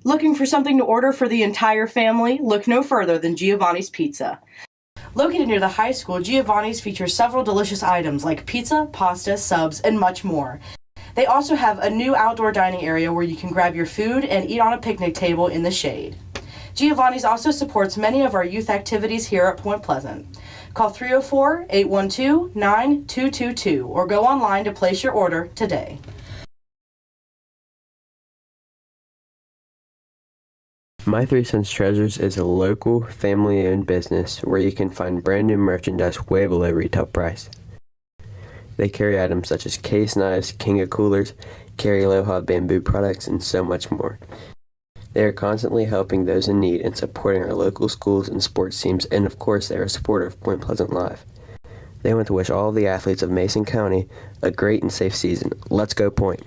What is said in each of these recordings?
Looking for something to order for the entire family? Look no further than Giovanni's Pizza. Located near the high school, Giovanni's features several delicious items like pizza, pasta, subs, and much more. They also have a new outdoor dining area where you can grab your food and eat on a picnic table in the shade. Giovanni's also supports many of our youth activities here at Point Pleasant. Call 304-812-9222 or go online to place your order today. My Three Sons Treasures is a local, family-owned business where you can find brand new merchandise way below retail price. They carry items such as case knives, Kinga coolers, carry Aloha bamboo products, and so much more. They are constantly helping those in need and supporting our local schools and sports teams, and of course they are a supporter of Point Pleasant Live. They want to wish all of the athletes of Mason County a great and safe season. Let's go Point!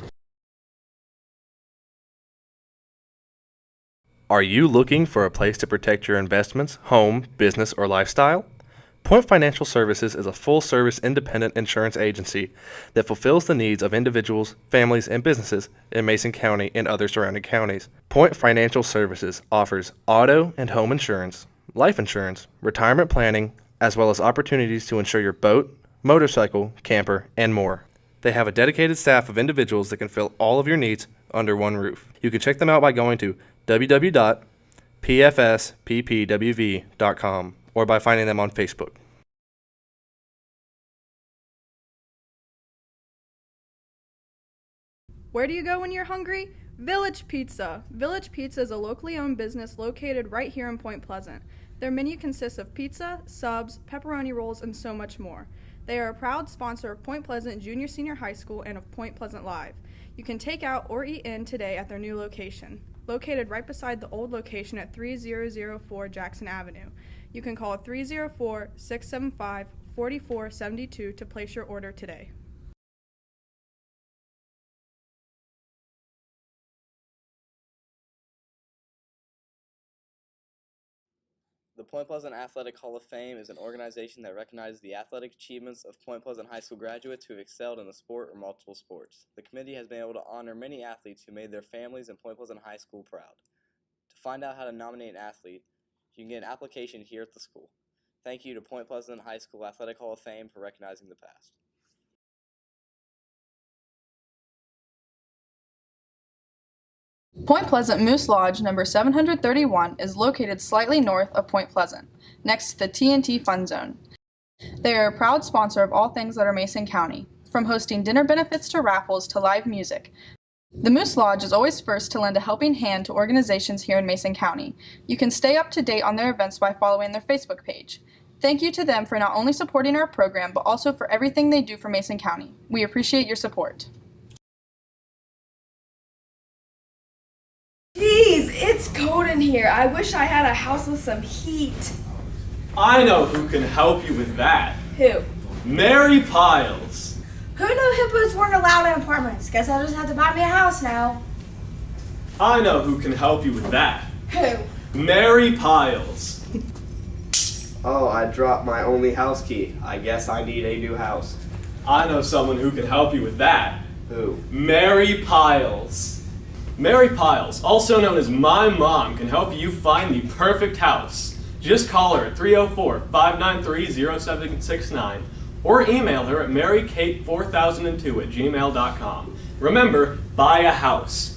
Are you looking for a place to protect your investments, home, business, or lifestyle? Point Financial Services is a full-service independent insurance agency that fulfills the needs of individuals, families, and businesses in Mason County and other surrounding counties. Point Financial Services offers auto and home insurance, life insurance, retirement planning, as well as opportunities to insure your boat, motorcycle, camper, and more. They have a dedicated staff of individuals that can fill all of your needs under one roof. You can check them out by going to www.pfsppwv.com or by finding them on Facebook. Where do you go when you're hungry? Village Pizza. Village Pizza is a locally owned business located right here in Point Pleasant. Their menu consists of pizza, subs, pepperoni rolls, and so much more. They are a proud sponsor of Point Pleasant Junior Senior High School and of Point Pleasant Live. You can take out or eat in today at their new location, located right beside the old location at 3004 Jackson Avenue. You can call 304-675-4472 to place your order today. The Point Pleasant Athletic Hall of Fame is an organization that recognizes the athletic achievements of Point Pleasant High School graduates who have excelled in the sport or multiple sports. The committee has been able to honor many athletes who made their families and Point Pleasant High School proud. To find out how to nominate an athlete, you can get an application here at the school. Thank you to Point Pleasant High School Athletic Hall of Fame for recognizing the past. Point Pleasant Moose Lodge number 731 is located slightly north of Point Pleasant, next to the TNT Fun Zone. They are a proud sponsor of all things that are Mason County, from hosting dinner benefits to raffles to live music. The Moose Lodge is always first to lend a helping hand to organizations here in Mason County. You can stay up to date on their events by following their Facebook page. Thank you to them for not only supporting our program, but also for everything they do for Mason County. We appreciate your support. Jeez, it's cold in here. I wish I had a house with some heat. I know who can help you with that. Who? Mary Piles. Who knew hippos weren't allowed in apartments? Guess I'll just have to buy me a house now. I know who can help you with that. Who? Mary Piles. Oh, I dropped my only house key. I guess I need a new house. I know someone who can help you with that. Who? Mary Piles. Mary Piles, also known as My Mom, can help you find the perfect house. Just call her at 304-593-0769 or email her at marykate4002@gmail.com. Remember, buy a house.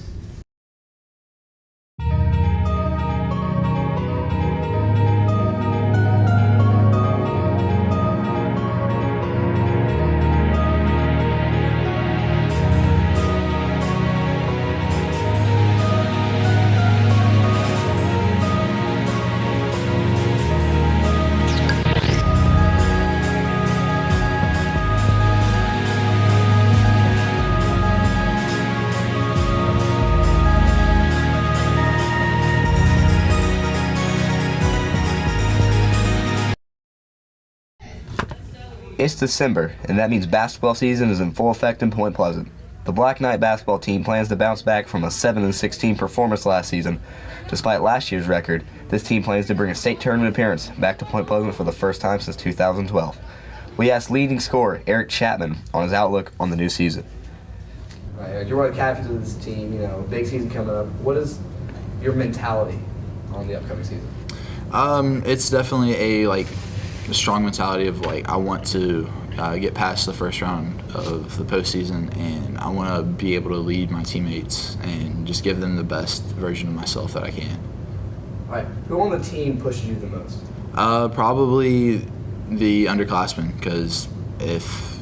It's December, and that means basketball season is in full effect in Point Pleasant. The Black Knight basketball team plans to bounce back from a 7-16 performance last season. Despite last year's record, this team plans to bring a state tournament appearance back to Point Pleasant for the first time since 2012. We asked leading scorer Eric Chapman on his outlook on the new season. Right, you're one of the captains of this team, big season coming up. What is your mentality on the upcoming season? It's definitely a strong mentality of I want to get past the first round of the postseason, and I want to be able to lead my teammates and just give them the best version of myself that I can. All right, who on the team pushes you the most? Probably the underclassmen, because if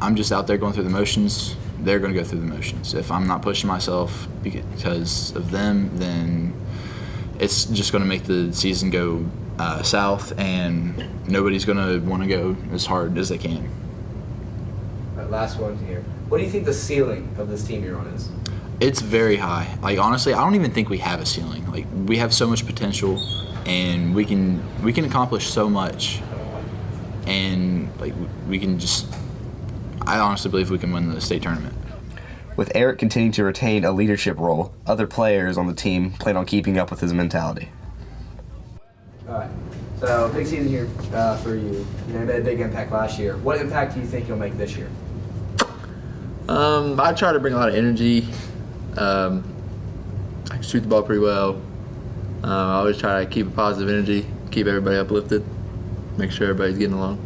I'm just out there going through the motions, they're going to go through the motions. If I'm not pushing myself because of them, then it's just going to make the season go south, and nobody's going to want to go as hard as they can. All right, last one here. What do you think the ceiling of this team you're on is? It's very high. Honestly, I don't even think we have a ceiling. We have so much potential, and we can accomplish so much, and we can just. I honestly believe we can win the state tournament. With Eric continuing to retain a leadership role, other players on the team plan on keeping up with his mentality. All right. So big season here for you. You made a big impact last year. What impact do you think you'll make this year? I try to bring a lot of energy. I can shoot the ball pretty well. I always try to keep a positive energy, keep everybody uplifted, make sure everybody's getting along.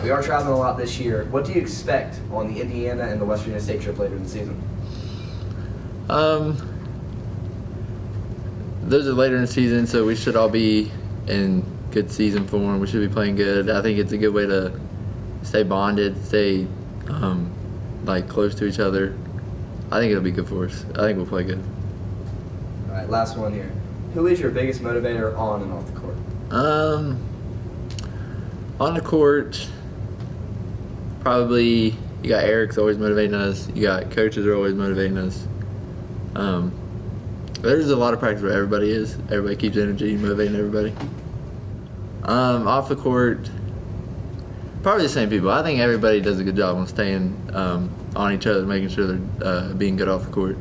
We are traveling a lot this year. What do you expect on the Indiana and the West Virginia State trip later in the season? Those are later in the season, so we should all be in good season form. We should be playing good. I think it's a good way to stay bonded, stay close to each other. I think it'll be good for us. I think we'll play good. All right, last one here. Who is your biggest motivator on and off the court? On the court, probably you got Eric's always motivating us. You got coaches are always motivating us. There's a lot of practice where everybody is. Everybody keeps energy, motivating everybody. Off the court, probably the same people. I think everybody does a good job on staying on each other, making sure they're being good off the court,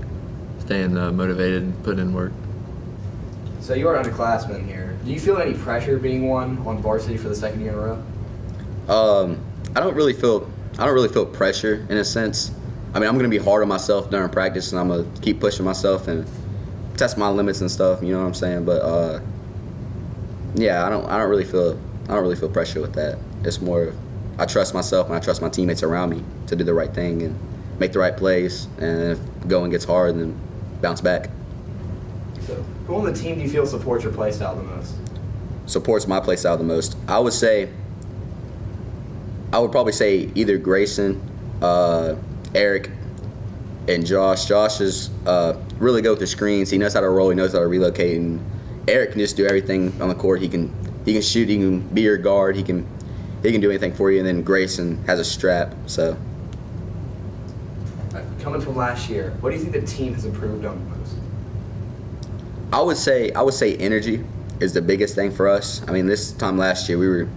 staying motivated and putting in work. So you are underclassmen here. Do you feel any pressure being one on varsity for the second year in a row? I don't really feel pressure in a sense. I mean, I'm gonna be hard on myself during practice, and I'm gonna keep pushing myself and test my limits and stuff. You know what I'm saying? But yeah, I don't really feel pressure with that. It's more of I trust myself and I trust my teammates around me to do the right thing and make the right plays. And if going gets hard, then bounce back. So, who on the team do you feel supports your play style the most? Supports my play style the most. I would probably say either Grayson, Eric, and Josh. Josh is really good with the screens. He knows how to roll. He knows how to relocate. And Eric can just do everything on the court. He can shoot. He can be your guard. He can do anything for you. And then Grayson has a strap. So. Coming from last year, what do you think the team has improved on the most? I would say energy is the biggest thing for us. I mean, this time last year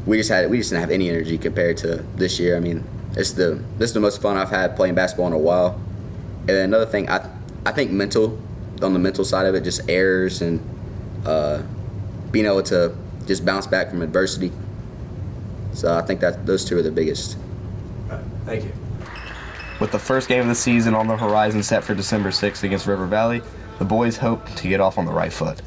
we just didn't have any energy compared to this year. I mean, this is the most fun I've had playing basketball in a while. And then another thing, I think on the mental side of it, just errors and being able to just bounce back from adversity. So I think that those two are the biggest. Thank you. With the first game of the season on the horizon set for December 6th against River Valley, the boys hope to get off on the right foot.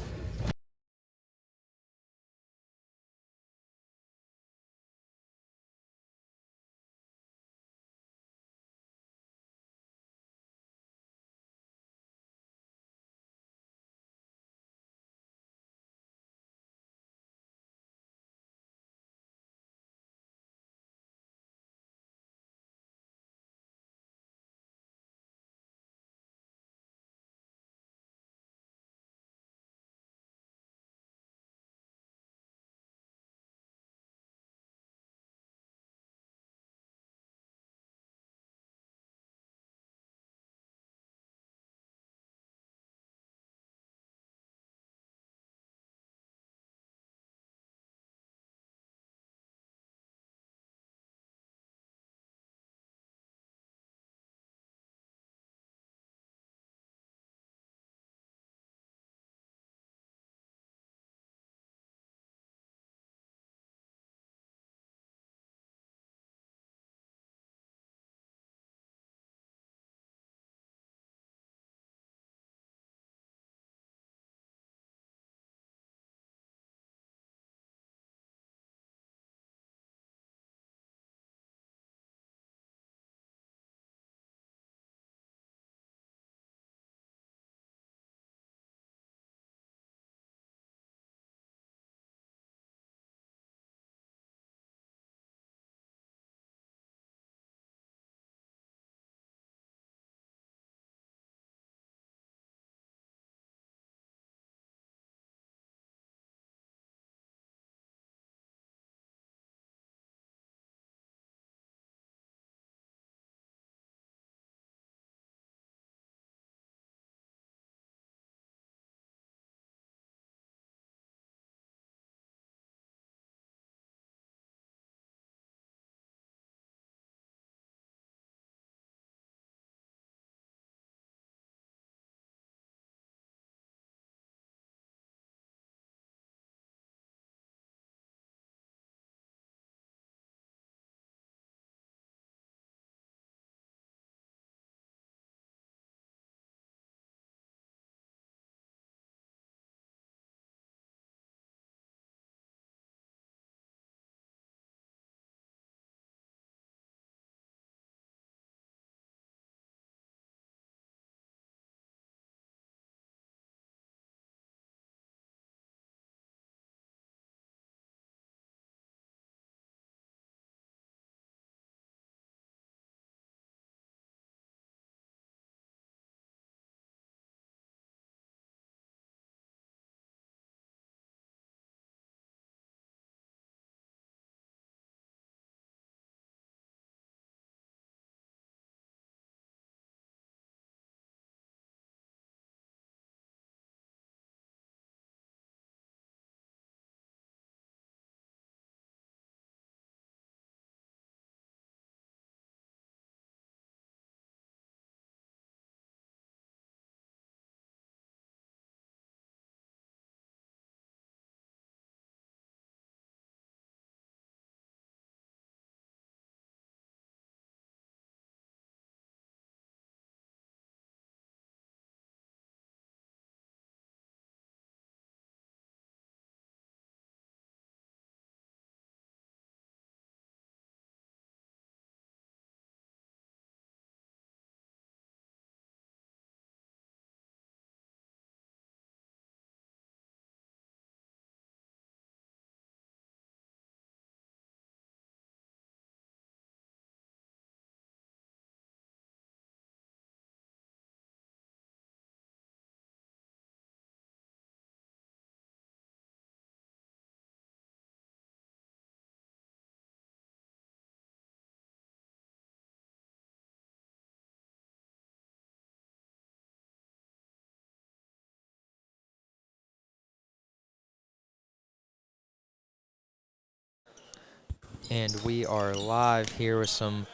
And we are live here with some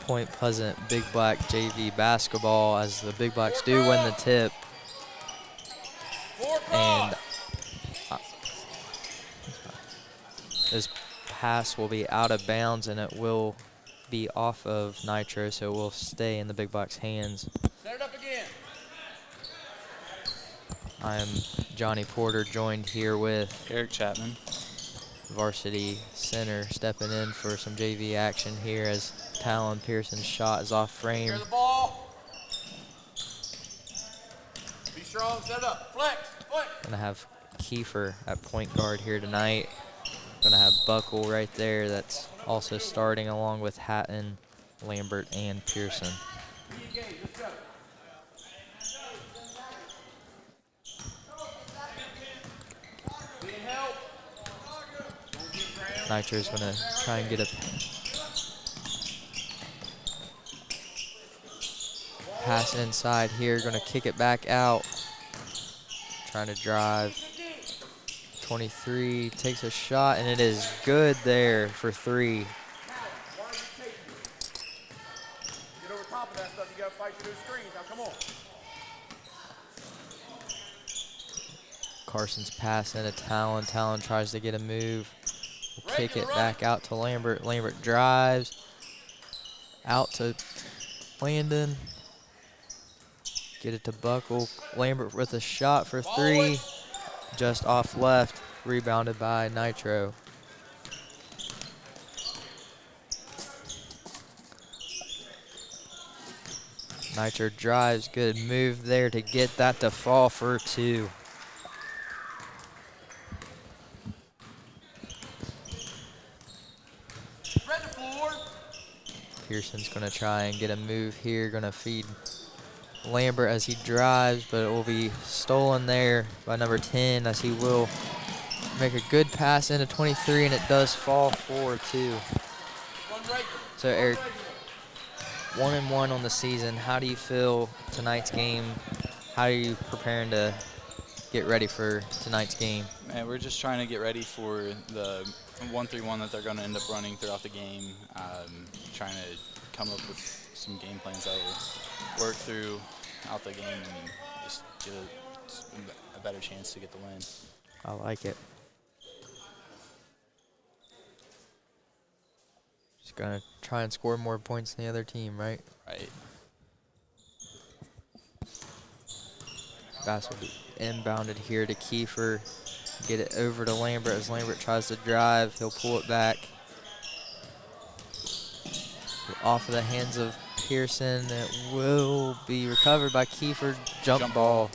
Point Pleasant Big Black JV basketball as the Big Blacks do win the tip. And this pass will be out of bounds and it will be off of Nitro, so it will stay in the Big Blacks' hands. Set it up again. I'm Johnny Porter, joined here with Eric Chapman, varsity center, stepping in for some JV action here as Talon Pearson's shot is off frame. Secure the ball. Be strong, set it up, flex, flex. Gonna have Kiefer at point guard here tonight. Gonna have Buckle right there that's also starting along with Hatton, Lambert, and Pearson. Nitro's gonna try and get a pass inside here, gonna kick it back out. Trying to drive. 23 takes a shot and it is good there for 3. Get over top of that stuff, you gotta fight through the screens. Now come on. Carson's pass into Talon. Talon tries to get a move. Will kick it back out to Lambert. Lambert drives. Out to Landon. Get it to Buckle. Lambert with a shot for 3. Just off left. Rebounded by Nitro. Nitro drives. Good move there to get that to fall for 2. Pearson's going to try and get a move here. Going to feed Lambert as he drives, but it will be stolen there by number 10 as he will make a good pass into 23, and it does fall for 2. So, Eric, 1-1 on the season. How do you feel tonight's game? How are you preparing to get ready for tonight's game? Man, we're just trying to get ready for the 1-3-1 that they're going to end up running throughout the game. Trying to come up with some game plans that will work throughout the game and just get a better chance to get the win. I like it. Just going to try and score more points than the other team, right? Right. Pass will be inbounded here to Kiefer. Get it over to Lambert as Lambert tries to drive. He'll pull it back. Off of the hands of Pearson. It will be recovered by Kiefer. Jump ball.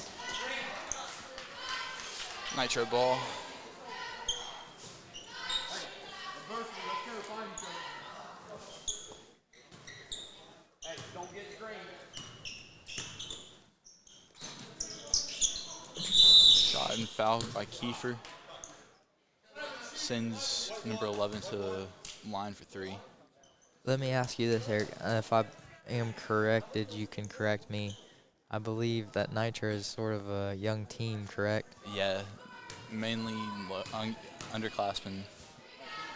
Nitro ball. Shot and foul by Kiefer. Sends number 11 to the line for 3. Let me ask you this, Eric. If I am corrected, you can correct me. I believe that Nitro is sort of a young team, correct? Yeah, mainly underclassmen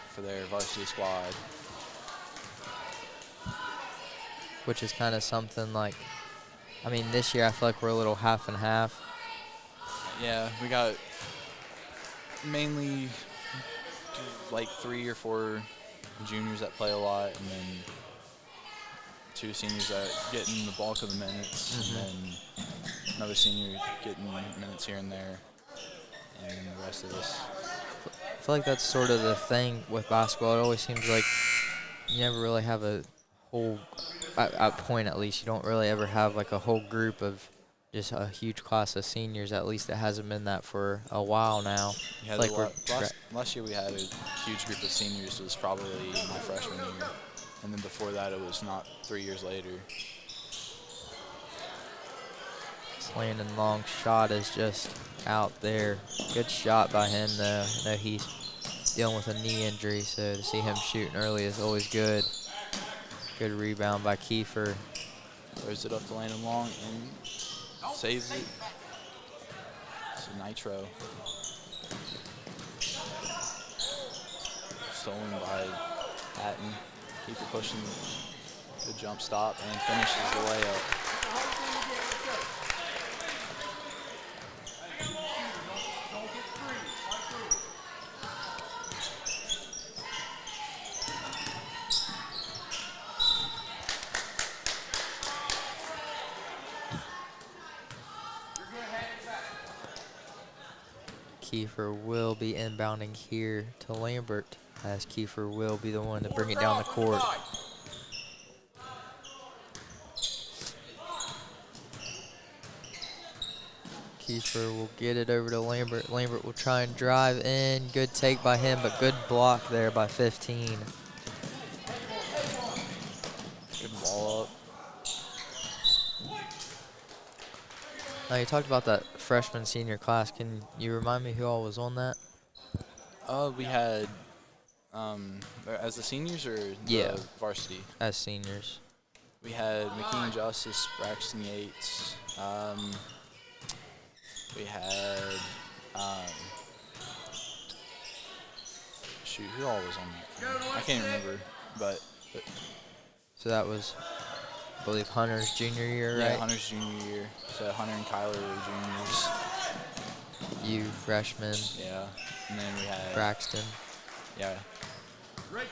for their varsity squad. Which is kind of something like, I mean, this year I feel like we're a little half and half. Yeah, we got mainly like 3 or 4 juniors that play a lot, and then 2 seniors that get in the bulk of the minutes, and then another senior getting minutes here and there, and then the rest of us. I feel like that's sort of the thing with basketball. It always seems like you never really have a whole, at point at least, you don't really ever have like a whole group of just a huge class of seniors. At least it hasn't been that for a while now. Yeah, like last year we had a huge group of seniors. It was probably my freshman year. And then before that, it was not 3 years later. This Landon long shot is just out there. Good shot by him, though. I know he's dealing with a knee injury, so to see him shooting early is always good. Good rebound by Kiefer. Throws it up to Landon Long and saves it. It's a Nitro. Stolen by Hatton. Kiefer pushing. Good jump stop and finishes the layup. Kiefer will be inbounding here to Lambert, as Kiefer will be the one to bring it down the court. Kiefer will get it over to Lambert. Lambert will try and drive in. Good take by him, but good block there by 15. Good ball up. Now, you talked about that freshman senior class. Can you remind me who all was on that? We had, as the seniors or the varsity? As seniors. We had McKean Justice, Braxton Yates. We had, shoot, who all was on that? I can't remember, but so that was, I believe, Hunter's junior year, right? Yeah, Hunter's junior year. So Hunter and Kyler were juniors. You, freshman. Yeah, and then we had Braxton. Yeah.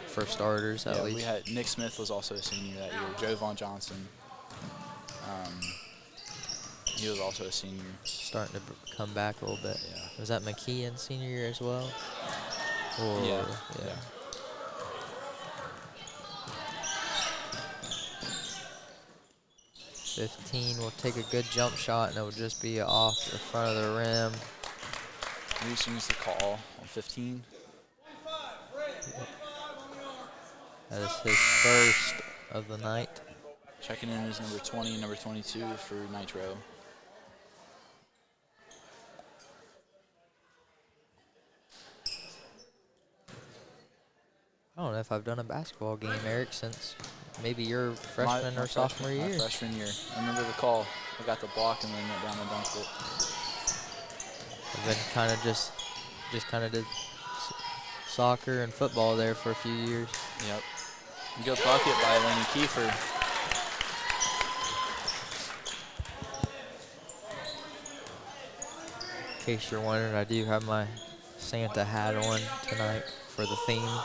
For starters, at least. We had Nick Smith was also a senior that year. Joe Von Johnson. He was also a senior. Starting to come back a little bit. Yeah. Was that McKeon senior year as well? Or, yeah. 15 will take a good jump shot, and it will just be off the front of the rim. Reese used the call on 15. That is his first of the night. Checking in is number 20 and number 22 for Nitro. I don't know if I've done a basketball game, Eric, since maybe your freshman or sophomore year. My freshman year. I remember the call. I got the block and then went down and dunked it. I've been kind of just kind of did soccer and football there for a few years. Yep. Good bucket by Lenny Kiefer. In case you're wondering, I do have my Santa hat on tonight for the theme.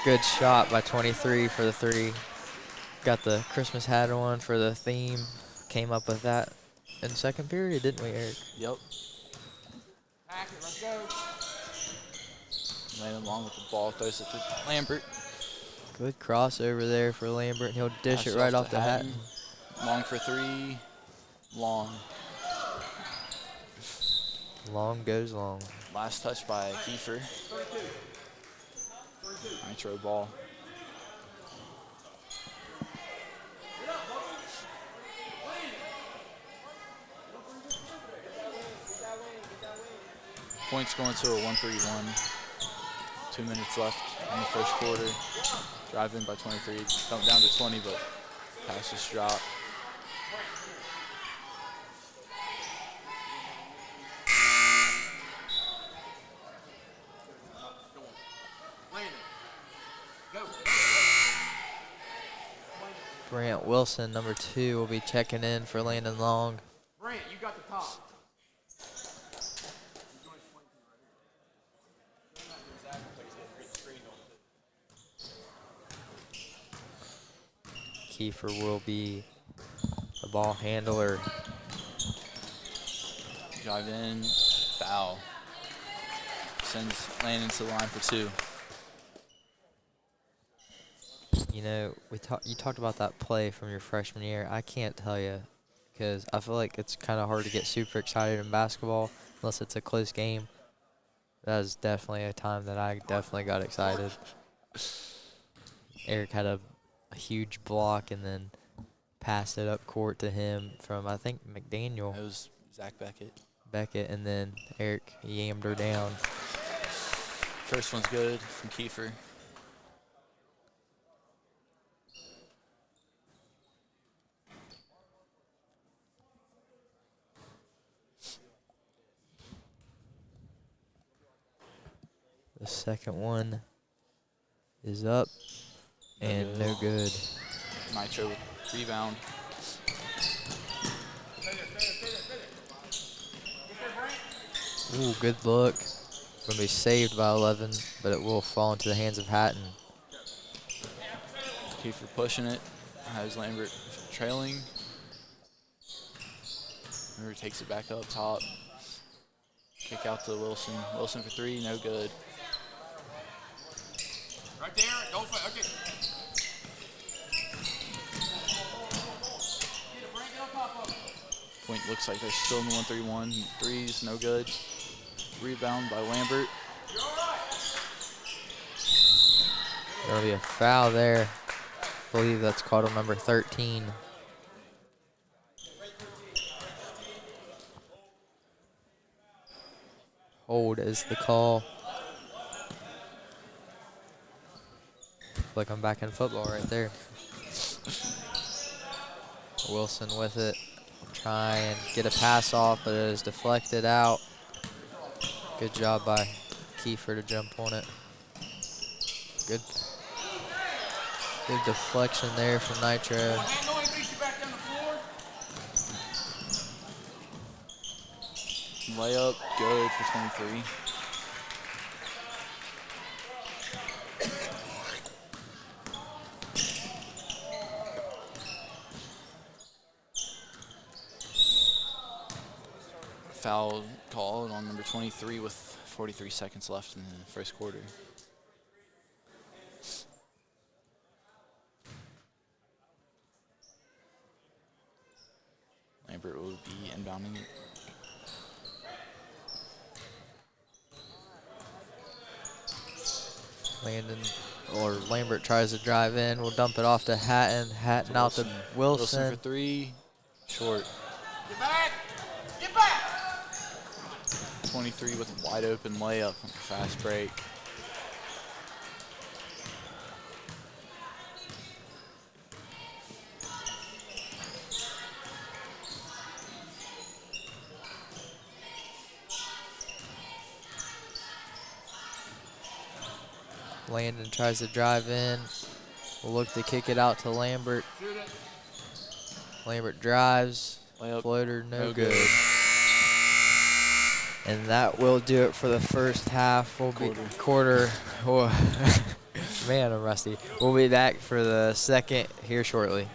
Good shot by 23 for the 3. Got the Christmas hat on for the theme. Came up with that in second period, didn't we, Eric? Yep. Landon Long with the ball, throws it to Lambert. Good crossover there for Lambert, and he'll dish it right off the hat. Long for 3. Long. Long goes long. Last touch by Kiefer. Nitro ball. Points going to a 1-3-1. 2 minutes left in the first quarter. Drive in by 23. Come down to 20, but pass just dropped. Grant Wilson, number 2, will be checking in for Landon Long. Brant, you got the top. Kiefer will be the ball handler. Drive in, foul. Sends Landon to the line for 2. You know, you talked about that play from your freshman year. I can't tell you, because I feel like it's kind of hard to get super excited in basketball unless it's a close game. That was definitely a time that I definitely got excited. Eric had a huge block and then passed it up court to him from, I think, McDaniel. It was Zach Beckett, and then Eric yammed her down. First one's good from Kiefer. The second one is up and no good. Nitro with rebound. Ooh, good look. Going to be saved by 11, but it will fall into the hands of Hatton. Kiefer pushing it. Has Lambert trailing. Lambert takes it back up top. Kick out to Wilson. Wilson for three, no good. Right there. Go for it. Okay. Point looks like they're still in the 1-3-1. Threes, no good. Rebound by Lambert. There'll be a foul there. I believe that's called on number 13. Hold is the call. Feel like I'm back in football right there. Wilson with it. Try and get a pass off, but it is deflected out. Good job by Kiefer to jump on it. Good deflection there from Nitro. Layup, good for 23. Foul called on number 23 with 43 seconds left in the first quarter. Lambert will be inbounding it. Lambert tries to drive in. We'll dump it off to Hatton. Hatton out to Wilson. Wilson for three, short. Get back. Get back. 23 with a wide open layup on the fast break. Landon tries to drive in. We'll look to kick it out to Lambert. Lambert drives. Layup. Floater, no good. And that will do it for the first half. We'll be quarter. Oh, man, I'm rusty. We'll be back for the second here shortly.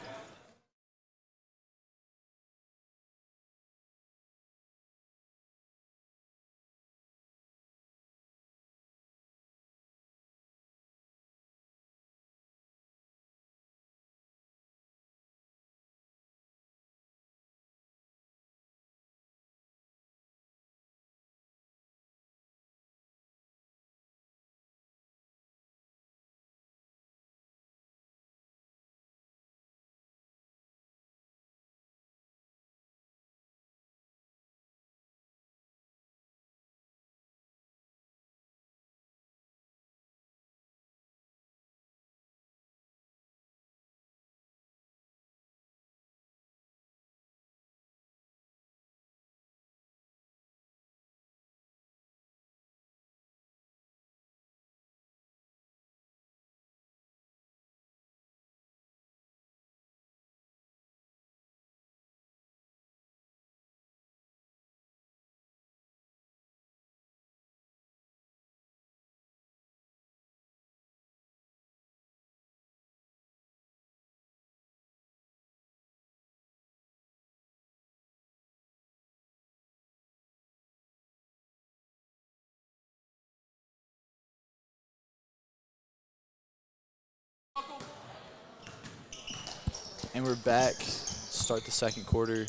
And we're back. Start the second quarter.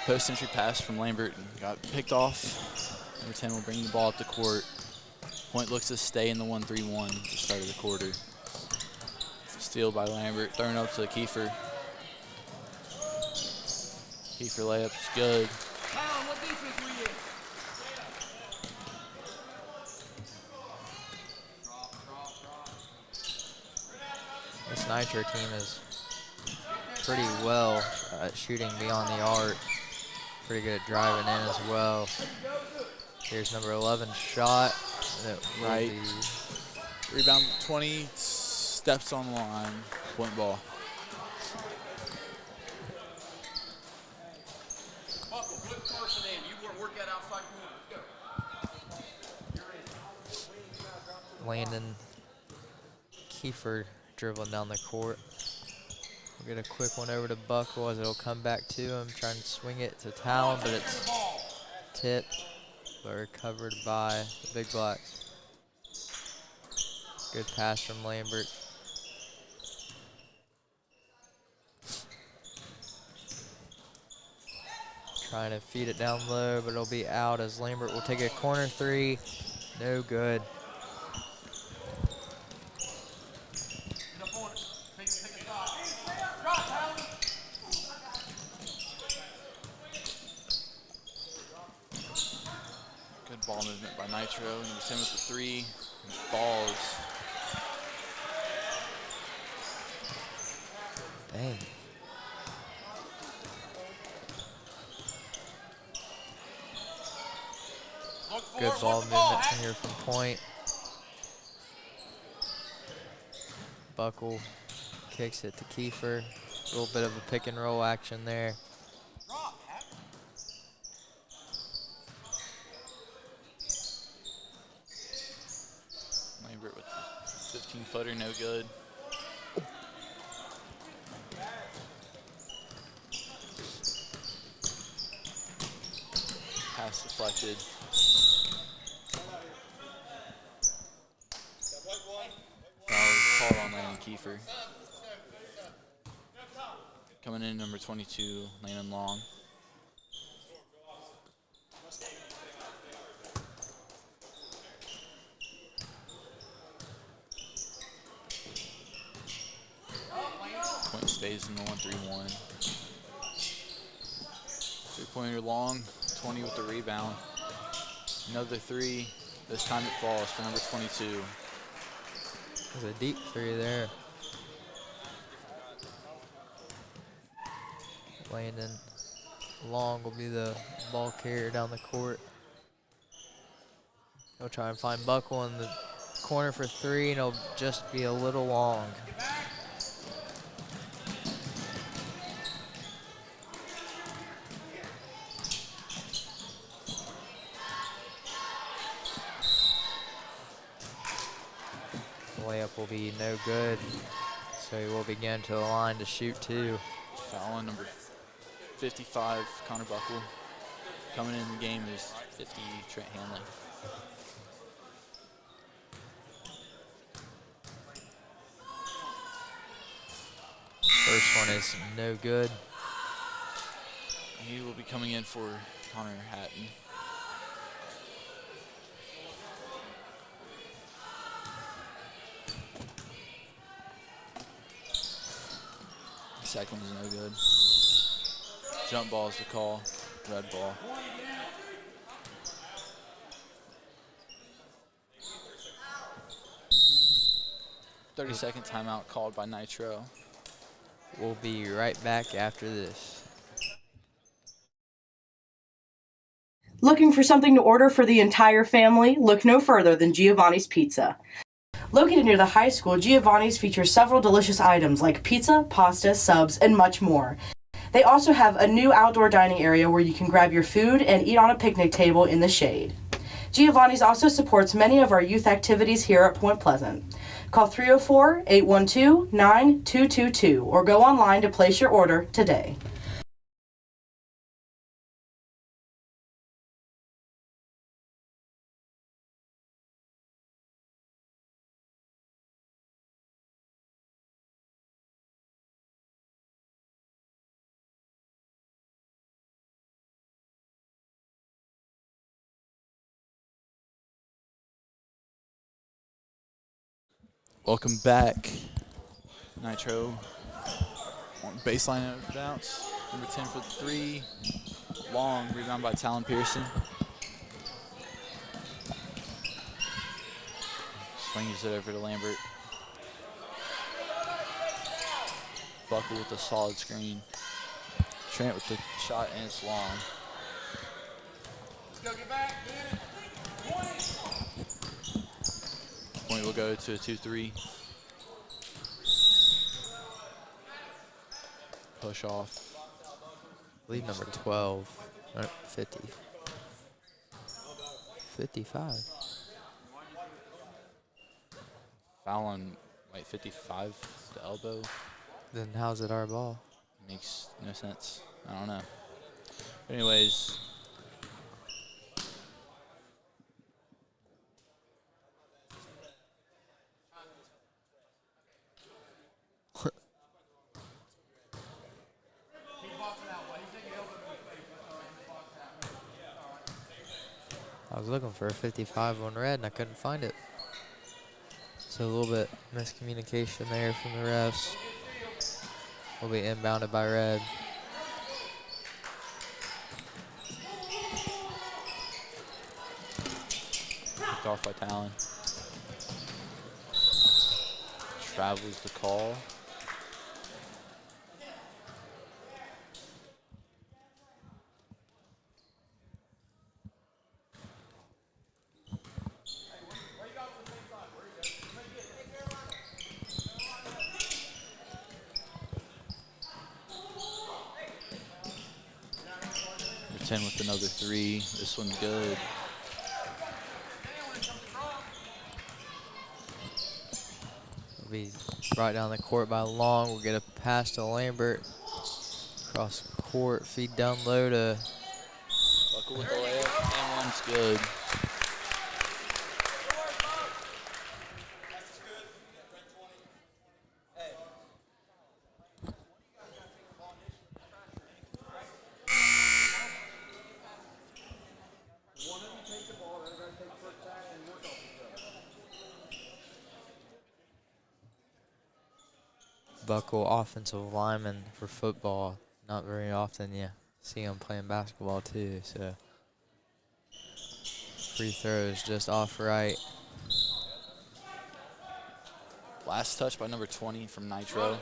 Post entry pass from Lambert got picked off. Number 10 will bring the ball up the court. Point looks to stay in the 1-3-1 at the start of the quarter. Steal by Lambert, thrown up to Kiefer. Kiefer layup's good. This Nitro team is pretty well at shooting beyond the arc. Pretty good at driving in as well. Here's number 11 shot. Right. Rebound 20, steps on the line, point ball. Landon Kiefer dribbling down the court. We'll get a quick one over to Buckle as it'll come back to him. Try and swing it to Talon, but it's tipped, but recovered by the Big Blacks. Good pass from Lambert. Trying to feed it down low, but it'll be out as Lambert will take a corner three. No good. Good ball movement by Nitro. Number 10 with the three. And falls. Dang. Good ball movement here from point. Buckle kicks it to Kiefer. A little bit of a pick and roll action there. Lambert with the 15-footer, no good. Pass deflected. Foul called on Landon Kiefer. Coming in, number 22, Landon Long. Point stays in the 1-3-1. Three-pointer Long, 20 with the rebound. Another three. This time it falls for number 22. There's a deep three there. Landon Long will be the ball carrier down the court. He'll try and find Buckle in the corner for three, and it'll just be a little long. Layup will be no good, so he will begin to the line to shoot two. Foul on number 55, Connor Buckle. Coming in the game is 50, Trent Hanley. First one is no good. He will be coming in for Connor Hatton. Second is no good. Jump ball is the call. Red ball. "30-second timeout called by Nitro." We'll be right back after this. Looking for something to order for the entire family? Look no further than Giovanni's Pizza. Located near the high school, Giovanni's features several delicious items like pizza, pasta, subs, and much more. They also have a new outdoor dining area where you can grab your food and eat on a picnic table in the shade. Giovanni's also supports many of our youth activities here at Point Pleasant. Call 304-812-9222 or go online to place your order today. Welcome back. Nitro on baseline out of bounce. Number 10 for the three. Long rebound by Talon Pearson. Swings it over to Lambert. Buckle with a solid screen. Trent with the shot, and it's long. 20 will go to a 2-3. Push off. Lead number 12, or 50. 55. Foul on like 55, the elbow. Then how's it our ball? Makes no sense. I don't know. Anyways. I was looking for a 55 on red and I couldn't find it. So a little bit miscommunication there from the refs. Will be inbounded by red. Picked off by Talon. Travels the call. Number 10 with another 3. This one's good. Will be brought down the court by Long. We'll get a pass to Lambert. Cross court, feed down low to Buckle with the layup, and one's good. Buckle, offensive lineman for football. Not very often you see him playing basketball too, so. Free throws just off right. Last touch by number 20 from Nitro.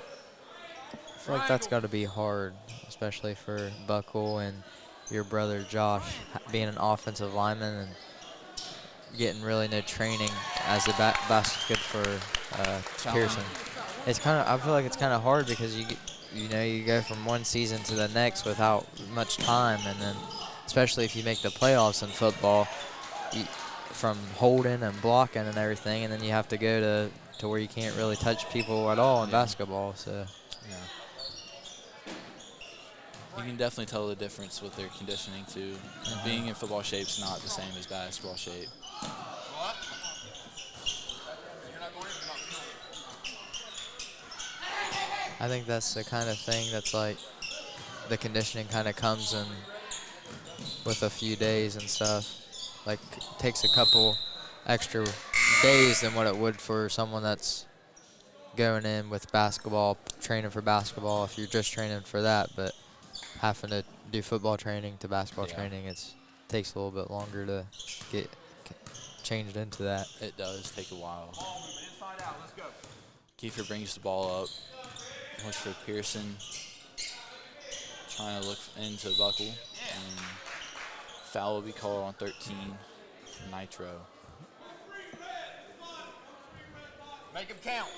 I feel like that's got to be hard, especially for Buckle and your brother Josh being an offensive lineman and getting really no training as a basket for Pearson. It's kind of, I feel like it's kind of hard because you know, you go from one season to the next without much time, and then especially if you make the playoffs in football, from holding and blocking and everything, and then you have to go to where you can't really touch people at all in basketball. So yeah, you can definitely tell the difference with their conditioning too. Being in football shape's not the same as basketball shape. I think that's the kind of thing that's like the conditioning kind of comes in with a few days and stuff. Like takes a couple extra days than what it would for someone that's going in with basketball, training for basketball if you're just training for that, but having to do football training to basketball training, it takes a little bit longer to get changed into that. It does take a while. Kiefer brings the ball up. Looks for Pearson. Trying to look into Buckle. And foul will be called on 13 for Nitro. Make him count.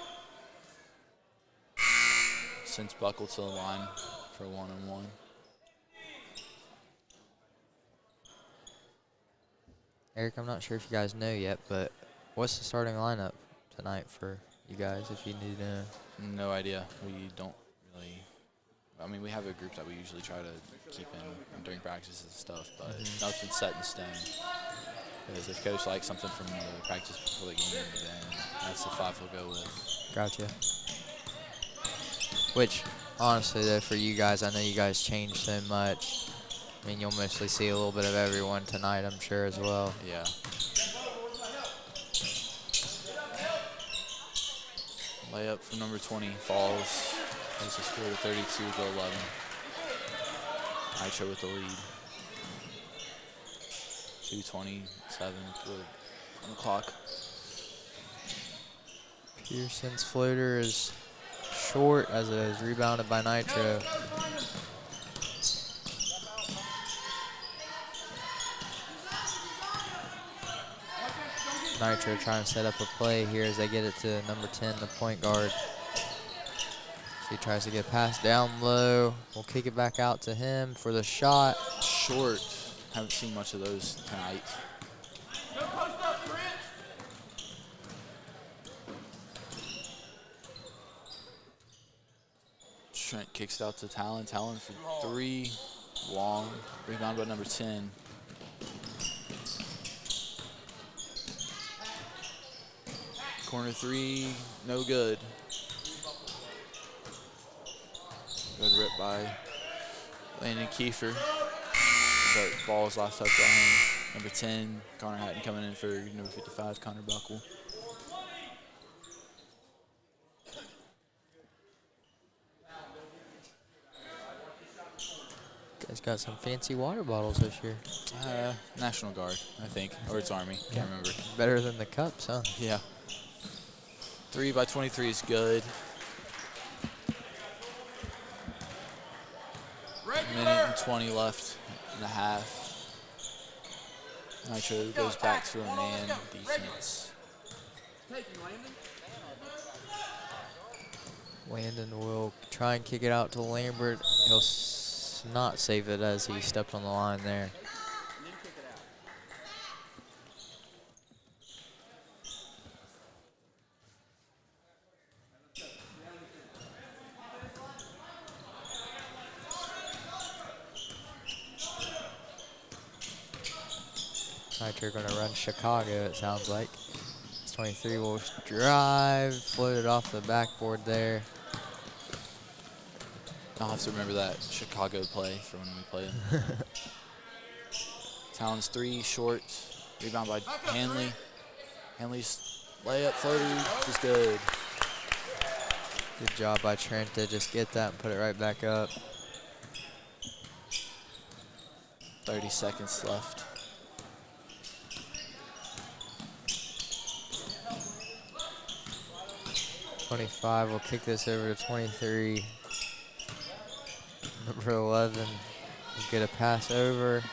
Sends Buckle to the line for a 1-on-1. Eric, I'm not sure if you guys know yet, but what's the starting lineup tonight for you guys, if you need to know? No idea. We don't really. I mean, we have a group that we usually try to keep in during practices and stuff, but nothing's set in stone. Because if coach likes something from the practice before the game, then that's the 5 we'll go with. Gotcha. Which, honestly, though, for you guys, I know you guys change so much. I mean, you'll mostly see a little bit of everyone tonight, I'm sure, as well. Yeah. Layup from number 20 falls. Takes the score to 32 to 11. Nitro with the lead. 2:27 on the clock. Pearson's floater is short as it is rebounded by Nitro. Nitro trying to set up a play here as they get it to number 10, the point guard. So he tries to get passed down low. We'll kick it back out to him for the shot. Short. Haven't seen much of those tonight. Trent kicks it out to Talon. Talon for three. Long. Rebound by number 10. Corner three. No good. Good rip by Landon Kiefer. But ball's lost touch by him. Number 10, Connor Hatton coming in for number 55, Connor Buckle. Guys got some fancy water bottles this year. National Guard, I think, or it's Army. Can't remember. Better than the cups, huh? Yeah. 3 by 23 is good. Minute and 20 left in the half. Nitro goes back to a man defense. Landon will try and kick it out to Lambert. He'll not save it as he stepped on the line there. Nitro going to run Chicago, it sounds like. 23 will drive, floated off the backboard there. I'll have to remember that Chicago play for when we play them. Talon's three, short. Rebound by Hanley. Hanley's layup floater is good. Good job by Trent to just get that and put it right back up. 30 seconds left. '25 will kick this over to 23. Number 11 will get a pass over.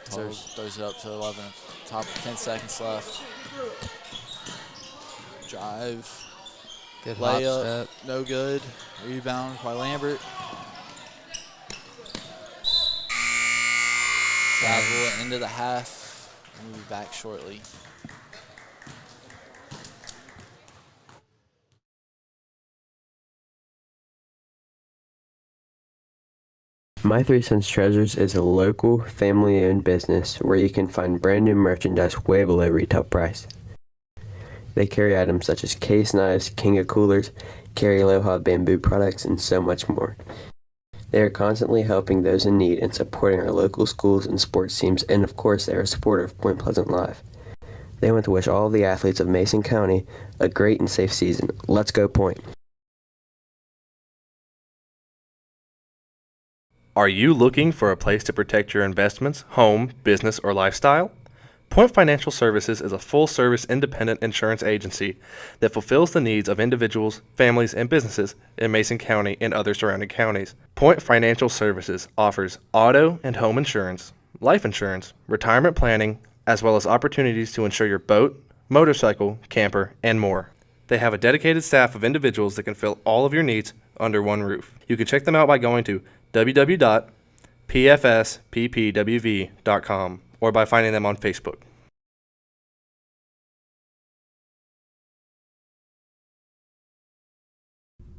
Throws it up to 11. Top 10 seconds left. Drive. Good hop Layup. step. No good. Rebound by Lambert. Travel into the half. We'll be back shortly. My Three Sons Treasures is a local, family-owned business where you can find brand new merchandise way below retail price. They carry items such as case knives, King of coolers, carry aloha bamboo products, and so much more. They are constantly helping those in need and supporting our local schools and sports teams, and of course they are a supporter of Point Pleasant Live. They want to wish all of the athletes of Mason County a great and safe season. Let's go Point! Are you looking for a place to protect your investments, home, business, or lifestyle? Point Financial Services is a full-service independent insurance agency that fulfills the needs of individuals, families, and businesses in Mason County and other surrounding counties. Point Financial Services offers auto and home insurance, life insurance, retirement planning, as well as opportunities to insure your boat, motorcycle, camper, and more. They have a dedicated staff of individuals that can fill all of your needs under one roof. You can check them out by going to www.pfsppwv.com or by finding them on Facebook.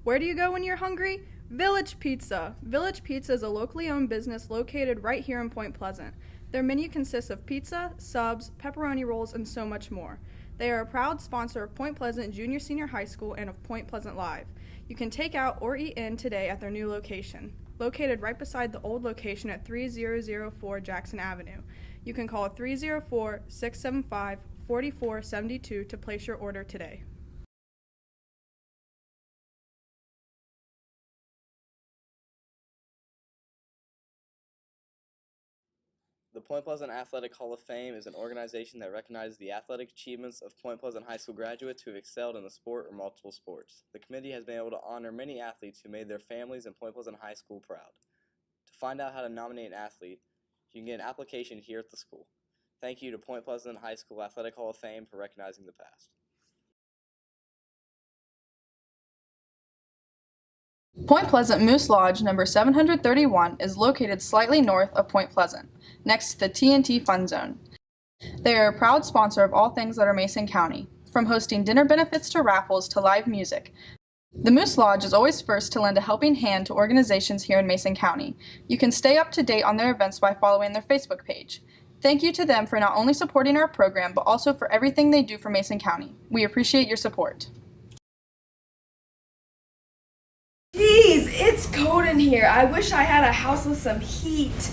Where do you go when you're hungry? Village Pizza. Village Pizza is a locally owned business located right here in Point Pleasant. Their menu consists of pizza, subs, pepperoni rolls, and so much more. They are a proud sponsor of Point Pleasant Junior Senior High School and of Point Pleasant Live. You can take out or eat in today at their new location, located right beside the old location at 3004 Jackson Avenue. You can call 304-675-4472 to place your order today. The Point Pleasant Athletic Hall of Fame is an organization that recognizes the athletic achievements of Point Pleasant High School graduates who have excelled in the sport or multiple sports. The committee has been able to honor many athletes who made their families and Point Pleasant High School proud. To find out how to nominate an athlete, you can get an application here at the school. Thank you to Point Pleasant High School Athletic Hall of Fame for recognizing the past. Point Pleasant Moose Lodge number 731 is located slightly north of Point Pleasant, next to the TNT Fun Zone. They are a proud sponsor of all things that are Mason County, from hosting dinner benefits to raffles to live music. The Moose Lodge is always first to lend a helping hand to organizations here in Mason County. You can stay up to date on their events by following their Facebook page. Thank you to them for not only supporting our program, but also for everything they do for Mason County. We appreciate your support. Jeez, it's cold in here. I wish I had a house with some heat.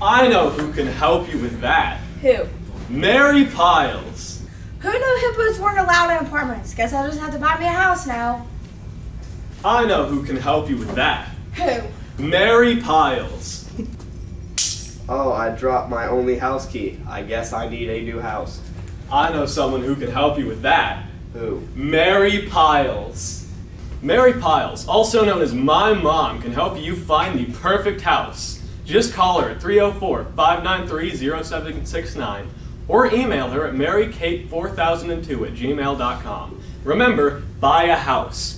I know who can help you with that. Who? Mary Piles. Who knew hippos weren't allowed in apartments? Guess I'll just have to buy me a house now. I know who can help you with that. Who? Mary Piles. Oh, I dropped my only house key. I guess I need a new house. I know someone who can help you with that. Who? Mary Piles. Mary Piles, also known as My Mom, can help you find the perfect house. Just call her at 304-593-0769 or email her at marykate4002@gmail.com. Remember, buy a house.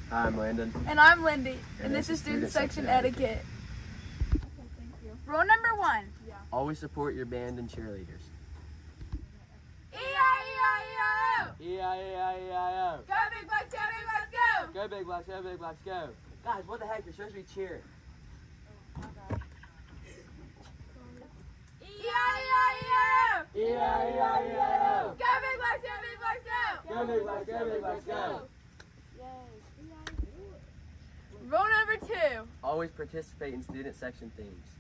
Hi, I'm Landon. And I'm Lindy, and this is Student Section Etiquette. Rule number 1. Always support your band and cheerleaders. E-I-E-I-E-I-O! E-I-E-I-E-I-O. Go Big Blacks, go Big Blacks, go! Go Big Blacks, go Big Blacks, go. Guys, what the heck? You're supposed to be cheering. E-I-E-I-E-I-O! E-I-E-I-E-I-O. Go Big Blacks, go Big Blacks, go! Go Big Blacks, go Big Blacks, go. Rule number 2. Always participate in student section themes.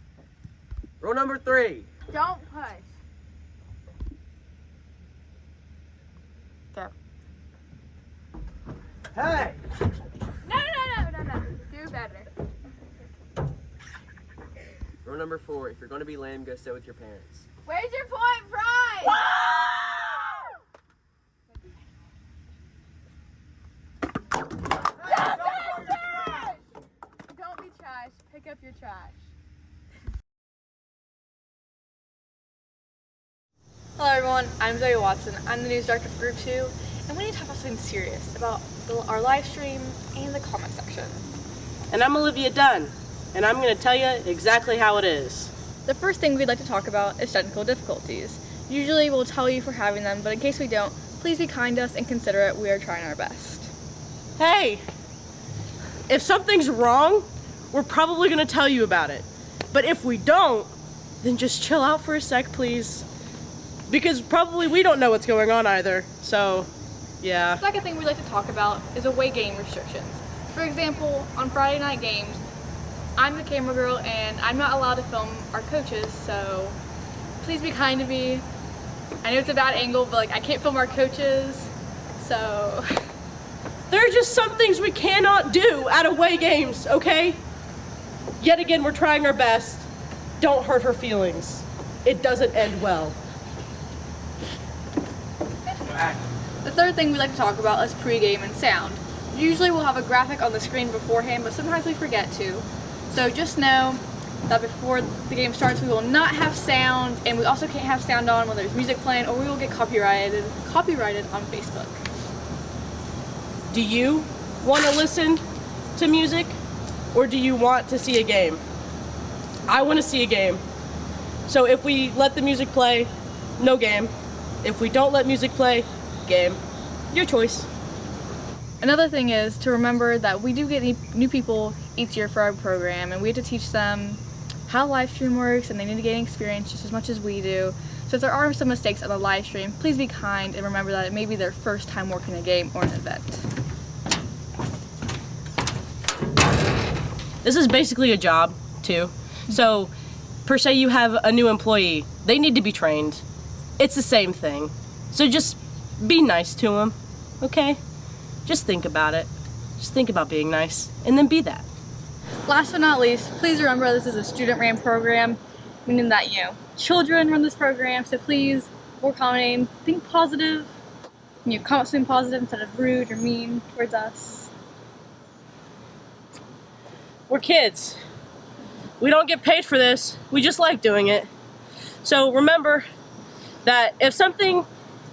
Rule number 3. Don't push. Go. Hey! No. Do better. Rule number 4. If you're going to be lame, go sit with your parents. Where's your point prize? Don't be trash. Pick up your trash. Hello everyone, I'm Zoe Watson. I'm the news director for Group 2, and we need to talk about something serious about our live stream and the comment section. And I'm Olivia Dunn, and I'm going to tell you exactly how it is. The first thing we'd like to talk about is technical difficulties. Usually we'll tell you if we're having them, but in case we don't, please be kind to us and consider it. We are trying our best. Hey, if something's wrong, we're probably going to tell you about it. But if we don't, then just chill out for a sec, please. Because probably we don't know what's going on either, so yeah. The second thing we'd like to talk about is away game restrictions. For example, on Friday night games, I'm the camera girl and I'm not allowed to film our coaches, so please be kind to me. I know it's a bad angle, but I can't film our coaches, so. There are just some things we cannot do at away games, okay? Yet again, we're trying our best. Don't hurt her feelings. It doesn't end well. The third thing we like to talk about is pregame and sound. Usually we'll have a graphic on the screen beforehand, but sometimes we forget to. So just know that before the game starts, we will not have sound, and we also can't have sound on when there's music playing, or we will get copyrighted on Facebook. Do you want to listen to music, or do you want to see a game? I want to see a game. So if we let the music play, no game. If we don't let music play, game. Your choice. Another thing is to remember that we do get new people each year for our program, and we have to teach them how live stream works, and they need to gain experience just as much as we do. So if there are some mistakes on the live stream, please be kind and remember that it may be their first time working a game or an event. This is basically a job, too. So, per se, you have a new employee. They need to be trained. It's the same thing. So just be nice to them, okay? Just think about it. Just think about being nice, and then be that. Last but not least, please remember this is a student-ran program, meaning that, children run this program, so please, before commenting, think positive. Comment something positive instead of rude or mean towards us. We're kids. We don't get paid for this. We just like doing it. So remember that if something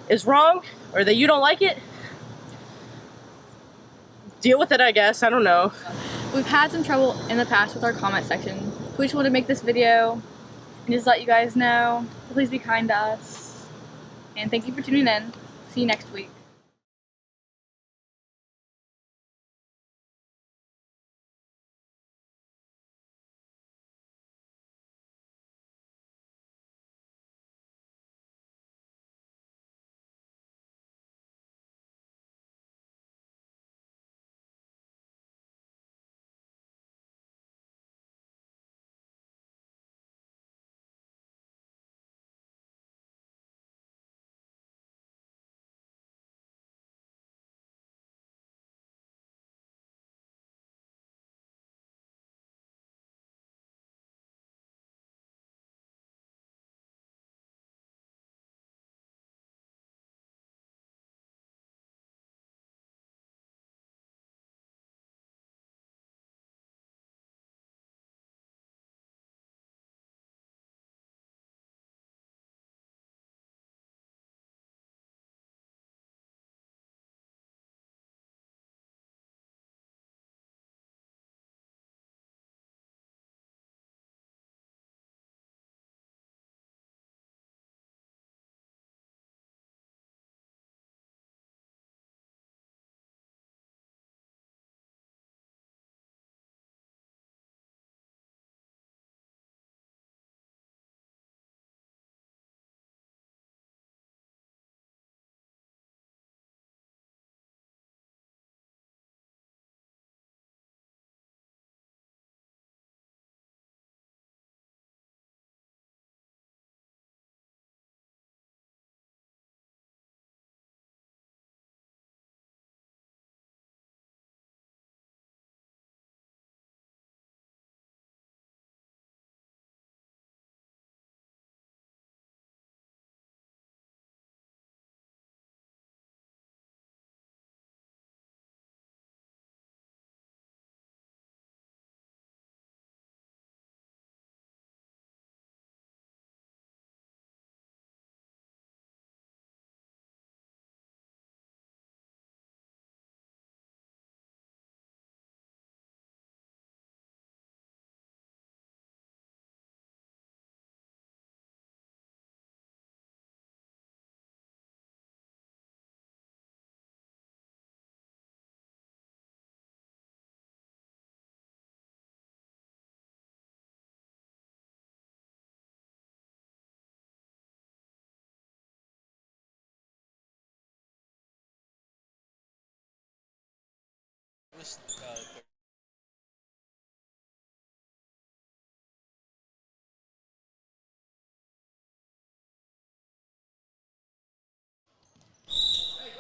is wrong or that you don't like it, deal with it, I guess. I don't know. We've had some trouble in the past with our comment section. We just wanted to make this video and just let you guys know. Please be kind to us. And thank you for tuning in. See you next week.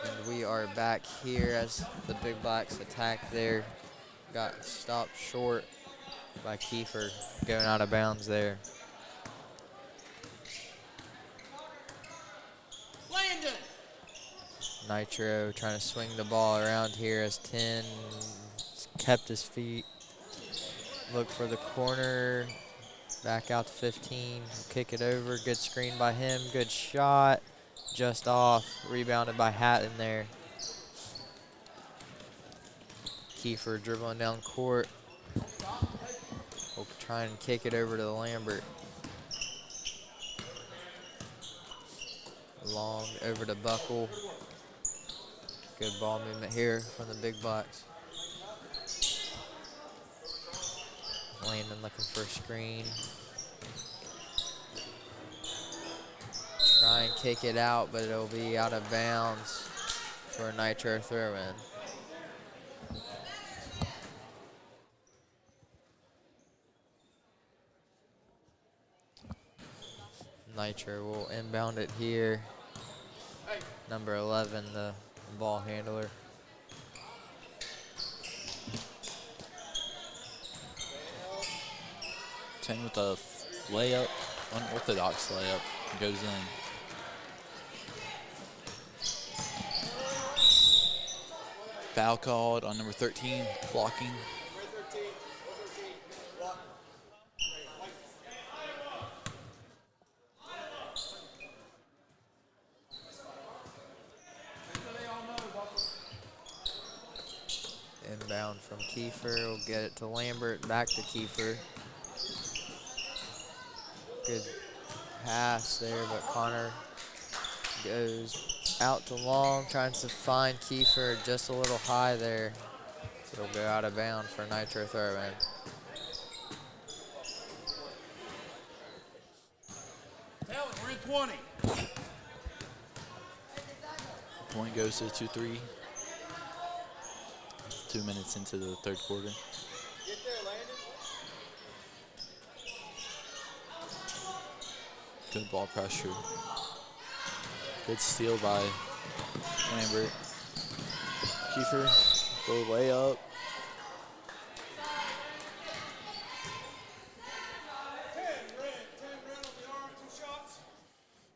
And we are back here as the Big Blacks attack there. Got stopped short by Kiefer going out of bounds there. Landon. Nitro trying to swing the ball around here as 10 kept his feet. Look for the corner. Back out to 15. Kick it over. Good screen by him. Good shot. Just off. Rebounded by Hatton there. Kiefer dribbling down court. Will try and kick it over to Lambert. Long over to Buckle. Good ball movement here from the Big Blacks. Landon looking for a screen. Try and kick it out, but it'll be out of bounds for a Nitro throw-in. Nitro will inbound it here. Number 11, the ball handler. Ten with a layup, unorthodox layup, goes in. Foul called on number 13, blocking. Inbound from Kiefer, will get it to Lambert, back to Kiefer. Good pass there, but Connor goes out to long, trying to find Kiefer just a little high there. So it'll go out of bounds for Nitro throw-in. We're in 20. Point goes to 2-3. 2 minutes into the third quarter. Get there, Landon. Good ball pressure. Good steal by Lambert. Kiefer, go layup.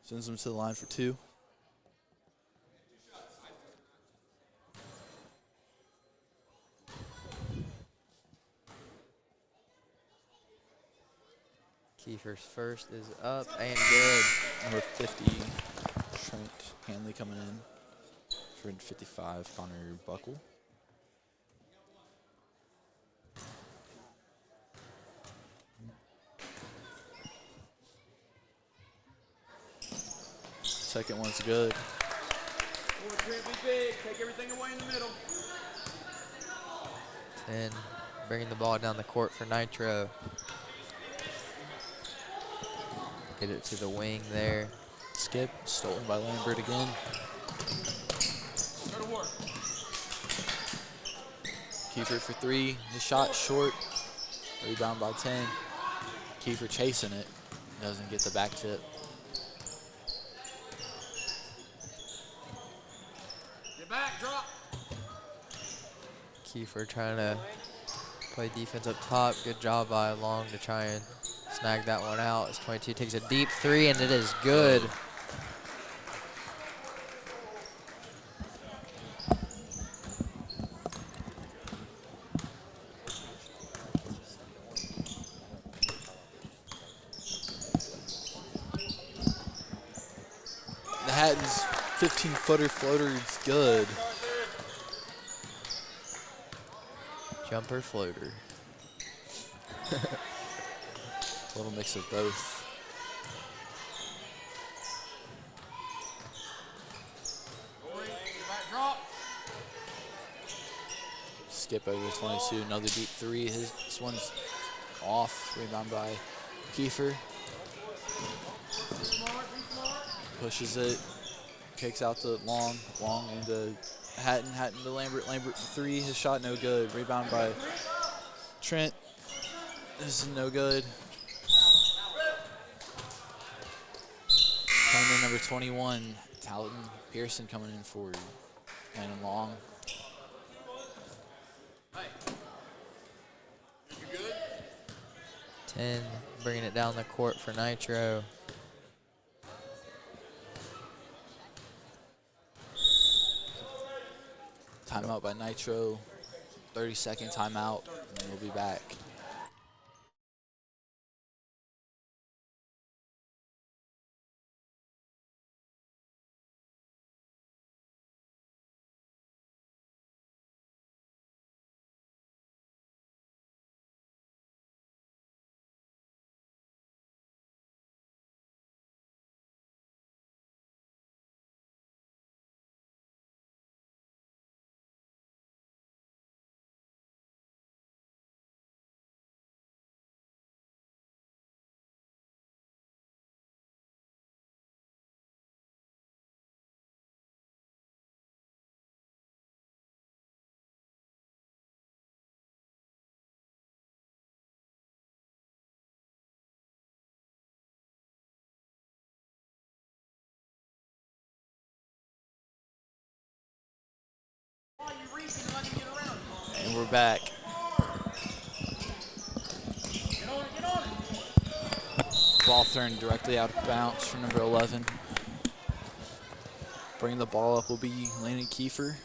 Sends him to the line for 2. Kiefer's first is up and good. Number 50, Trent Hanley coming in. For 55, Connor Buckle. Second one's good. Trent, be big. Take everything away in the middle. 10, bringing the ball down the court for Nitro. Get it to the wing there. Skip, stolen by Lambert again. Go to work. Kiefer for 3, his shot short. Rebound by 10. Kiefer chasing it, doesn't get the back tip. Get back, drop. Kiefer trying to play defense up top. Good job by Long to try and snag that one out. As 22 takes a deep 3, and it is good. The Hatton's 15-footer floater is good. Jumper floater. A little mix of both. Skip over 22, another deep 3. This one's off, rebound by Kiefer. Pushes it, kicks out to Long into Hatton to Lambert for 3. His shot no good. Rebound by Trent. This is no good. Coming in number 21, Talton Pearson coming in for Landon Long. 10, bringing it down the court for Nitro. Timeout by Nitro. 30-second timeout, and we'll be back. we're back. Ball thrown directly out of bounds for number 11. Bringing the ball up will be Landon Kiefer.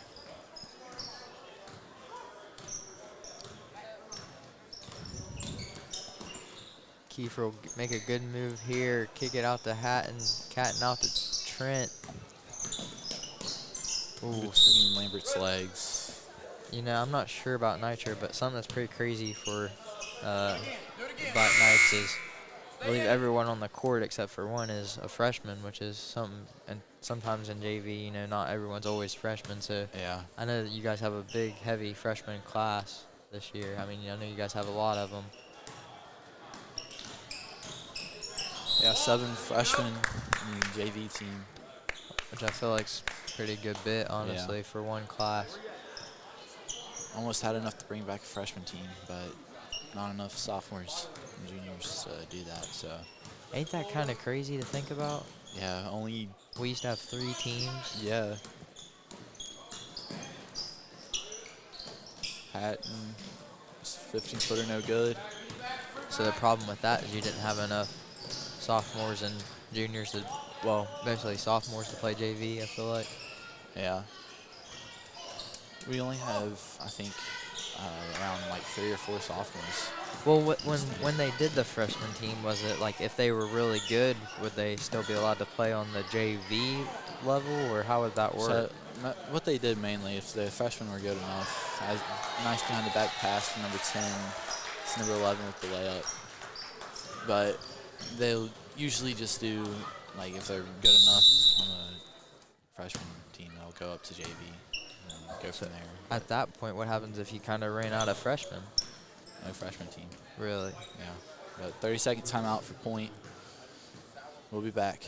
Kiefer will make a good move here, kick it out to Hatton, catting out to Trent. Ooh. Between Lambert's legs. You know, I'm not sure about Nitro, but something that's pretty crazy for Black Knights is I believe everyone on the court except for one is a freshman, which is something, and sometimes in JV, you know, not everyone's always freshmen, so yeah. I know that you guys have a big, heavy freshman class this year. I mean, I know you guys have a lot of them. Yeah, 7 freshmen in the JV team. Which I feel like's a pretty good bit, honestly, for one class. Almost had enough to bring back a freshman team, but not enough sophomores and juniors to do that, so. Ain't that kind of crazy to think about? Yeah, only. We used to have 3 teams. Yeah. Hatton, 15-footer, no good. So the problem with that is you didn't have enough sophomores and juniors to, well, basically sophomores to play JV, I feel like. Yeah. We only have, I think, around like 3 or 4 sophomores. Well, when they did the freshman team, was it like if they were really good, would they still be allowed to play on the JV level, or how would that work? So, what they did mainly, if the freshmen were good enough, nice behind the back pass from number 10, it's number 11 with the layup. But they'll usually just do, like, if they're good enough on the freshman team, they'll go up to JV and go from there. At that point, what happens if you kind of ran out of freshmen? No freshman team. Really? Yeah. But 30-second timeout for point. We'll be back.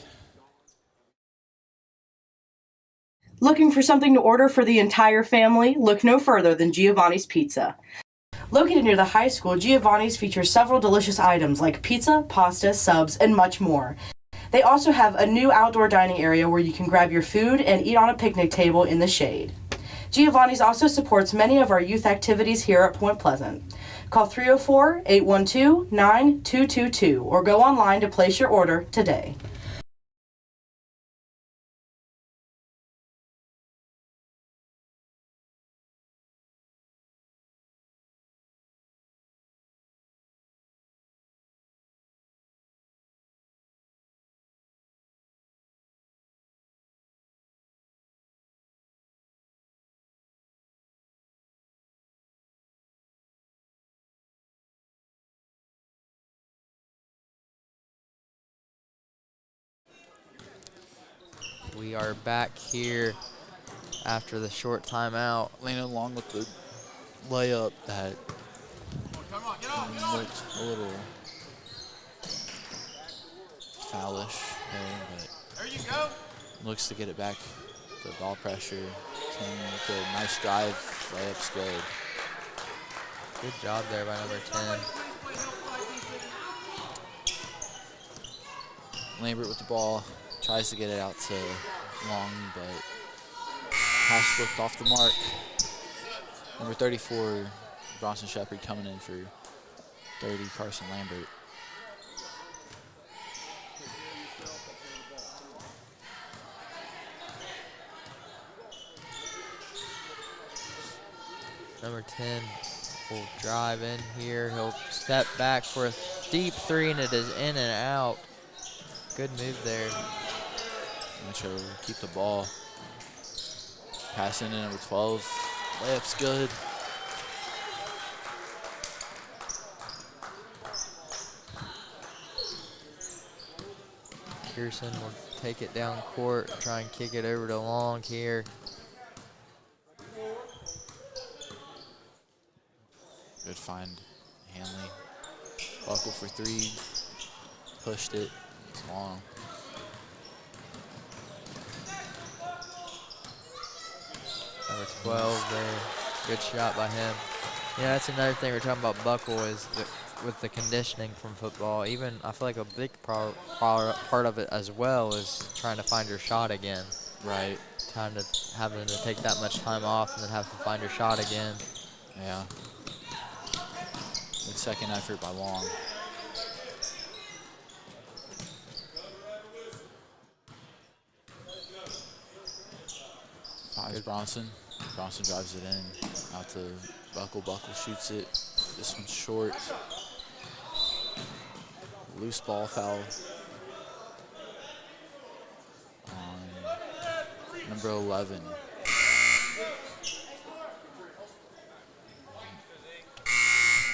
Looking for something to order for the entire family? Look no further than Giovanni's Pizza. Located near the high school, Giovanni's features several delicious items like pizza, pasta, subs, and much more. They also have a new outdoor dining area where you can grab your food and eat on a picnic table in the shade. Giovanni's also supports many of our youth activities here at Point Pleasant. Call 304-812-9222 or go online to place your order today. We are back here after the short timeout. Landon along with the layup that looked a little foul-ish there, but there you go. Looks to get it back. The ball pressure. 10 with a nice drive. Layup's good. Good job there by number 10. Lambert with the ball. Tries to get it out to Long, but pass slipped off the mark. Number 34, Bronson Shepard coming in for 30, Carson Lambert. Number 10 will drive in here. He'll step back for a deep 3, and it is in and out. Good move there. Nitro keep the ball. Pass in to number 12. Layup's good. Pearson will take it down court, try and kick it over to Long here. Good find, Hanley. Buckle for 3. Pushed it. It's Long. Number 12 there. Good shot by him. Yeah, that's another thing we're talking about Buckle is with the conditioning from football. Even I feel like a big part of it as well is trying to find your shot again. Right. Having to take that much time off and then have to find your shot again. Yeah. Good second effort by Long. Fires Bronson. Bronson drives it in. Out to Buckle. Buckle shoots it. This one's short. Loose ball foul on number 11.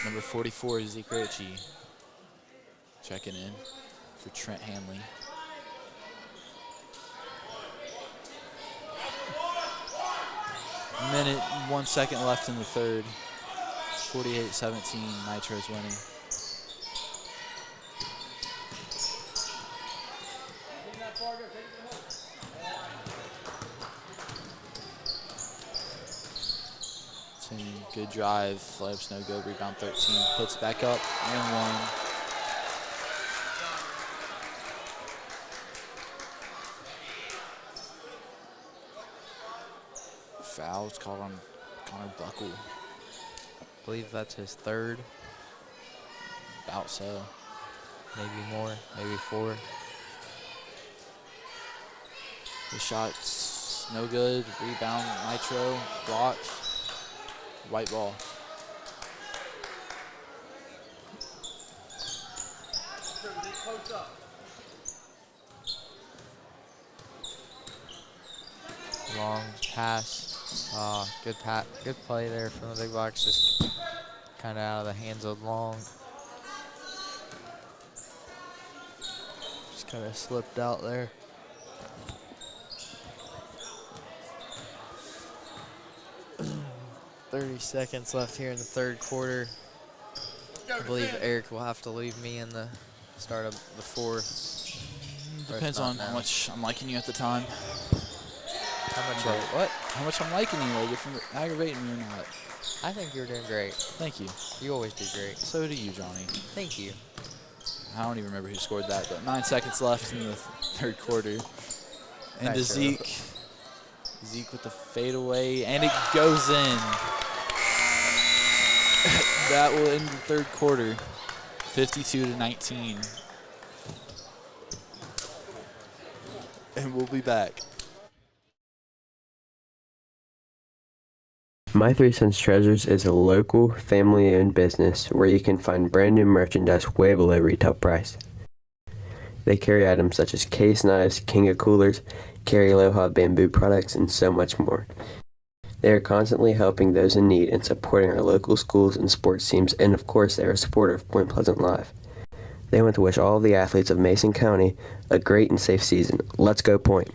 Number 44, Zeke Ritchie, checking in for Trent Hanley. Minute, 1 second left in the third. 48-17, Nitro's winning. Good drive, layup's no good, rebound 13, puts back up and one. Foul's called on Connor Buckle. I believe that's his third. About so. Maybe more, maybe 4. The shot's no good, rebound Nitro, blocked. White ball. Long pass. Good play there from the big box. Just kind of out of the hands of Long. Just kind of slipped out there. .30 seconds left here in the third quarter. I believe Eric will have to leave me in the start of the fourth. Depends on how much I'm liking you at the time. How much what? How much I'm liking you, like if you're aggravating me or not. I think you're doing great. Thank you. You always do great. So do you, Johnny. Thank you. I don't even remember who scored that, but 9 seconds left in the third quarter. And to Zeke. Zeke with the fadeaway, and it goes in. That will end the third quarter, 52-19. And we'll be back. My 3 Cents Treasures is a local, family-owned business where you can find brand new merchandise way below retail price. They carry items such as case knives, King of coolers, carry Aloha bamboo products, and so much more. They are constantly helping those in need and supporting our local schools and sports teams, and of course they are a supporter of Point Pleasant Live. They want to wish all of the athletes of Mason County a great and safe season. Let's go Point!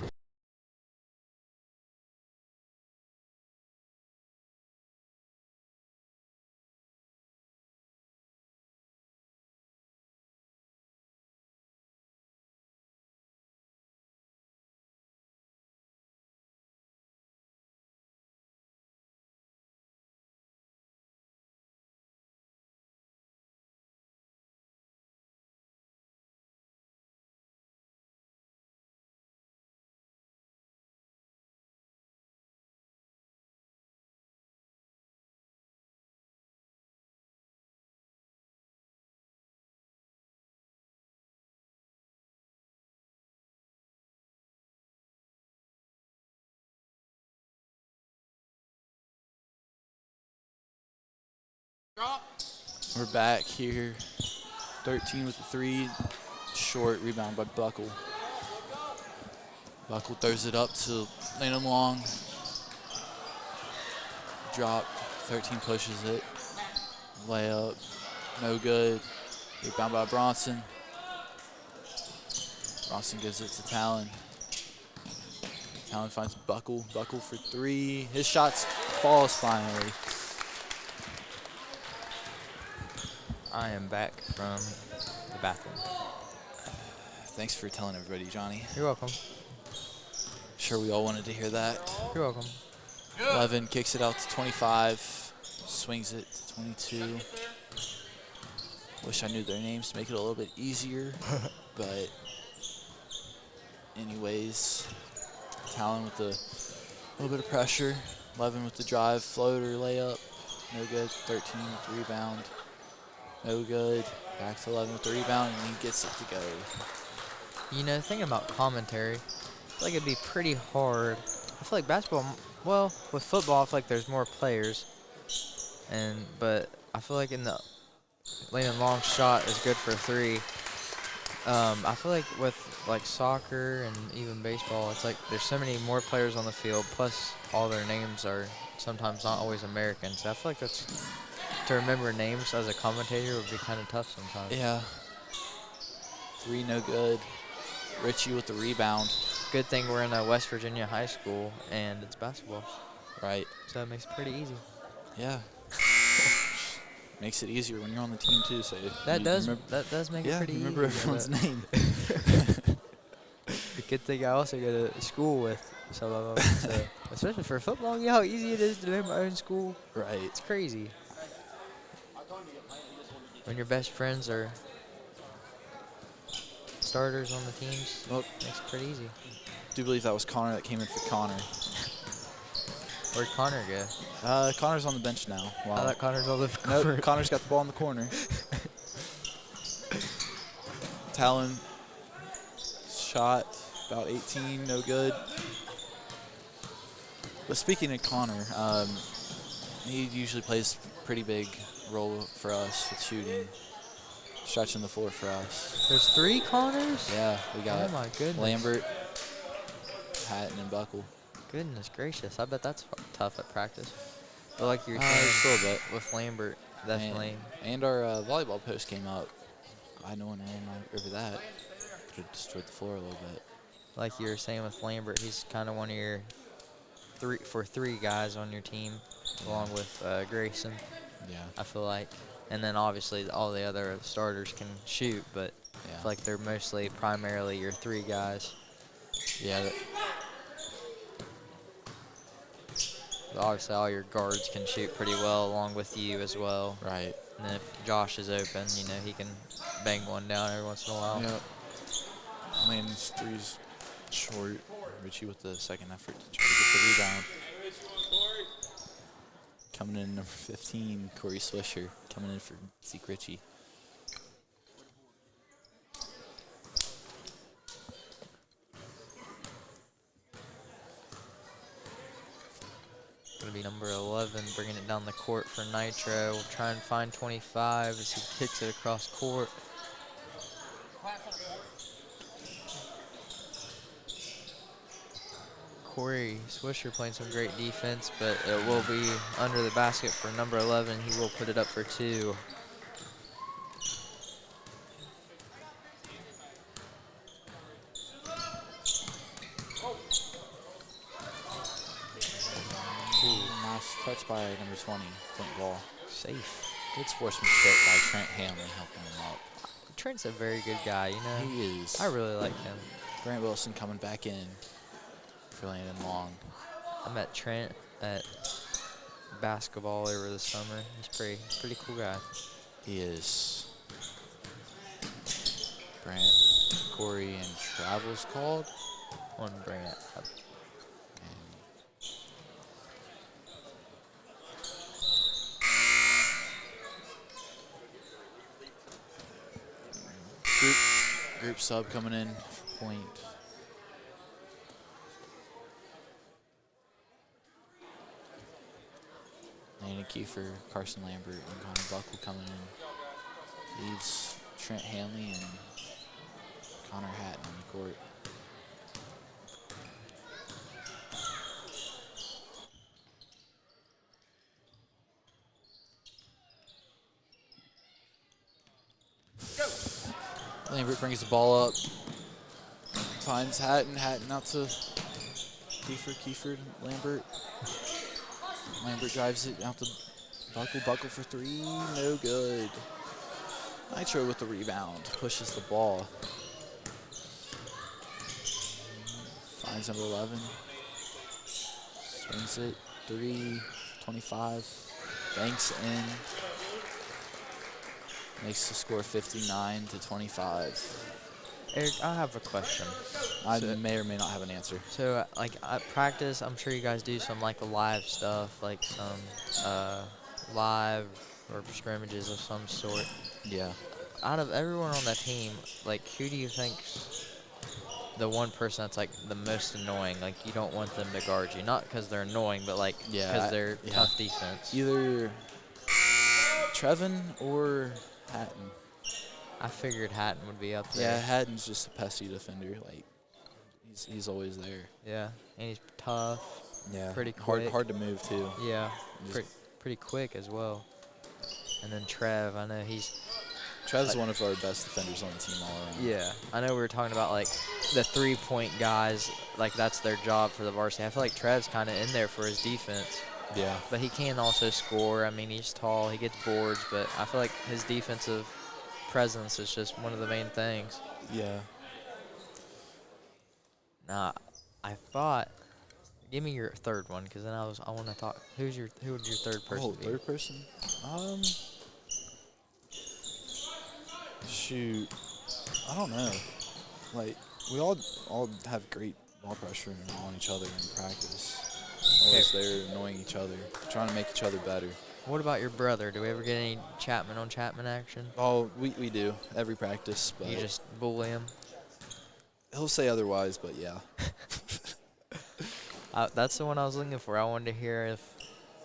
We're back here. 13 with the 3. Short rebound by Buckle. Buckle throws it up to Landon Long. Drop. 13 pushes it. Layup. No good. Rebound by Bronson. Bronson gives it to Talon. Talon finds Buckle. Buckle for 3. His shot falls finally. I am back from the bathroom. Thanks for telling everybody, Johnny. You're welcome. Sure we all wanted to hear that. You're welcome. 11 kicks it out to 25. Swings it to 22. Wish I knew their names to make it a little bit easier. But anyways, Talon with a little bit of pressure. 11 with the drive, floater, layup. no good. 13 with the rebound, no good. Back to 11 with the rebound, and he gets it to go. You know, thinking about commentary, I feel like it'd be pretty hard. I feel like basketball, well, with football, I feel like there's more players, but I feel like in the laying long shot is good for 3. I feel like with like soccer and even baseball, it's like there's so many more players on the field, plus all their names are sometimes not always American. So I feel like that's to remember names as a commentator would be kind of tough sometimes. Yeah. 3 no good. Richie with the rebound. Good thing we're in a West Virginia high school and it's basketball. Right. So that makes it pretty easy. Yeah. Makes it easier when you're on the team too. So that does make it pretty easy. Remember everyone's name. The good thing I also go to school with some of them. So, especially for football, you know how easy it is to name my own school. Right. It's crazy. When your best friends are starters on the teams, well, makes it pretty easy. I do believe that was Connor that came in for Connor. Where'd Connor go? Connor's on the bench now. Wow. I thought Connor's on the corner. Nope, Connor's got the ball in the corner. Talon shot about 18, no good. But speaking of Connor, he usually plays pretty big role for us with shooting, stretching the floor for us. There's 3 Connors? Yeah, we got oh my goodness. Lambert, Hatton, and Buckle. Goodness gracious, I bet that's tough at practice. But like you're saying, just a little bit with Lambert, definitely. And our volleyball post came up. I know one ran over that. Could have destroyed the floor a little bit. Like you were saying with Lambert, he's kind of one of your 3 guys on your team, along with Grayson. Yeah. I feel like. And then obviously all the other starters can shoot, but I feel like they're mostly primarily your 3 guys. Yeah. Obviously all your guards can shoot pretty well along with you as well. Right. And then if Josh is open, you know, he can bang one down every once in a while. Yep. Landon's 3's short. Richie with the second effort to try to get the rebound. Coming in number 15, Corey Swisher. Coming in for Zeke Richie. Going to be number 11, bringing it down the court for Nitro. We'll try and find 25 as he kicks it across court. Corey Swisher playing some great defense, but it will be under the basket for number 11. He will put it up for 2. Nice touch by number 20, point ball. Safe. Good sportsmanship by Trent Hanley helping him up. Trent's a very good guy, you know. He is. I really like him. Grant Wilson coming back in for Landon Long. I met Trent at basketball over the summer. He's pretty cool guy. He is. Brant, Corey, and Travel's called. One Brant. Group sub coming in, point. Landon Kiefer, Carson Lambert, and Connor Buckle coming in. Leaves Trent Hanley and Connor Hatton on the court. Lambert brings the ball up, finds Hatton out to Kiefer, Lambert. Lambert drives it out to Buckle for 3, no good. Nitro with the rebound, pushes the ball. Finds number 11, swings it, 3, 25, banks in. Makes the score 59 to 25. Eric, I have a question. I may or may not have an answer. So, like, at practice, I'm sure you guys do some, like, live stuff, like some live or scrimmages of some sort. Yeah. Out of everyone on that team, like, who do you think's the one person that's, like, the most annoying? Like, you don't want them to guard you. Not because they're annoying, but, like, because they're tough defense. Either Trevin or Hatton. I figured Hatton would be up there. Yeah, Hatton's just a pesky defender. Like, he's always there. Yeah, and he's tough. Yeah. Pretty quick. Hard to move, too. Yeah, pretty quick as well. And then Trev, I know Trev's one of our best defenders on the team all around. Yeah, I know we were talking about, like, the three-point guys, like, that's their job for the varsity. I feel like Trev's kind of in there for his defense. Yeah. But he can also score. I mean, he's tall, he gets boards, but I feel like his defensive presence is just one of the main things. Yeah. Now, I thought, give me your third one, because then I want to talk. Who would your third person be? Third person? Shoot, I don't know. Like, we all have great ball pressure on each other in practice. Always there, annoying each other, trying to make each other better. What about your brother? Do we ever get any Chapman on Chapman action? Oh, we do every practice. But you just bully him? He'll say otherwise, but yeah. That's the one I was looking for. I wanted to hear if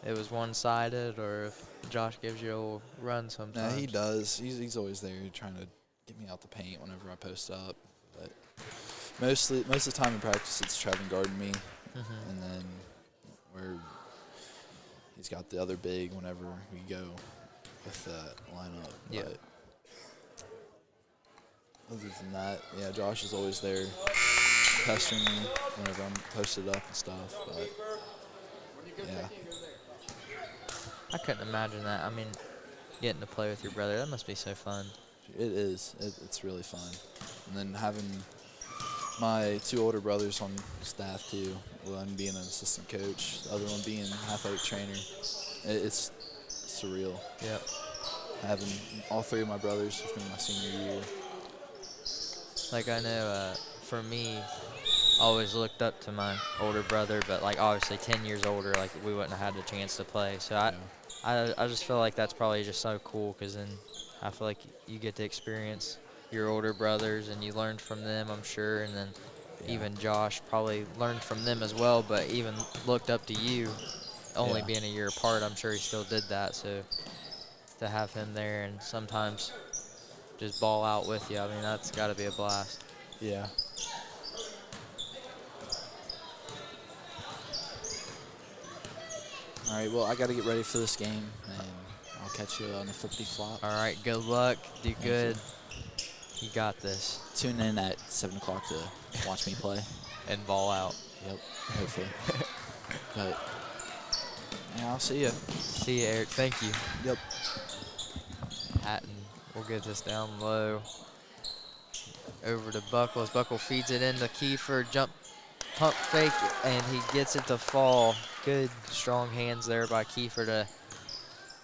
it was one-sided or if Josh gives you a little run sometimes. Nah, he does. He's always there trying to get me out the paint whenever I post up. But most of the time in practice, it's Trevin guarding me, and then he's got the other big whenever we go with that lineup. Yeah. But other than that, yeah, Josh is always there pestering me whenever I'm posted up and stuff. But yeah. I couldn't imagine that. I mean, getting to play with your brother, that must be so fun. It is. It's really fun. And then having my two older brothers on staff too, one being an assistant coach, the other one being an athletic trainer. It's surreal. Yep. Having all three of my brothers with me my senior year. Like, I know for me, I always looked up to my older brother, but, like, obviously 10 years older, like, we wouldn't have had the chance to play. So I just feel like that's probably just so cool, because then I feel like you get to experience your older brothers and you learned from them, I'm sure, and then even Josh probably learned from them as well, but even looked up to you, only being a year apart. I'm sure he still did that. So to have him there and sometimes just ball out with you, I mean, that's got to be a blast. Yeah. All right, well, I got to get ready for this game, and I'll catch you on the flippity flop. All right, good luck. Do good. You got this. Tune in at 7 o'clock to watch me play. And ball out. Yep, hopefully. But, yeah, I'll see you. See you, Eric. Thank you. Yep. Hatton will get this down low. Over to Buckle as Buckle feeds it into Kiefer. Jump pump fake, and he gets it to fall. Good, strong hands there by Kiefer to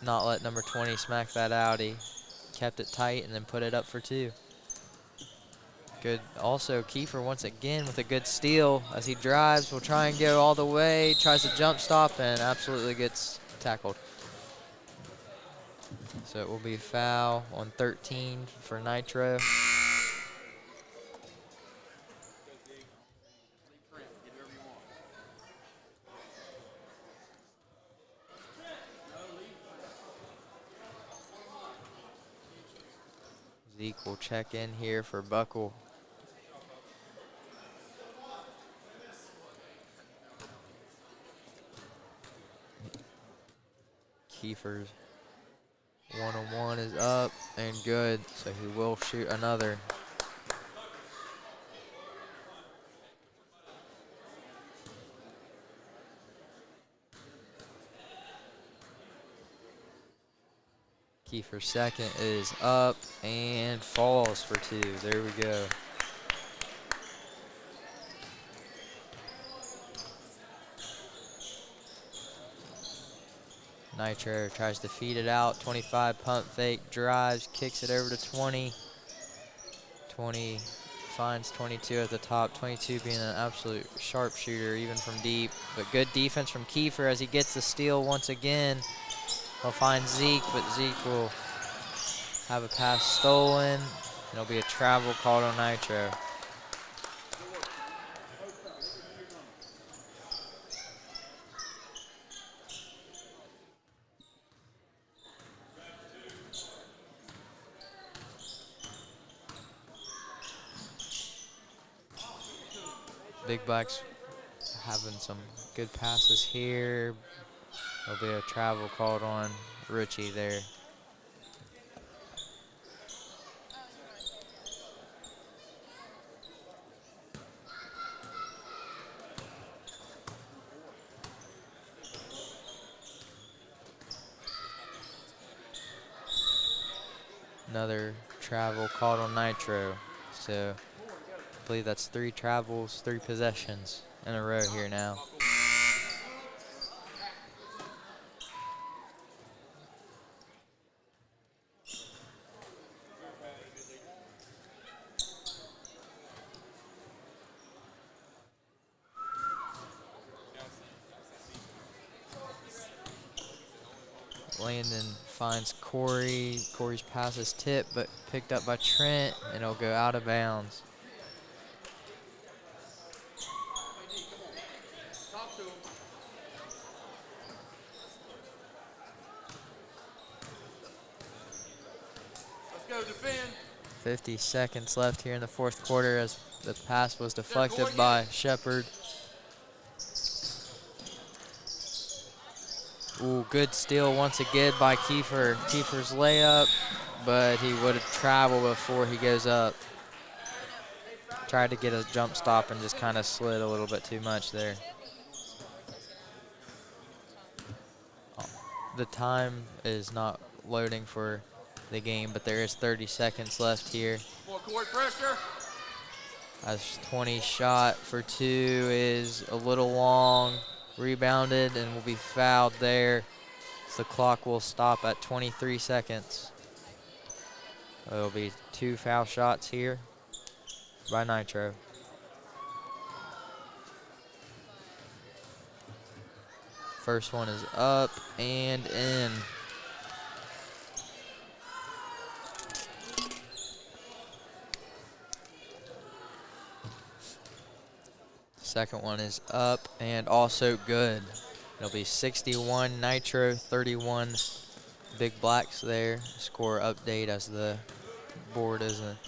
not let number 20 smack that out. He kept it tight and then put it up for two. Good. Also, Kiefer once again with a good steal as he drives. Will try and go all the way. Tries to jump stop and absolutely gets tackled. So it will be foul on 13 for Nitro. Zeke will check in here for Buckle. Kiefer's one-on-one is up and good, so he will shoot another. Kiefer's second is up and falls for two. There we go. Nitro tries to feed it out. 25 pump fake, drives, kicks it over to 20. 20 finds 22 at the top. 22 being an absolute sharpshooter even from deep. But good defense from Kiefer as he gets the steal once again. He'll find Zeke, but Zeke will have a pass stolen. It'll be a travel called on Nitro. Big Blacks having some good passes here. There'll be a travel called on Richie there. Another travel called on Nitro. So I believe that's 3 travels, 3 possessions in a row here now. Landon finds Corey. Corey's pass is tipped, but picked up by Trent, and it'll go out of bounds. Let's go defend. 50 seconds left here in the 4th quarter as the pass was deflected by Shepard. Ooh, good steal once again by Kiefer. Kiefer's layup, but he would have traveled before he goes up. Tried to get a jump stop and just kind of slid a little bit too much there. The time is not loading for the game, but there is 30 seconds left here. Court pressure. As 20 shot for 2 is a little long. Rebounded and will be fouled there. So the clock will stop at 23 seconds. There'll be 2 foul shots here by Nitro. First one is up and in. Second one is up and also good. It'll be 61 Nitro, 31 Big Blacks there. Score update as the board isn't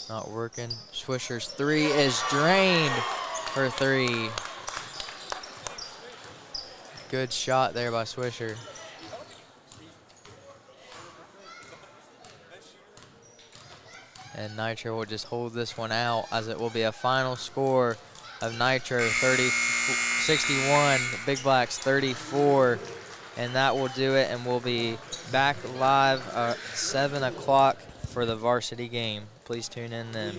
not working. Swisher's 3 is drained for 3. Good shot there by Swisher. And Nitro will just hold this one out as it will be a final score of Nitro 61, Big Blacks 34. And that will do it, and we'll be back live at 7 o'clock for the varsity game. Please tune in then.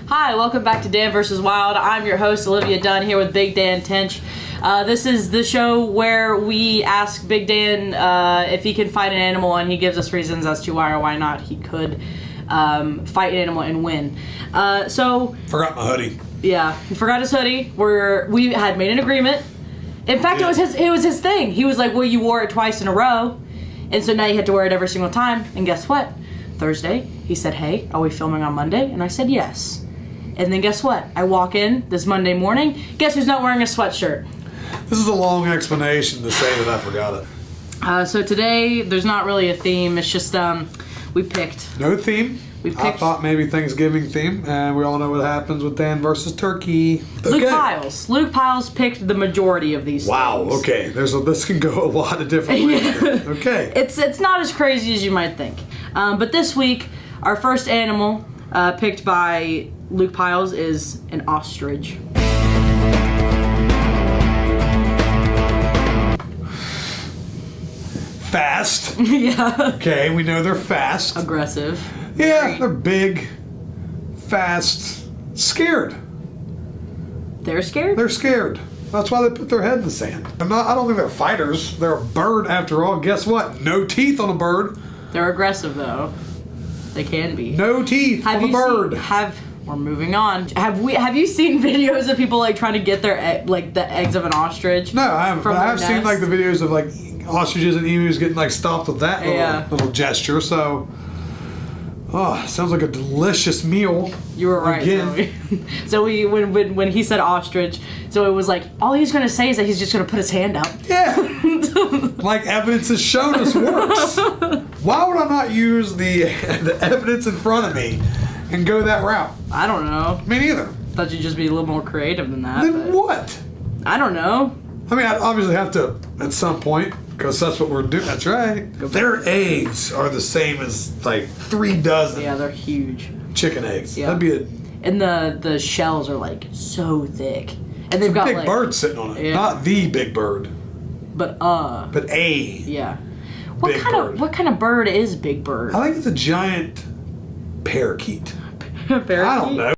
Hi, welcome back to Dan vs. Wild. I'm your host, Olivia Dunn, here with Big Dan Tench. This is the show where we ask Big Dan if he can fight an animal, and he gives us reasons as to why or why not he could fight an animal and win. Forgot my hoodie. Yeah, he forgot his hoodie. We had made an agreement. In fact, it was his thing. He was like, well, you wore it twice in a row, and so now you have to wear it every single time. And guess what? Thursday, he said, hey, are we filming on Monday? And I said, yes. And then guess what? I walk in this Monday morning. Guess who's not wearing a sweatshirt? This is a long explanation to say that I forgot it. So today, there's not really a theme. It's just we picked. No theme? I thought maybe Thanksgiving theme, and we all know what happens with Dan versus Turkey. Okay. Luke Piles picked the majority of these things. Okay. This can go a lot of different ways. Okay. It's not as crazy as you might think. But this week, our first animal picked by Luke Piles is an ostrich. Fast. Yeah. Okay, we know they're fast. Aggressive. Yeah, they're big, fast, scared. They're scared? They're scared. That's why they put their head in the sand. I don't think they're fighters. They're a bird after all. Guess what? No teeth on a bird. They're aggressive though. They can be. No teeth on a bird. We're moving on. Have you seen videos of people like trying to get their the eggs of an ostrich? No, I haven't. But I've seen like the videos of like ostriches and emus getting like stopped with that little gesture. So, sounds like a delicious meal. You were right. Again. So when he said ostrich, so it was like all he's gonna say is that he's just gonna put his hand up. Yeah. Like evidence has shown us works. Why would I not use the evidence in front of me and go that route? I don't know. Me neither. Thought you'd just be a little more creative than that. Then what? I don't know. I mean, I obviously have to at some point, because that's what we're doing. That's right. Their eggs are the same as like 3 dozen. Yeah, they're huge. Chicken eggs. Yeah. That'd be And the shells are like so thick, and they've got big like bird sitting on it. Yeah. Not the big bird. But a. Yeah. What kind of bird is Big Bird? I think it's a giant parakeet. Parakeet? I don't know.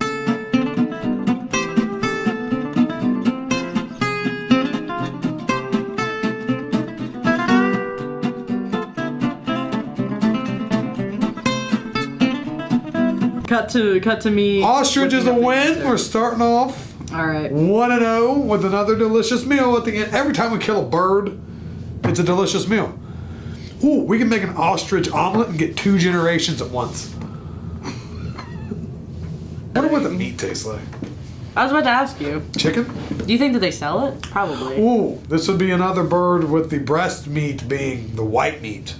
Cut to me. Ostrich is a win. We're starting off. All right. 1-0 with another delicious meal at the end. Every time we kill a bird, it's a delicious meal. Ooh, we can make an ostrich omelet and get 2 generations at once. I wonder what the meat tastes like. I was about to ask you. Chicken? Do you think that they sell it? Probably. Ooh, this would be another bird with the breast meat being the white meat.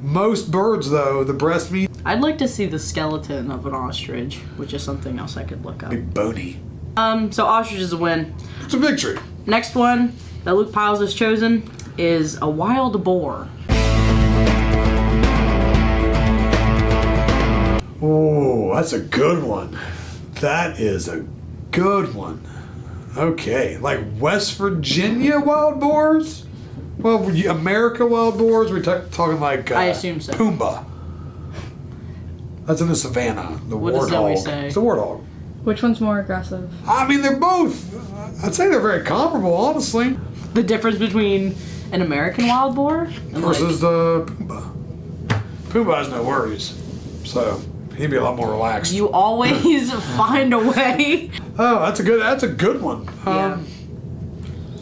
Most birds, though, the breast meat. I'd like to see the skeleton of an ostrich, which is something else I could look up. Big bony. So ostrich is a win. It's a victory. Next one that Luke Piles has chosen is a wild boar. Oh, that's a good one. That is a good one. Okay, like West Virginia wild boars? Well, America wild boars? We're talking like I assume so. Pumbaa. That's in the savannah. The what warthog. Does Zoe say? It's the warthog. Which one's more aggressive? I mean, they're both. I'd say they're very comparable, honestly. The difference between an American wild boar versus the Pumbaa. Pumbaa has no worries, so he'd be a lot more relaxed. You always find a way. Oh, that's a good one.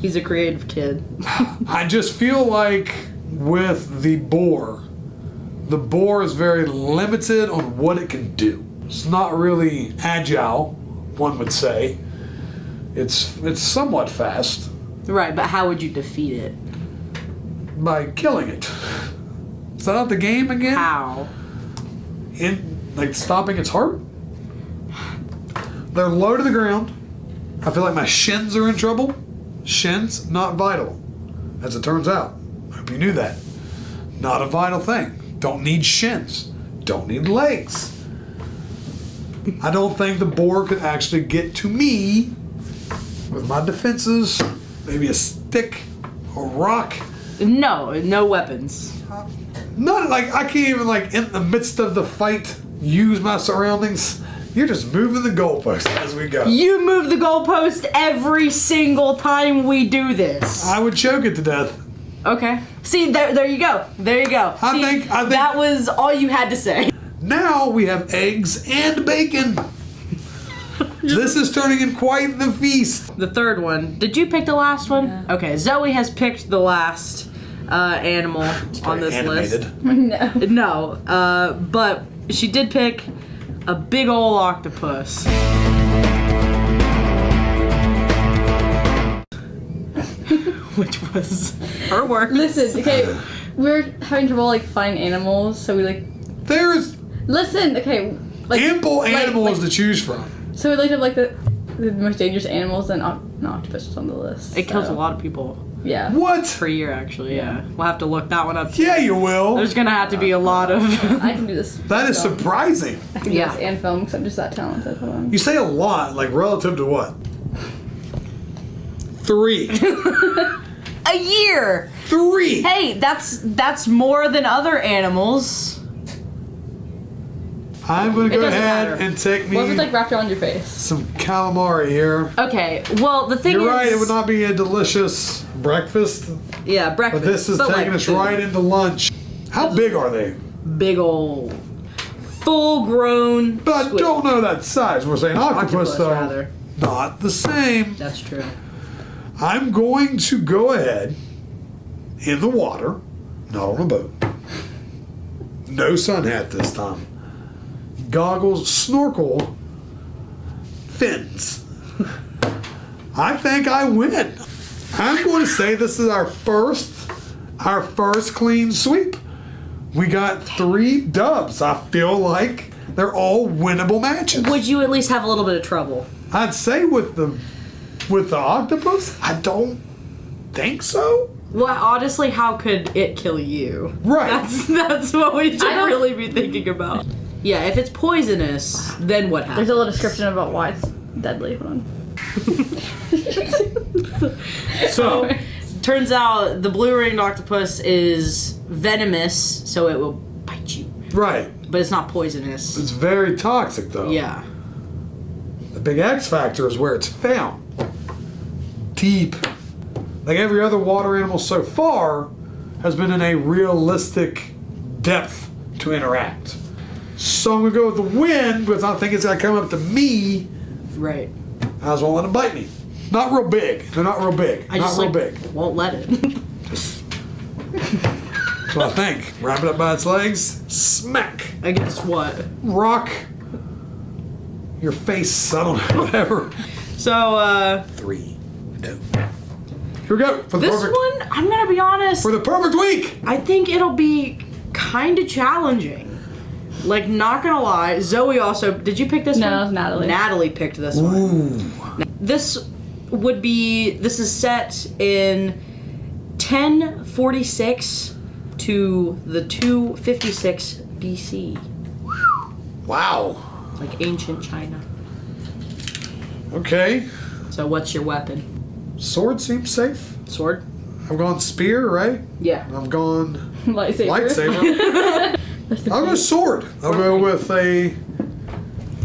He's a creative kid. I just feel like with the boar is very limited on what it can do. It's not really agile, one would say. It's somewhat fast. Right, but how would you defeat it? By killing it. Is that not the game again? How? Like stopping its heart? They're low to the ground. I feel like my shins are in trouble. Shins, not vital. As it turns out. I hope you knew that. Not a vital thing. Don't need shins. Don't need legs. I don't think the boar could actually get to me with my defenses. Maybe a stick, a rock. No weapons. Not like I can't even like in the midst of the fight use my surroundings. You're just moving the goalpost as we go. You move the goalpost every single time we do this. I would choke it to death. Okay. See, there you go. There you go. I think that was all you had to say. Now we have eggs and bacon. This is turning in quite the feast. The third one. Did you pick the last one? Yeah. Okay. Zoe has picked the last animal on this animated. list. No, but she did pick a big ol' octopus. Which was her work. Listen, okay, we're having trouble like finding animals, so we like. There's. Listen, okay, like ample animals to choose from. So we looked up like the most dangerous animals, and an octopus was on the list. It kills a lot of people. Yeah. What? Per year, actually, yeah. We'll have to look that one up. Yeah, you will. There's gonna have to be a lot of. I can do this. That is surprising. I can do this and film because I'm just that talented. Hold on. You say a lot, like relative to what? 3. A year. 3. Hey, that's more than other animals. I'm gonna go ahead and take me. What if it's like wrapped around your face? Some calamari here. Okay, well the thing is. You're right. It would not be a delicious breakfast. Yeah, breakfast. But this is taking us right into lunch. How big are they? Big old, full-grown. But I don't know that size. We're saying octopus though. Rather. Not the same. That's true. I'm going to go ahead in the water, not on a boat. No sun hat this time. Goggles, snorkel, fins. I think I win. I'm going to say this is our first clean sweep. We got 3 dubs. I feel like they're all winnable matches. Would you at least have a little bit of trouble? I'd say with the octopus, I don't think so. Well, honestly, how could it kill you? Right. That's what we should really be thinking about. Yeah, if it's poisonous, then what happens? There's a little description about why it's deadly. Hold on. So, turns out the blue-ringed octopus is venomous, so it will bite you. Right. But it's not poisonous. It's very toxic, though. Yeah. The big X factor is where it's found. Deep. Like every other water animal so far has been in a realistic depth to interact. So I'm going to go with the wind because I think it's going to come up to me. Right. I just won't let it bite me. Not real big. They're not real big. Not real big. Won't let it. That's what I think. Wrap it up by its legs. Smack. Against what? Rock. Your face. I don't know. Whatever. So, 3. No. Here we go. For the this perfect, one, I'm going to be honest. For the perfect week. I think it'll be kind of challenging. Like, not gonna lie, Zoe also. Did you pick this one? No, it was Natalie. Natalie picked this one. This is set in 1046 to the 256 BC. Wow. Like ancient China. Okay. So, what's your weapon? Sword seems safe. Sword? I've gone spear, right? Yeah. I've gone lightsaber. I'll go sword. I'll go with a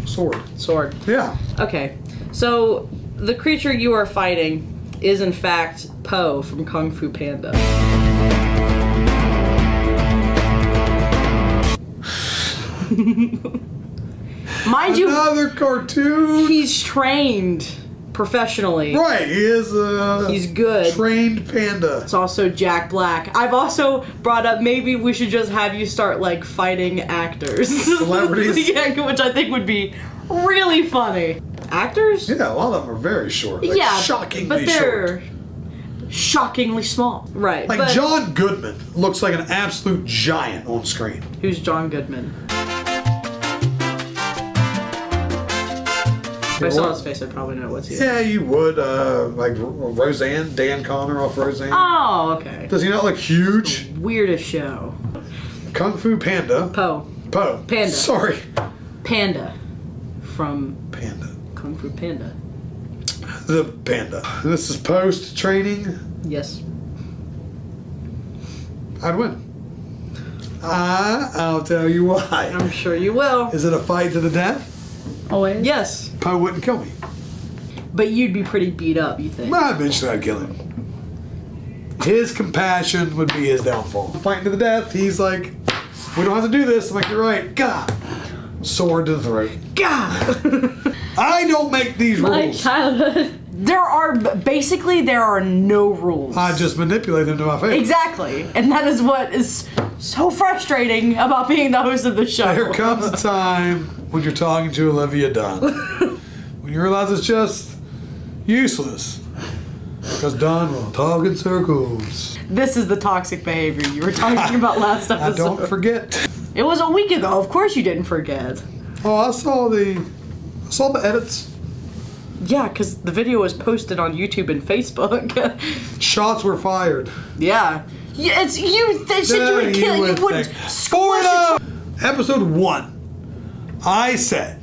sword. Sword. Yeah. Okay. So the creature you are fighting is in fact Po from Kung Fu Panda. Mind you, another cartoon. He's trained professionally. Right, he is he's good. Trained panda. It's also Jack Black. I've also brought up maybe we should just have you start like fighting actors. Celebrities? Yeah, which I think would be really funny. Actors? Yeah, a lot of them are very short. Like yeah, shockingly but they're short. shockingly small. Right. Like John Goodman looks like an absolute giant on screen. Who's John Goodman? If I saw his face, I'd probably know what's he. Yeah, you would. Like Roseanne, Dan Connor off Roseanne. Oh, okay. Does he not look huge? Weirdest show. Kung Fu Panda. Po. Panda. Sorry. Panda. From Panda. Kung Fu Panda. The panda. This is post training. Yes. I'd win. I'll tell you why. I'm sure you will. Is it a fight to the death? Always? Yes. Poe wouldn't kill me. But you'd be pretty beat up, you think? Well, eventually I'd kill him. His compassion would be his downfall. Fighting to the death, he's like, we don't have to do this. I'm like, you're right. God. Sword to the throat. God. I don't make these My rules. childhood. There are no rules. I just manipulate them to my face. Exactly. And that is what is so frustrating about being the host of the show. There comes a time when you're talking to Olivia Dunn. When you realize it's just useless. Because Dunn will talk in circles. This is the toxic behavior you were talking about last episode. I don't forget. It was a week ago. Of course you didn't forget. Oh, I saw the edits. Yeah, because the video was posted on YouTube and Facebook. Shots were fired. Yeah. It's you. They said you would kill. You would squish it. Episode 1. I said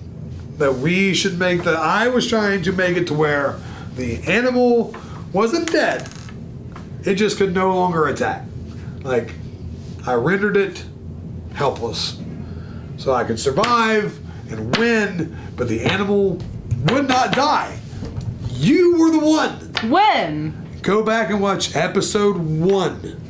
that I was trying to make it to where the animal wasn't dead. It just could no longer attack. Like, I rendered it helpless. So I could survive and win, but the animal would not die. You were the one. When? Go back and watch episode 1.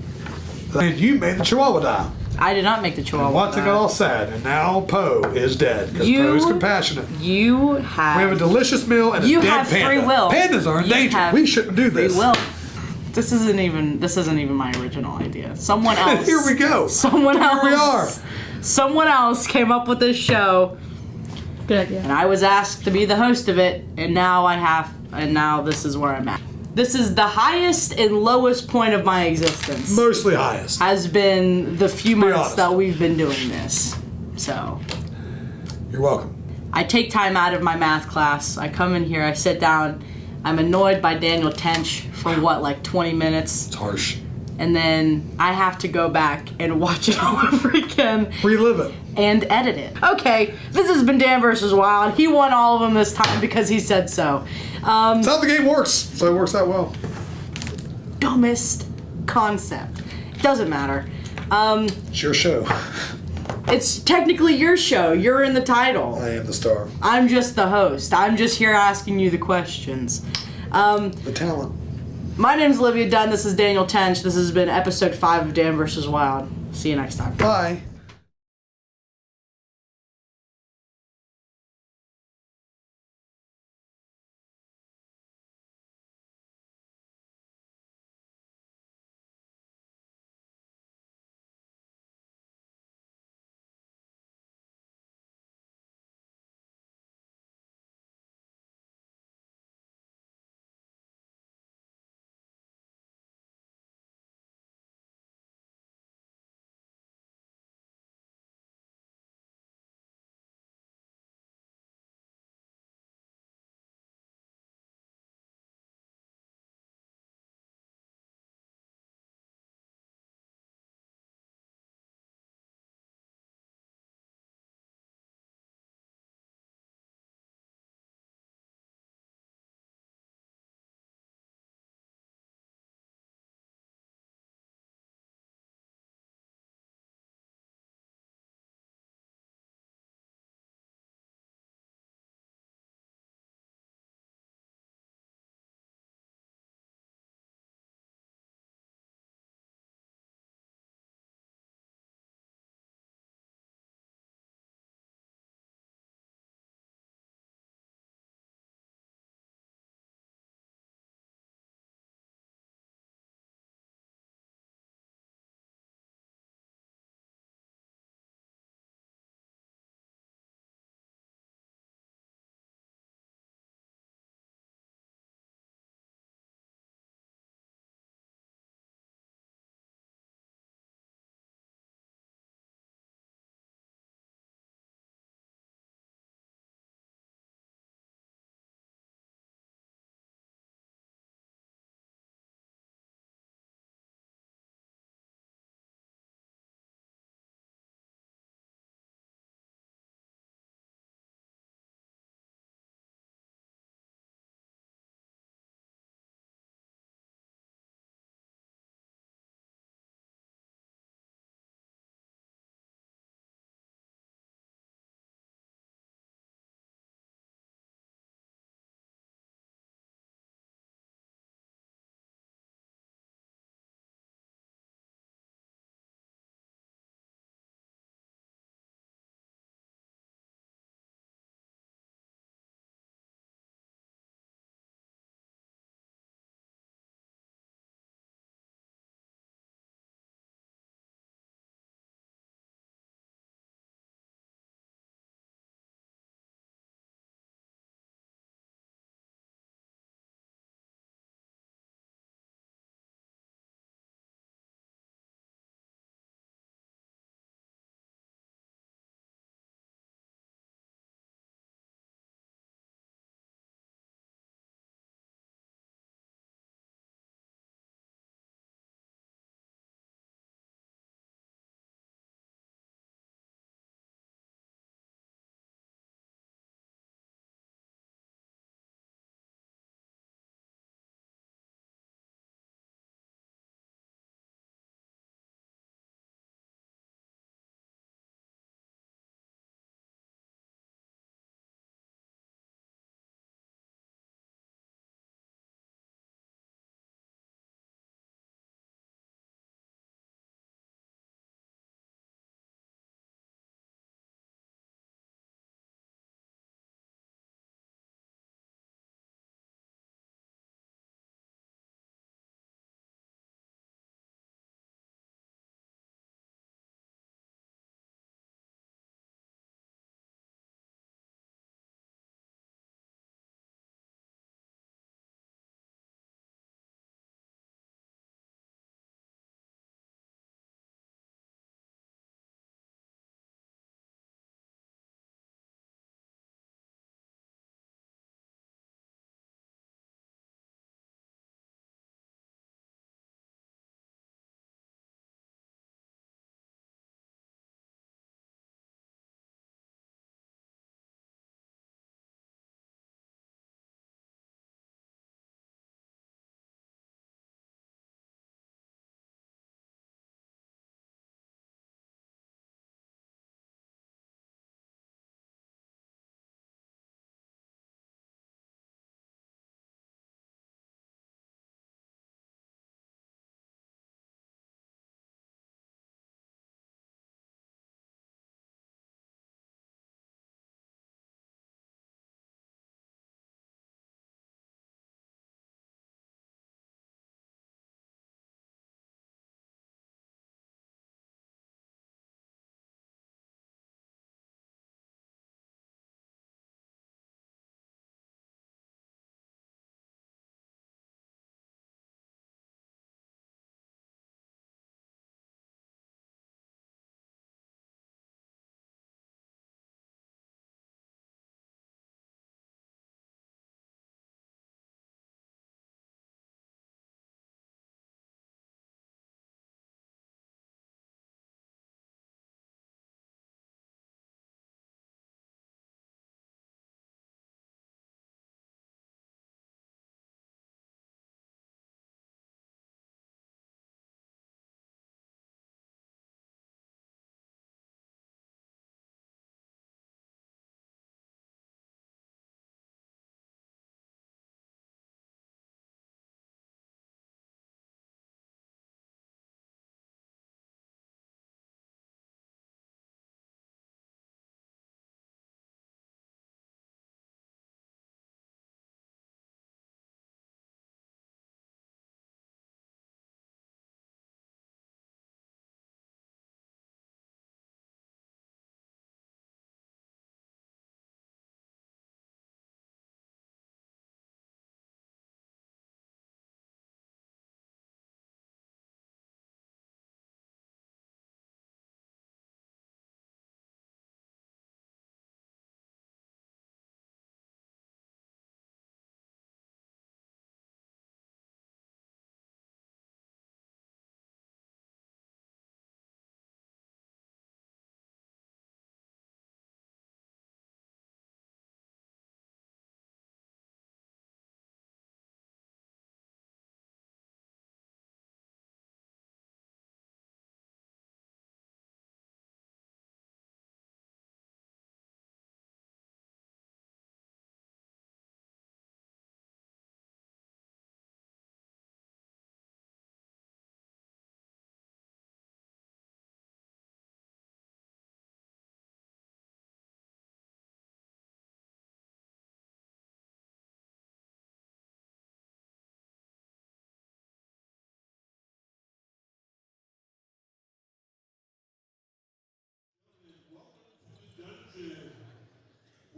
And you made the Chihuahua die. I did not make the Chihuahua. And Watson die. got all sad, and now Poe is dead because Poe is compassionate. You have. We have a delicious meal and a dead have panda. free will. Pandas are endangered. We shouldn't do this. Free will. This isn't even my original idea. Someone else. Here we go. Someone else. Here we are. Someone else came up with this show. Good idea. And I was asked to be the host of it, and now this is where I'm at. This is the highest and lowest point of my existence. Mostly highest. Has been the few months honest. that we've been doing this. So. You're welcome. I take time out of my math class. I come in here, I sit down. I'm annoyed by Daniel Tench for 20 minutes. It's harsh. And then I have to go back and watch it all over again. Relive it. And edit it. Okay, this has been Dan vs. Wild. He won all of them this time because he said so. That's how the game works. So it works out well. Dumbest concept. Doesn't matter. It's your show. It's technically your show. You're in the title. I am the star. I'm just the host. I'm just here asking you the questions. The talent. My name's Olivia Dunn. This is Daniel Tench. This has been episode 5 of Dan vs. Wild. See you next time. Bye.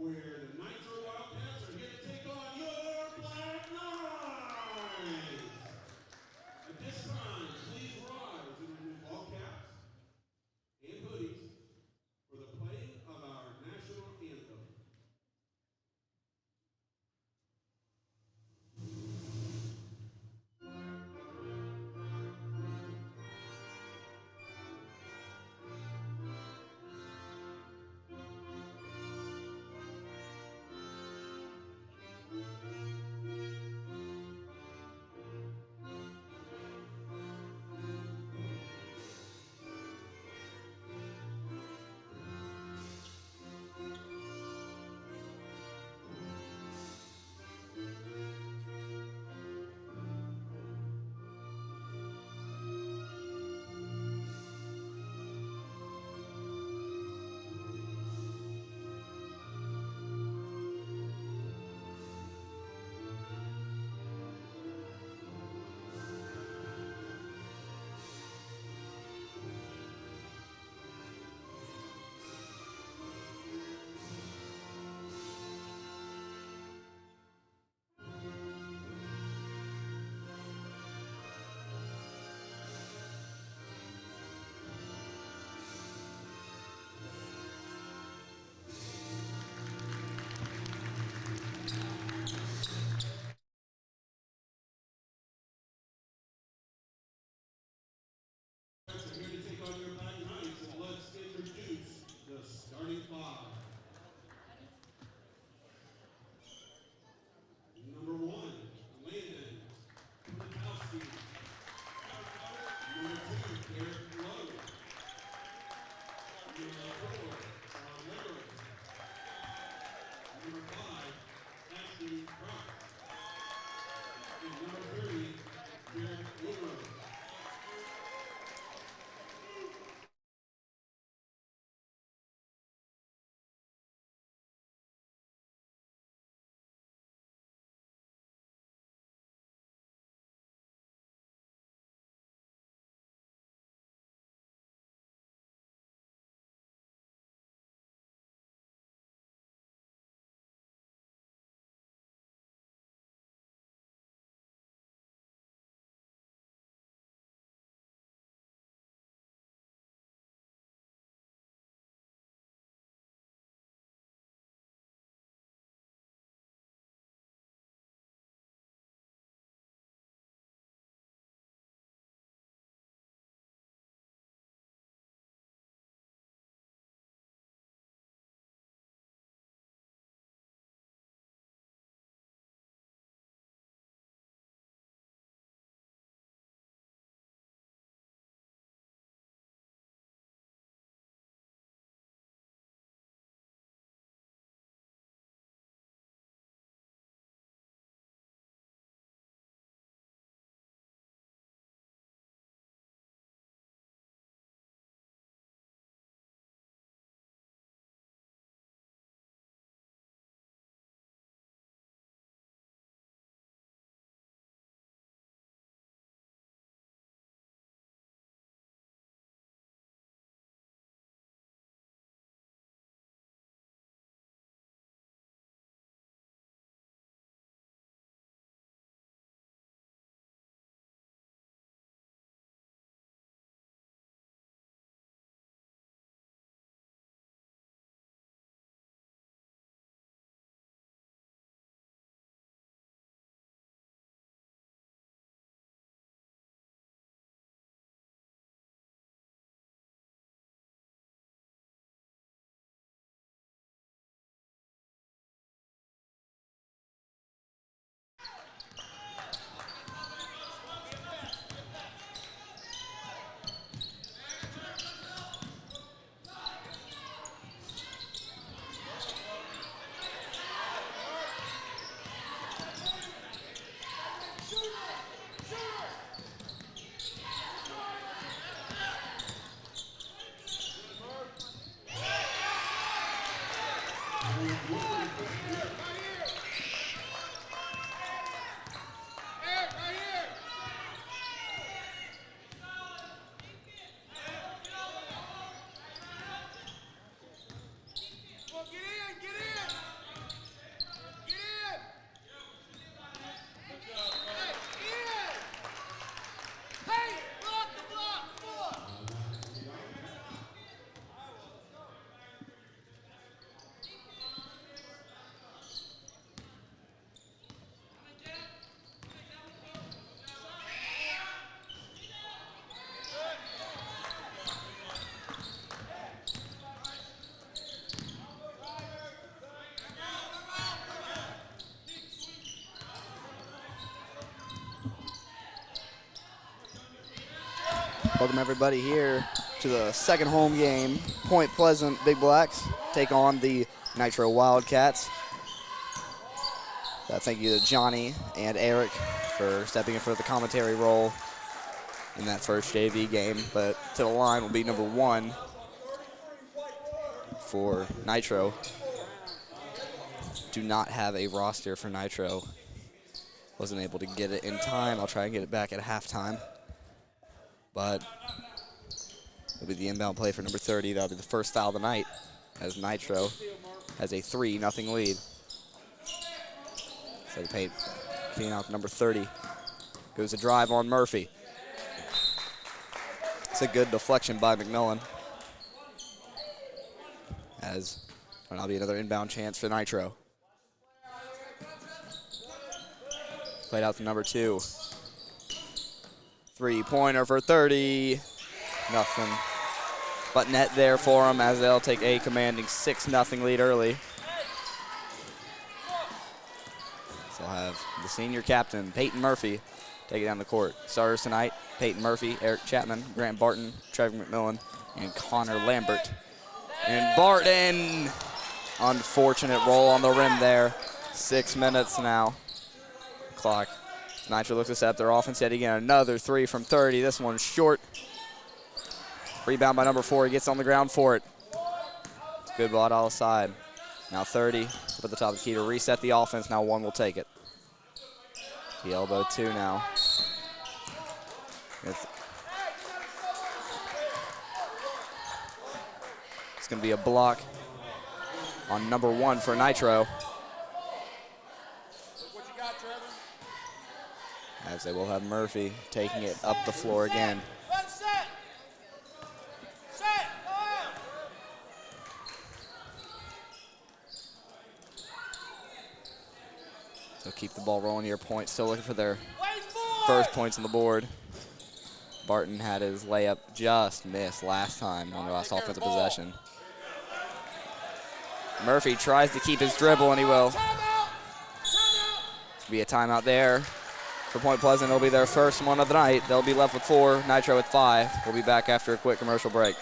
where the Nitro Wildcats are here to take on your Black Knights. At this time, please rise and remove all caps and hoodies for the playing of our national anthem. Here to take on your Black Knights, and let's introduce the starting five. Number 1, Landon Kulikowski. Number 2, Derek Lowe. Number 4, Sean Lillard. Number 5, Ashley Cross. And number 30, Derek Woodrow. Welcome everybody here to the second home game. Point Pleasant Big Blacks take on the Nitro Wildcats. Thank you to Johnny and Eric for stepping in for the commentary role in that first JV game. But to the line will be number 1 for Nitro. Do not have a roster for Nitro. Wasn't able to get it in time. I'll try and get it back at halftime. But it'll be the inbound play for number 30. That'll be the first foul of the night as Nitro has a 3-0 lead. So the paint clean out number 30. Goes a drive on Murphy. It's a good deflection by McMillan. As that'll be another inbound chance for Nitro. Played out to number 2. 3-pointer for 30. Nothing but net there for them as they'll take a commanding 6-0 lead early. So I'll have the senior captain, Peyton Murphy, take it down the court. Starters tonight, Peyton Murphy, Eric Chapman, Grant Barton, Trevor McMillan, and Connor Lambert. And Barton, unfortunate roll on the rim there. 6 minutes now. Clock. Nitro looks to set up their offense yet again. Another 3 from 30. This one's short. Rebound by number 4. He gets on the ground for it. It's a good ball out side. Now 30 up at the top of the key to reset the offense. Now 1 will take it. The elbow 2 now. It's going to be a block on number 1 for Nitro. As they will have Murphy taking it up the floor again. So keep the ball rolling here. Point still looking for their first points on the board. Barton had his layup just missed last time on the last offensive possession. Murphy tries to keep his dribble, and he will. Be a timeout there for Point Pleasant. It'll be their first one of the night. They'll be left with 4, Nitro with 5. We'll be back after a quick commercial break.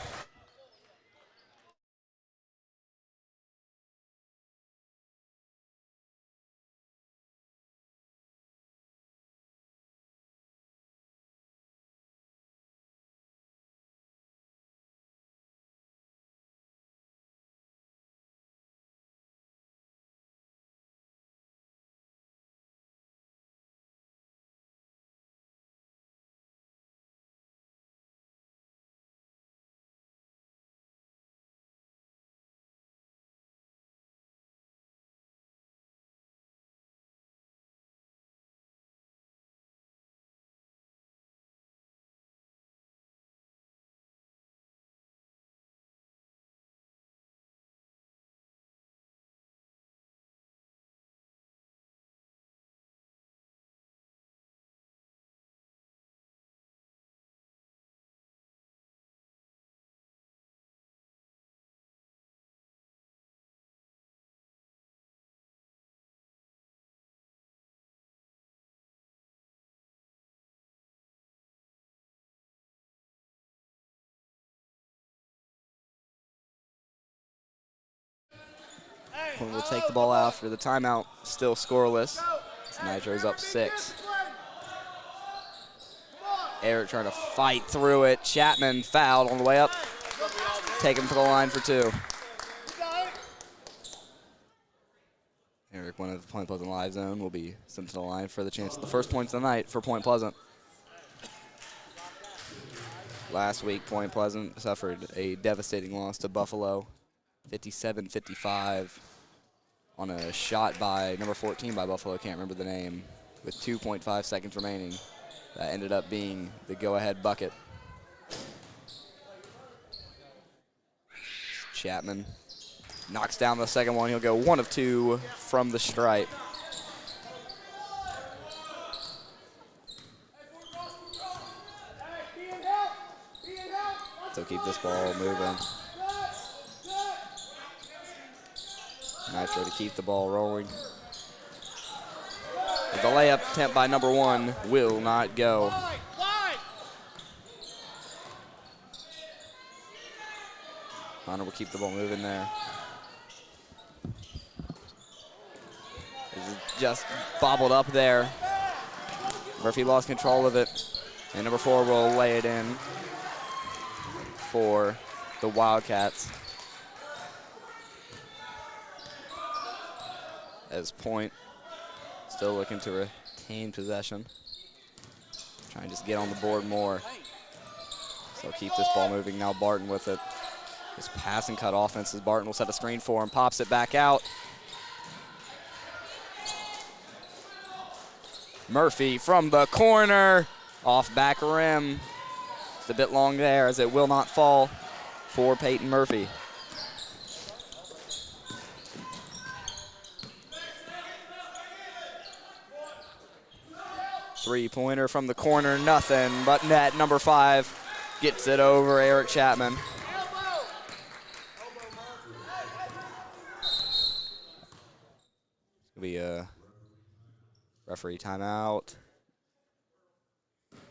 Point will take the ball after the timeout, still scoreless. Nitro's up 6. Eric trying to fight through it. Chapman fouled on the way up. Take him to the line for 2. Eric, one of the Point Pleasant live zone, will be sent to the line for the chance of the first points of the night for Point Pleasant. Last week, Point Pleasant suffered a devastating loss to Buffalo, 57-55, on a shot by number 14 by Buffalo, can't remember the name, with 2.5 seconds remaining. That ended up being the go-ahead bucket. Chapman knocks down the second one. He'll go 1 of 2 from the stripe. So keep this ball moving. Nitro to keep the ball rolling. The layup attempt by number 1 will not go. Connor will keep the ball moving there. Just bobbled up there. Murphy lost control of it. And number 4 will lay it in for the Wildcats. As Point still looking to retain possession. Trying to just get on the board more. So keep this ball moving. Now Barton with it. This pass and cut offense as Barton will set a screen for him. Pops it back out. Murphy from the corner. Off back rim. It's a bit long there as it will not fall for Peyton Murphy. Three-pointer from the corner, nothing but net. Number 5 gets it over Eric Chapman. It's going to be a referee timeout.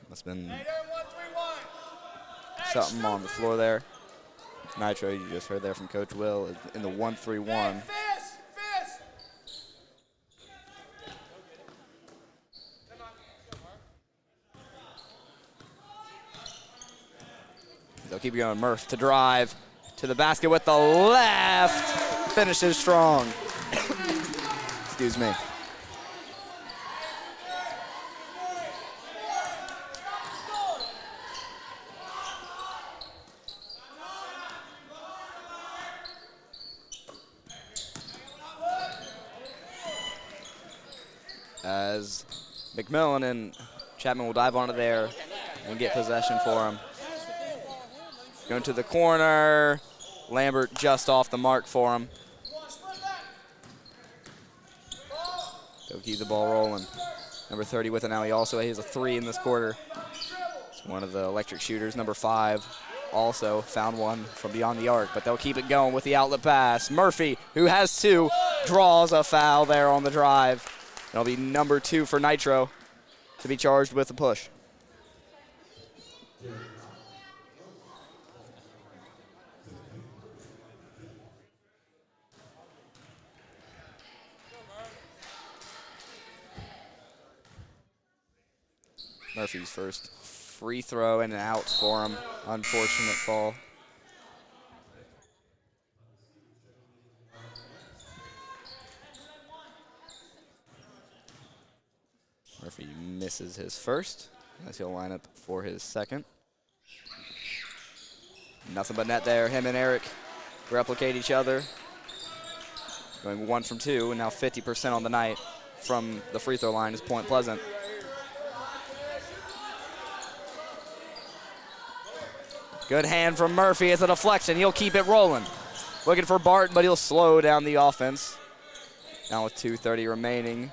Must have been something on the floor there. Nitro, you just heard there from Coach Will in the 1-3-1. They'll keep going. Murph to drive to the basket with the left. Finishes strong. Excuse me. As McMillan and Chapman will dive onto there and get possession for him. Going to the corner. Lambert just off the mark for him. They'll keep the ball rolling. Number 30 with it now. He also has a 3 in this quarter. It's one of the electric shooters. Number 5 also found one from beyond the arc, but they'll keep it going with the outlet pass. Murphy, who has 2, draws a foul there on the drive. It'll be number 2 for Nitro to be charged with a push. Murphy's first free throw and an out for him. Unfortunate fall. Murphy misses his first, as he'll line up for his second. Nothing but net there. Him and Eric replicate each other. Going 1 from 2, and now 50% on the night from the free throw line is Point Pleasant. Good hand from Murphy. It's a deflection. He'll keep it rolling. Looking for Barton, but he'll slow down the offense. Now with 2:30 remaining.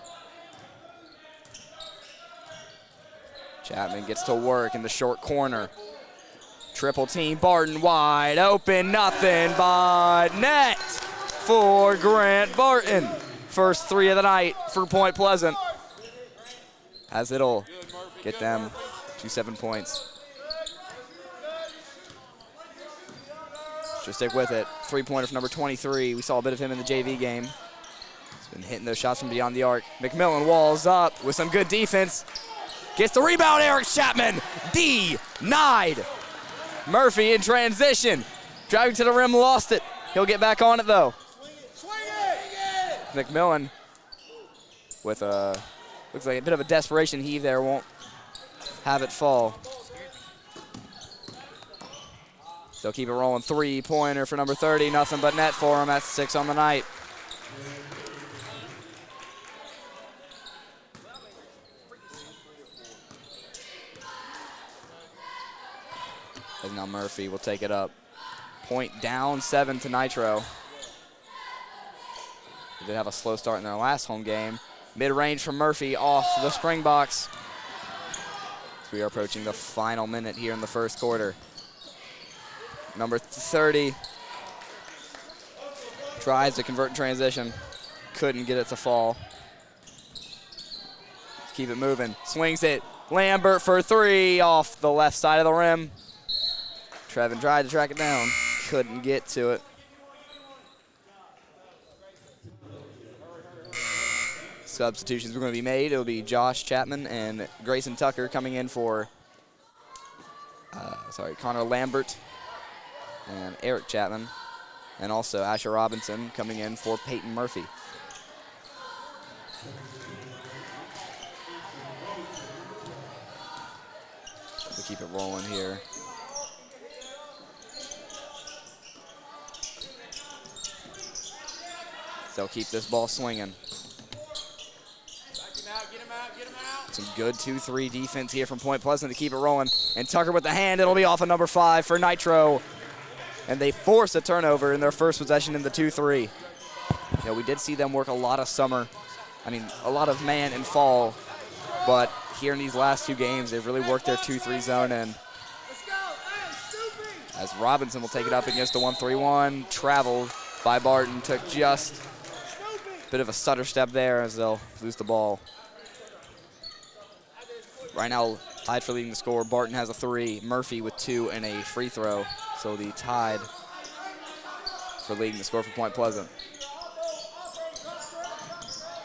Chapman gets to work in the short corner. Triple team, Barton wide open, nothing but net for Grant Barton. First 3 of the night for Point Pleasant. As it'll get them to 7 points. Just stick with it. 3-pointer from number 23. We saw a bit of him in the JV game. He's been hitting those shots from beyond the arc. McMillan walls up with some good defense. Gets the rebound, Eric Chapman. Denied. Murphy in transition. Driving to the rim, lost it. He'll get back on it, though. McMillan with a, looks like a bit of a desperation heave there. Won't have it fall. They'll keep it rolling. 3-pointer for number 30. Nothing but net for him. That's 6 on the night. And now Murphy will take it up. Point down 7 to Nitro. They did have a slow start in their last home game. Mid-range from Murphy off the Springboks. We are approaching the final minute here in the first quarter. Number 30 tries to convert in transition. Couldn't get it to fall. Keep it moving. Swings it. Lambert for 3 off the left side of the rim. Trevin tried to track it down. couldn't get to it. Substitutions were going to be made. It'll be Josh Chapman and Grayson Tucker coming in for, Connor Lambert and Eric Chapman. And also Asher Robinson coming in for Peyton Murphy. We'll keep it rolling here. They'll keep this ball swinging. Some good 2-3 defense here from Point Pleasant to keep it rolling. And Tucker with the hand, it'll be off of number 5 for Nitro. And they force a turnover in their first possession in the 2-3. You know, we did see them work a lot of a lot of man and fall. But here in these last 2 games, they've really worked their 2-3 zone in. As Robinson will take it up against the 1-3-1. Traveled by Barton, took just a bit of a stutter step there as they'll lose the ball. Right now, tied for leading the score. Barton has a 3, Murphy with 2 and a free throw. So the tied for leading the score for Point Pleasant.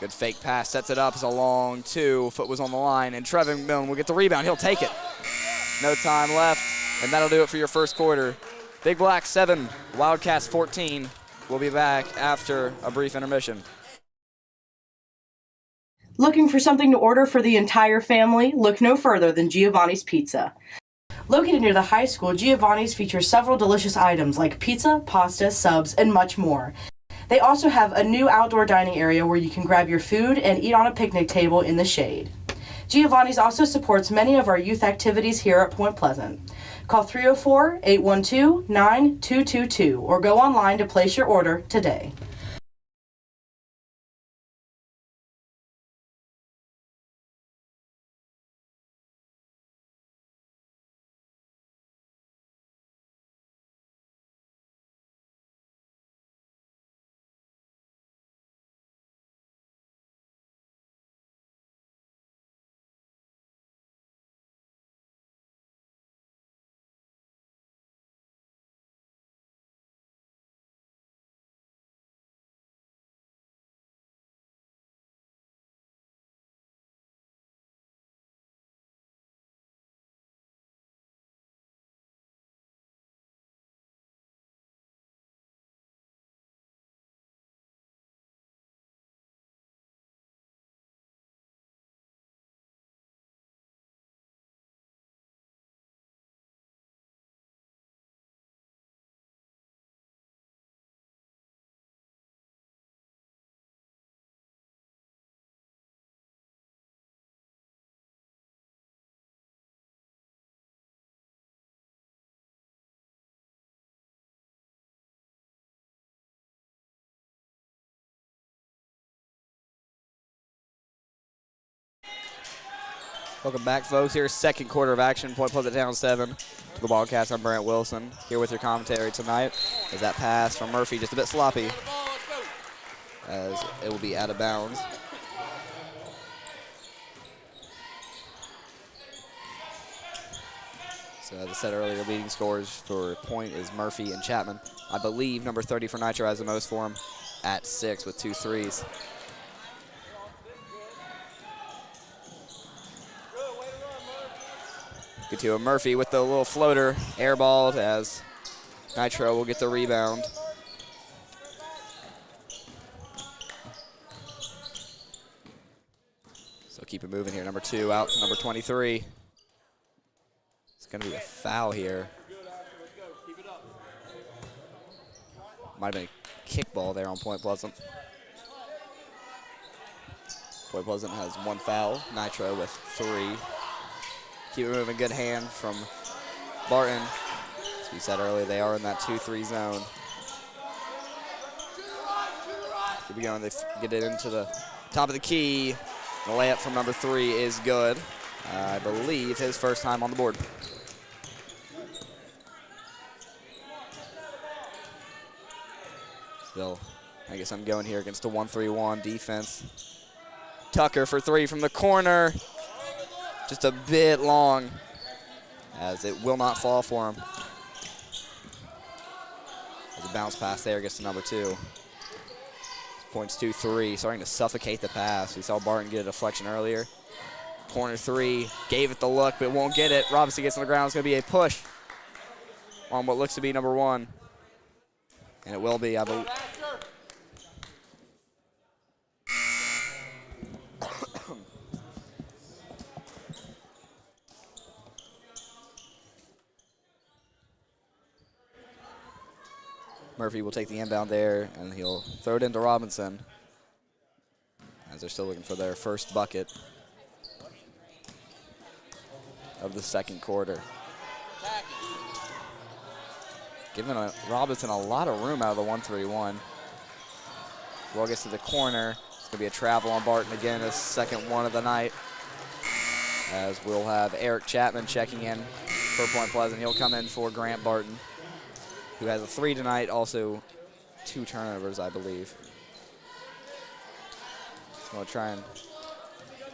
Good fake pass, sets it up, it's a long 2, foot was on the line, and Trevin McMillan will get the rebound, he'll take it. No time left, and that'll do it for your first quarter. Big Black 7, Wildcats 14. We'll be back after a brief intermission. Looking for something to order for the entire family? Look no further than Giovanni's Pizza. Located near the high school, Giovanni's features several delicious items like pizza, pasta, subs, and much more. They also have a new outdoor dining area where you can grab your food and eat on a picnic table in the shade. Giovanni's also supports many of our youth activities here at Point Pleasant. Call 304-812-9222 or go online to place your order today. Welcome back, folks. Here's second quarter of action. Point Pleasant down 7 to the Wildcats. I'm Brant Wilson here with your commentary tonight. As that pass from Murphy just a bit sloppy, as it will be out of bounds. So as I said earlier, leading scorers for Point is Murphy and Chapman. I believe number 30 for Nitro has the most for him at 6 with 2 threes. Get to a Murphy with the little floater, airballed as Nitro will get the rebound. So keep it moving here. Number 2 out to number 23. It's going to be a foul here. Might have been a kickball there on Point Pleasant. Point Pleasant has 1 foul. Nitro with 3. Keep it moving, good hand from Barton. As we said earlier, they are in that 2-3 zone. Keep it going, they get it into the top of the key. The layup from number 3 is good. I believe his first time on the board. Still, I guess I'm going here against the 1-3-1 defense. Tucker for 3 from the corner. Just a bit long, as it will not fall for him. bounce pass there, gets to number 2. Points 2-3, starting to suffocate the pass. We saw Barton get a deflection earlier. Corner 3, gave it the look, but won't get it. Robinson gets on the ground. It's going to be a push on what looks to be number 1. And it will be, I believe. Murphy will take the inbound there, and he'll throw it into Robinson as they're still looking for their first bucket of the second quarter. Giving Robinson a lot of room out of the 1-3-1. Ball gets to the corner. It's going to be a travel on Barton again, his second one of the night. As we'll have Eric Chapman checking in for Point Pleasant. He'll come in for Grant Barton, who has a 3 tonight, also 2 turnovers, I believe. Going to try and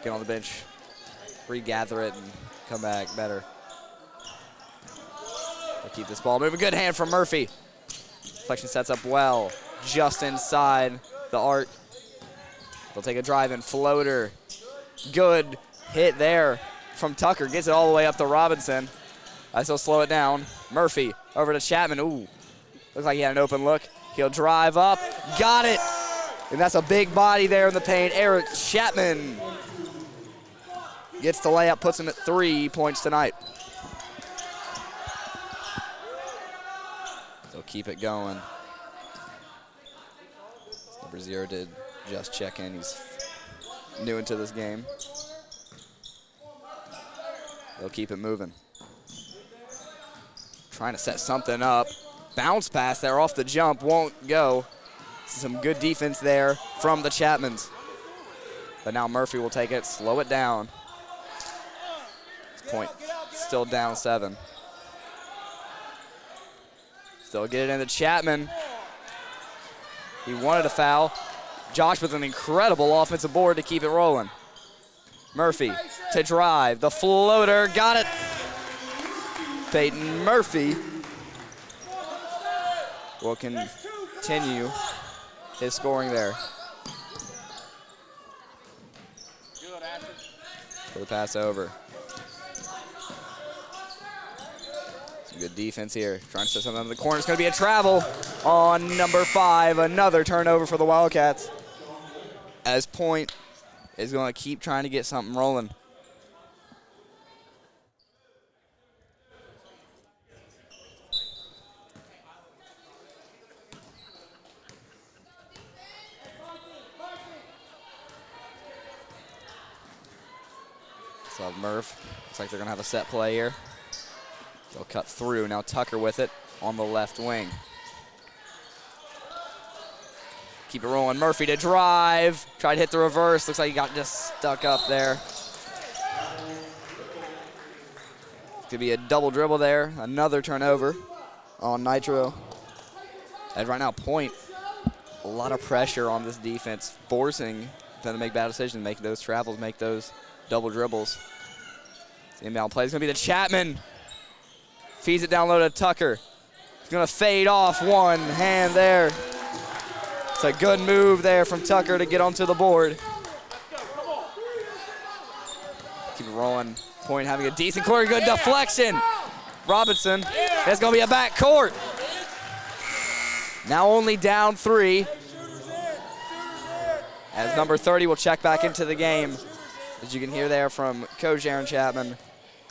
get on the bench, regather it, and come back better. They'll keep this ball moving. Good hand from Murphy. Deflection sets up well, just inside the arc. They'll take a drive-in floater. Good hit there from Tucker. Gets it all the way up to Robinson. I still slow it down. Murphy over to Chapman. Ooh, looks like he had an open look. He'll drive up. Got it. And that's a big body there in the paint. Eric Chapman gets the layup, puts him at 3 points tonight. So keep it going. Number 0 did just check in. He's new into this game. They'll keep it moving. Trying to set something up. Bounce pass there off the jump, won't go. Some good defense there from the Chapmans. But now Murphy will take it, slow it down. Point still down 7. Still get it into Chapman. He wanted a foul. Josh with an incredible offensive board to keep it rolling. Murphy to drive, the floater, got it. Peyton Murphy will continue his scoring there. For the pass over. Some good defense here. Trying to set something in the corner. It's going to be a travel on number 5. Another turnover for the Wildcats. As Point is going to keep trying to get something rolling. So Murph, looks like they're going to have a set play here. They'll cut through. Now Tucker with it on the left wing. Keep it rolling. Murphy to drive. Tried to hit the reverse. Looks like he got just stuck up there. Could be a double dribble there. Another turnover on Nitro. And right now, Point, a lot of pressure on this defense, forcing them to make bad decisions, make those travels, make those double dribbles. The inbound play is going to be the Chapman. Feeds it down low to Tucker. He's going to fade off one hand there. It's a good move there from Tucker to get onto the board. Keep it rolling. Point having a decent quarter. Good deflection. Robinson. That's going to be a back court. Now only down 3. As number 30 will check back into the game. As you can hear there from Coach Aaron Chapman,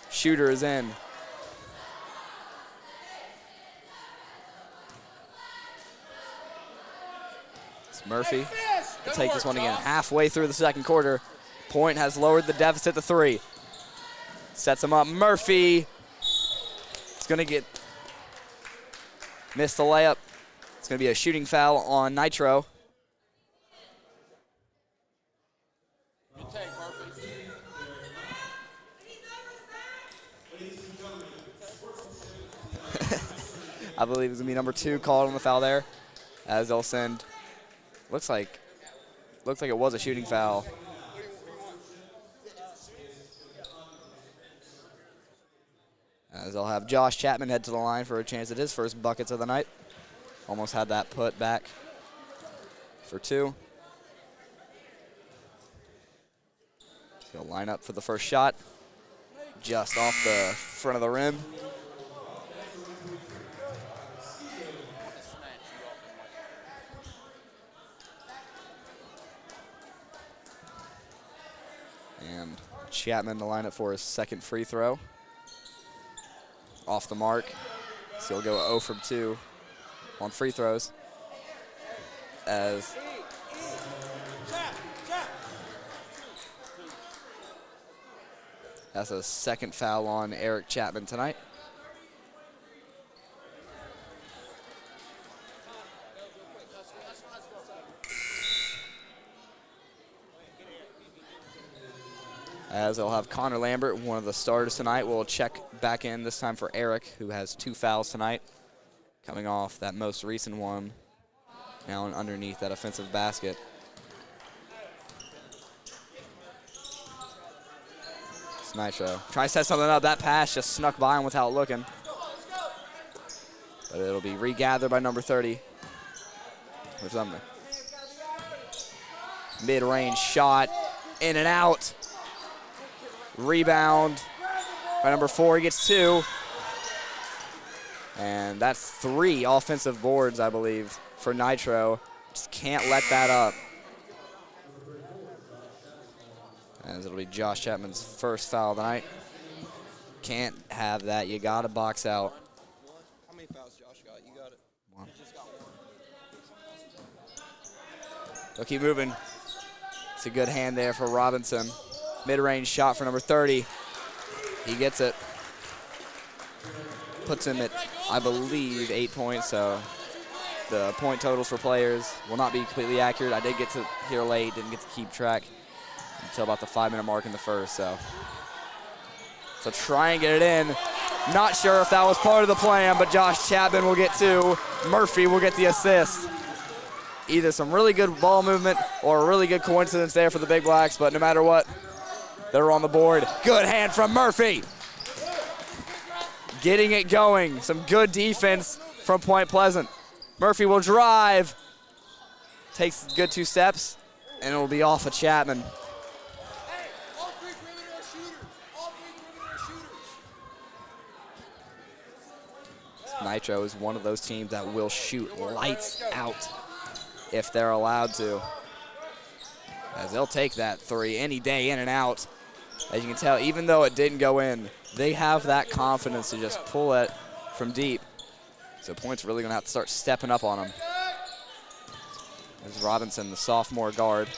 shooter is in. It's Murphy to take this one again. Halfway through the second quarter, Point has lowered the deficit to 3. Sets him up. Murphy is going to get missed the layup. It's going to be a shooting foul on Nitro. I believe it's going to be number 2 called on the foul there, as they'll send. Looks like it was a shooting foul. As they'll have Josh Chapman head to the line for a chance at his first buckets of the night. Almost had that put back for 2. He'll line up for the first shot. Just off the front of the rim. And Chapman to line up for his second free throw. Off the mark. So he'll go 0 from 2 on free throws. As that's a second foul on Eric Chapman tonight. As they'll have Connor Lambert, one of the starters tonight, will check back in this time for Eric, who has 2 fouls tonight, coming off that most recent one, now underneath that offensive basket. It's Nitro. Trying to set something up. That pass just snuck by him without looking. But it'll be regathered by number 30 with Sumner. Mid-range shot, in and out. Rebound by number 4, he gets 2. And that's 3 offensive boards, I believe, for Nitro. Just can't let that up. As it'll be Josh Chapman's first foul tonight. Can't have that, you gotta box out. How many fouls Josh got? You got it. 1. They'll keep moving. It's a good hand there for Robinson. Mid-range shot for number 30. He gets it. Puts him at, I believe, 8 points, so the point totals for players will not be completely accurate. I did get to here late, didn't get to keep track until about the 5-minute mark in the first, so try and get it in. Not sure if that was part of the plan, but Josh Chapman will get 2. Murphy will get the assist. Either some really good ball movement or a really good coincidence there for the Big Blacks, but no matter what, they're on the board. Good hand from Murphy. Getting it going. Some good defense from Point Pleasant. Murphy will drive. Takes a good 2 steps, and it'll be off of Chapman. Nitro is one of those teams that will shoot lights out if they're allowed to. As they'll take that 3 any day, in and out. As you can tell, even though it didn't go in, they have that confidence to just pull it from deep. So Point's really going to have to start stepping up on them. There's Robinson, the sophomore guard,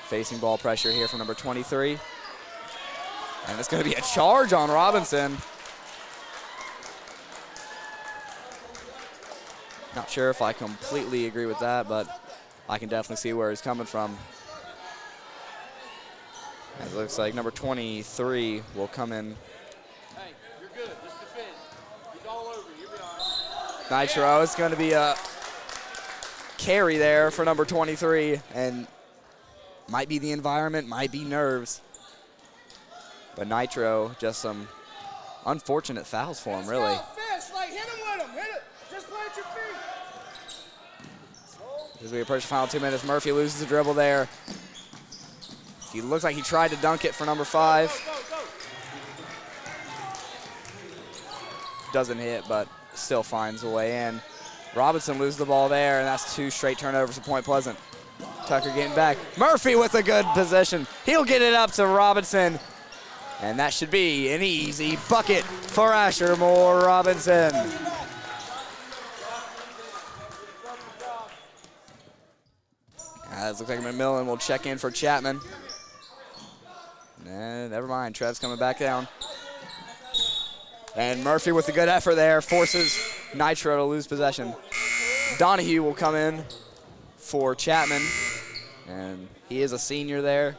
facing ball pressure here from number 23. And it's going to be a charge on Robinson. Not sure if I completely agree with that, but I can definitely see where he's coming from. It looks like number 23 will come in. Hey, you're good. Just defend. He's all over you. You'll be all right. Nitro is going to be a carry there for number 23, and might be the environment, might be nerves. But Nitro, just some unfortunate fouls for him, really. Fist, like hit him with him. Hit it. Just plant your feet. As we approach the final 2 minutes, Murphy loses the dribble there. He looks like he tried to dunk it for number 5. Doesn't hit, but still finds a way in. Robinson loses the ball there, and that's 2 straight turnovers for Point Pleasant. Tucker getting back. Murphy with a good possession. He'll get it up to Robinson, and that should be an easy bucket for Asher Moore Robinson. It looks like McMillan will check in for Chapman. Nah, never mind, Trev's coming back down. And Murphy with a good effort there forces Nitro to lose possession. Donahue will come in for Chapman, and he is a senior there.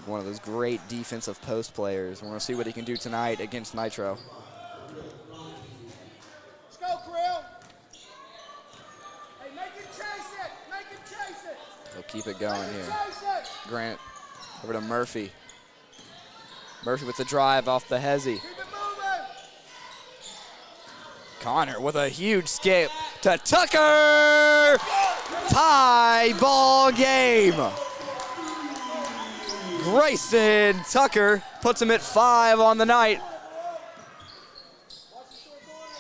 One of those great defensive post players. We're going to see what he can do tonight against Nitro. Let's go, Krill. Hey, make him chase it. Make him chase it. They'll keep it going here. Chase it. Grant over to Murphy. Murphy with the drive off the hezzy. Connor with a huge skip to Tucker. Tie ball game. Grayson Tucker puts him at 5 on the night.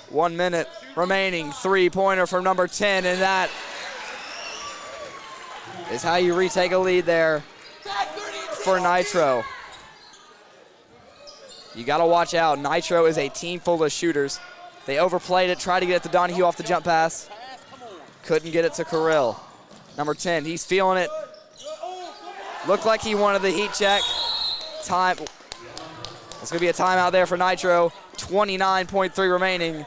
1 minute remaining. Three-pointer from number 10, and that is how you retake a lead there for Nitro. You got to watch out. Nitro is a team full of shooters. They overplayed it, tried to get it to Donahue off the jump pass. Couldn't get it to Kirill. Number 10, he's feeling it. Looked like he wanted the heat check. Time. It's going to be a timeout there for Nitro. 29.3 remaining.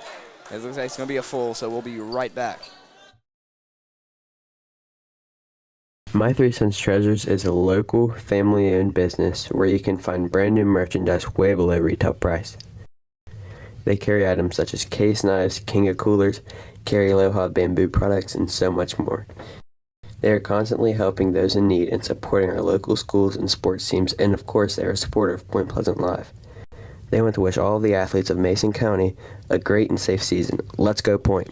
It looks like it's going to be a full, so we'll be right back. My Three Sons Treasures is a local, family-owned business where you can find brand new merchandise way below retail price. They carry items such as case knives, King of coolers, carry Aloha bamboo products, and so much more. They are constantly helping those in need and supporting our local schools and sports teams, and of course they are a supporter of Point Pleasant Live. They want to wish all of the athletes of Mason County a great and safe season. Let's go Point!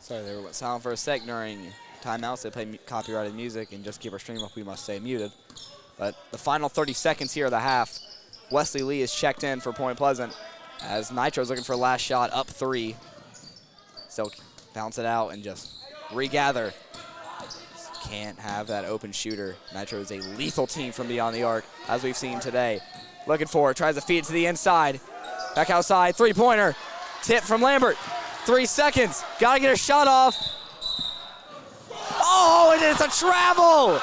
Sorry, they were silent for a sec during timeouts. They play copyrighted music, and just keep our stream up, we must stay muted. But the final 30 seconds here of the half, Wesley Lee is checked in for Point Pleasant as Nitro's looking for a last shot, up 3. So bounce it out and just regather. Can't have that open shooter. Nitro is a lethal team from beyond the arc, as we've seen today. Looking for it, tries to feed it to the inside. Back outside, three-pointer. Tip from Lambert. 3 seconds. Gotta get a shot off. Oh, and it's a travel.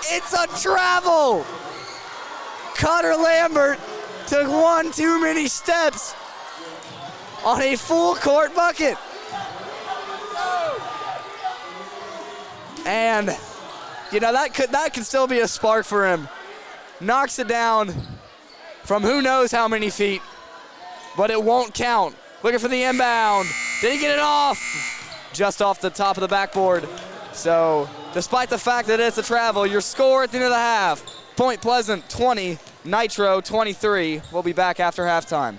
It's a travel. Connor Lambert took one too many steps on a full court bucket. And you know that could still be a spark for him. Knocks it down from who knows how many feet, but it won't count. Looking for the inbound. Did he get it off? Just off the top of the backboard. So, despite the fact that it's a travel, your score at the end of the half, Point Pleasant 20, Nitro 23. We'll be back after halftime.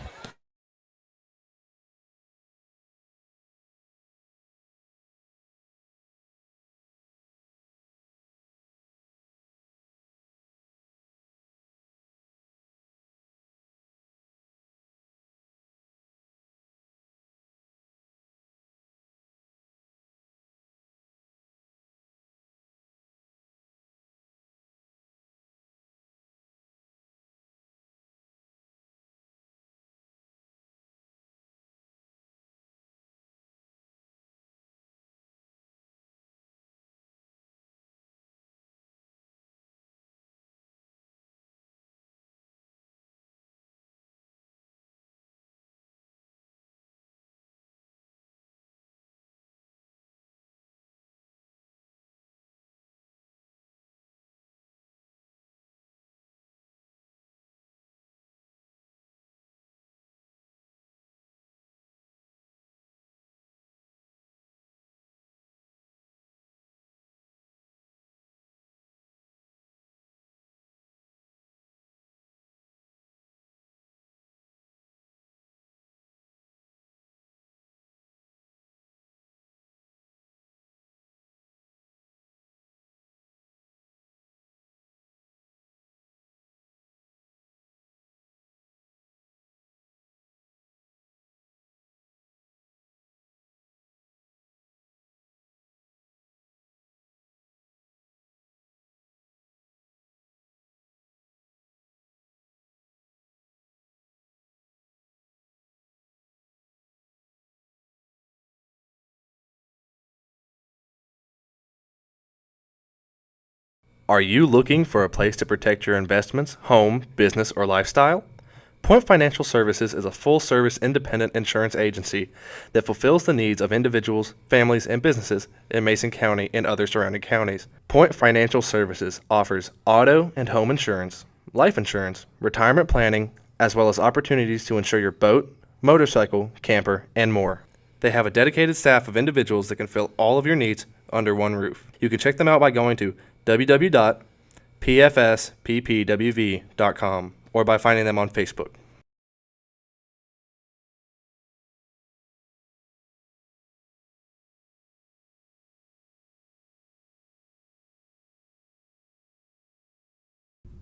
Are you looking for a place to protect your investments, home, business, or lifestyle? Point Financial Services is a full-service independent insurance agency that fulfills the needs of individuals, families, and businesses in Mason County and other surrounding counties. Point Financial Services offers auto and home insurance, life insurance, retirement planning, as well as opportunities to insure your boat, motorcycle, camper, and more. They have a dedicated staff of individuals that can fill all of your needs under one roof. You can check them out by going to www.pfsppwv.com or by finding them on Facebook.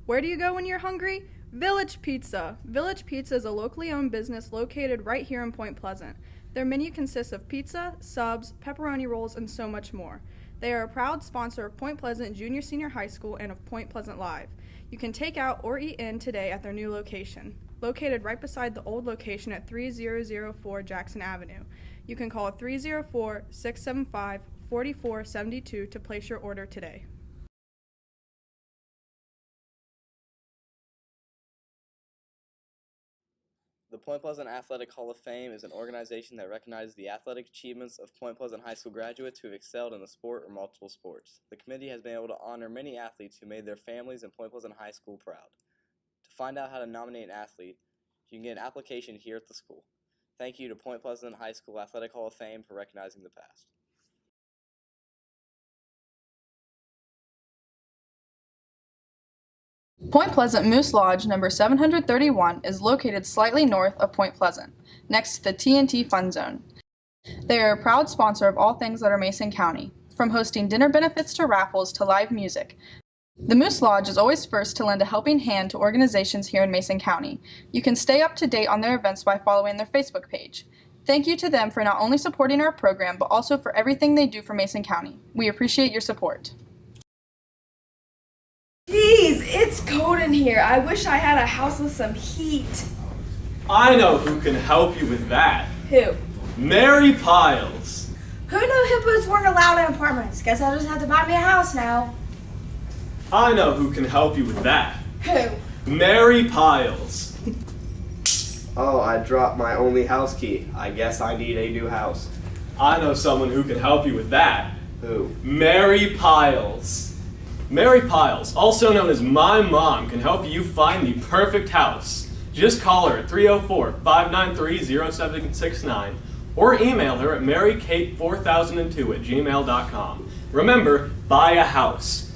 Where do you go when you're hungry? Village Pizza. Village Pizza is a locally owned business located right here in Point Pleasant. Their menu consists of pizza, subs, pepperoni rolls, and so much more. They are a proud sponsor of Point Pleasant Junior Senior High School and of Point Pleasant Live. You can take out or eat in today at their new location, located right beside the old location at 3004 Jackson Avenue. You can call 304-675-4472 to place your order today. The Point Pleasant Athletic Hall of Fame is an organization that recognizes the athletic achievements of Point Pleasant High School graduates who have excelled in the sport or multiple sports. The committee has been able to honor many athletes who made their families and Point Pleasant High School proud. To find out how to nominate an athlete, you can get an application here at the school. Thank you to Point Pleasant High School Athletic Hall of Fame for recognizing the past. Point Pleasant Moose Lodge number 731 is located slightly north of Point Pleasant, next to the TNT Fun Zone. They are a proud sponsor of all things that are Mason County, from hosting dinner benefits to raffles to live music. The Moose Lodge is always first to lend a helping hand to organizations here in Mason County. You can stay up to date on their events by following their Facebook page. Thank you to them for not only supporting our program, but also for everything they do for Mason County. We appreciate your support. Jeez, it's cold in here. I wish I had a house with some heat. I know who can help you with that. Who? Mary Piles. Who knew hippos weren't allowed in apartments? Guess I'll just have to buy me a house now. I know who can help you with that. Who? Mary Piles. Oh, I dropped my only house key. I guess I need a new house. I know someone who can help you with that. Who? Mary Piles. Mary Piles, also known as My Mom, can help you find the perfect house. Just call her at 304-593-0769 or email her at marykate4002@gmail.com. Remember, buy a house.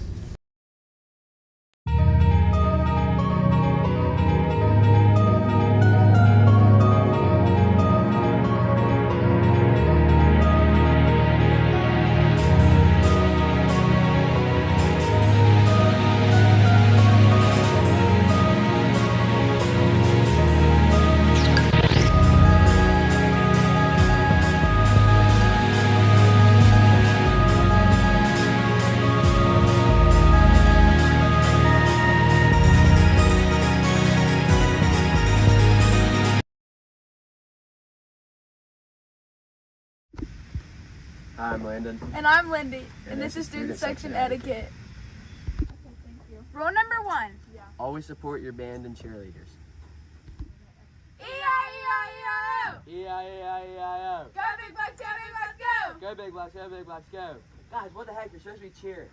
Hi, I'm Landon. And I'm Lindy, and this is Student Section Etiquette. Rule number 1. Always support your band and cheerleaders. E-I-E-I-E-I-O! E-I-E-I-E-I-O. Go Big Blacks, go Big Blacks, go! Go Big Blacks, go Big Blacks, go. Guys, what the heck? You're supposed to be cheering.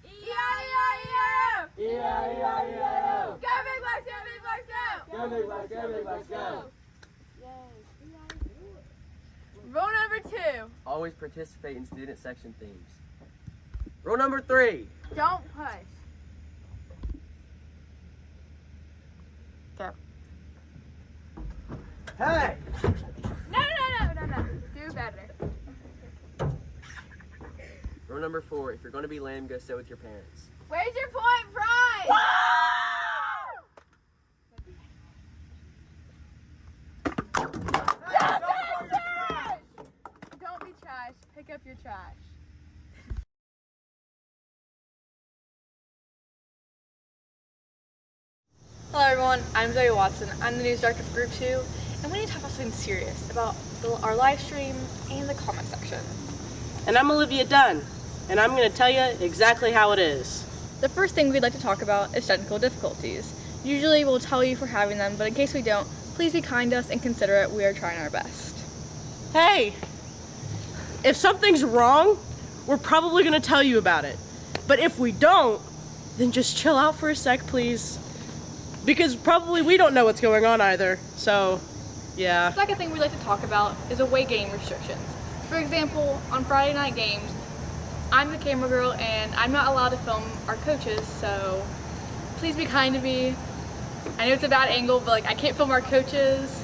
E-I-E-I-E-I-O! E-I-E-I-E-I-O. Go Big Blacks, go Big Blacks, go! Go Big Blacks, go Big Blacks, go. Rule number 2. Always participate in student section themes. Rule number 3. Don't push. Go. Hey! No. Do better. Rule number 4. If you're going to be lame, go sit with your parents. Where's your point prize? Don't be trash. Pick up your trash. Hello everyone, I'm Zoe Watson. I'm the news director for Group 2, and we need to talk about something serious about our live stream and the comment section. and I'm Olivia Dunn, and I'm going to tell you exactly how it is. The first thing we'd like to talk about is technical difficulties. Usually we'll tell you for having them, but in case we don't, please be kind to us and consider it. We are trying our best. Hey, if something's wrong, we're probably going to tell you about it. But if we don't, then just chill out for a sec, please. Because probably we don't know what's going on either, so yeah. The second thing we'd like to talk about is away game restrictions. For example, on Friday night games, I'm the camera girl and I'm not allowed to film our coaches, so please be kind to me. I know it's a bad angle, but like I can't film our coaches,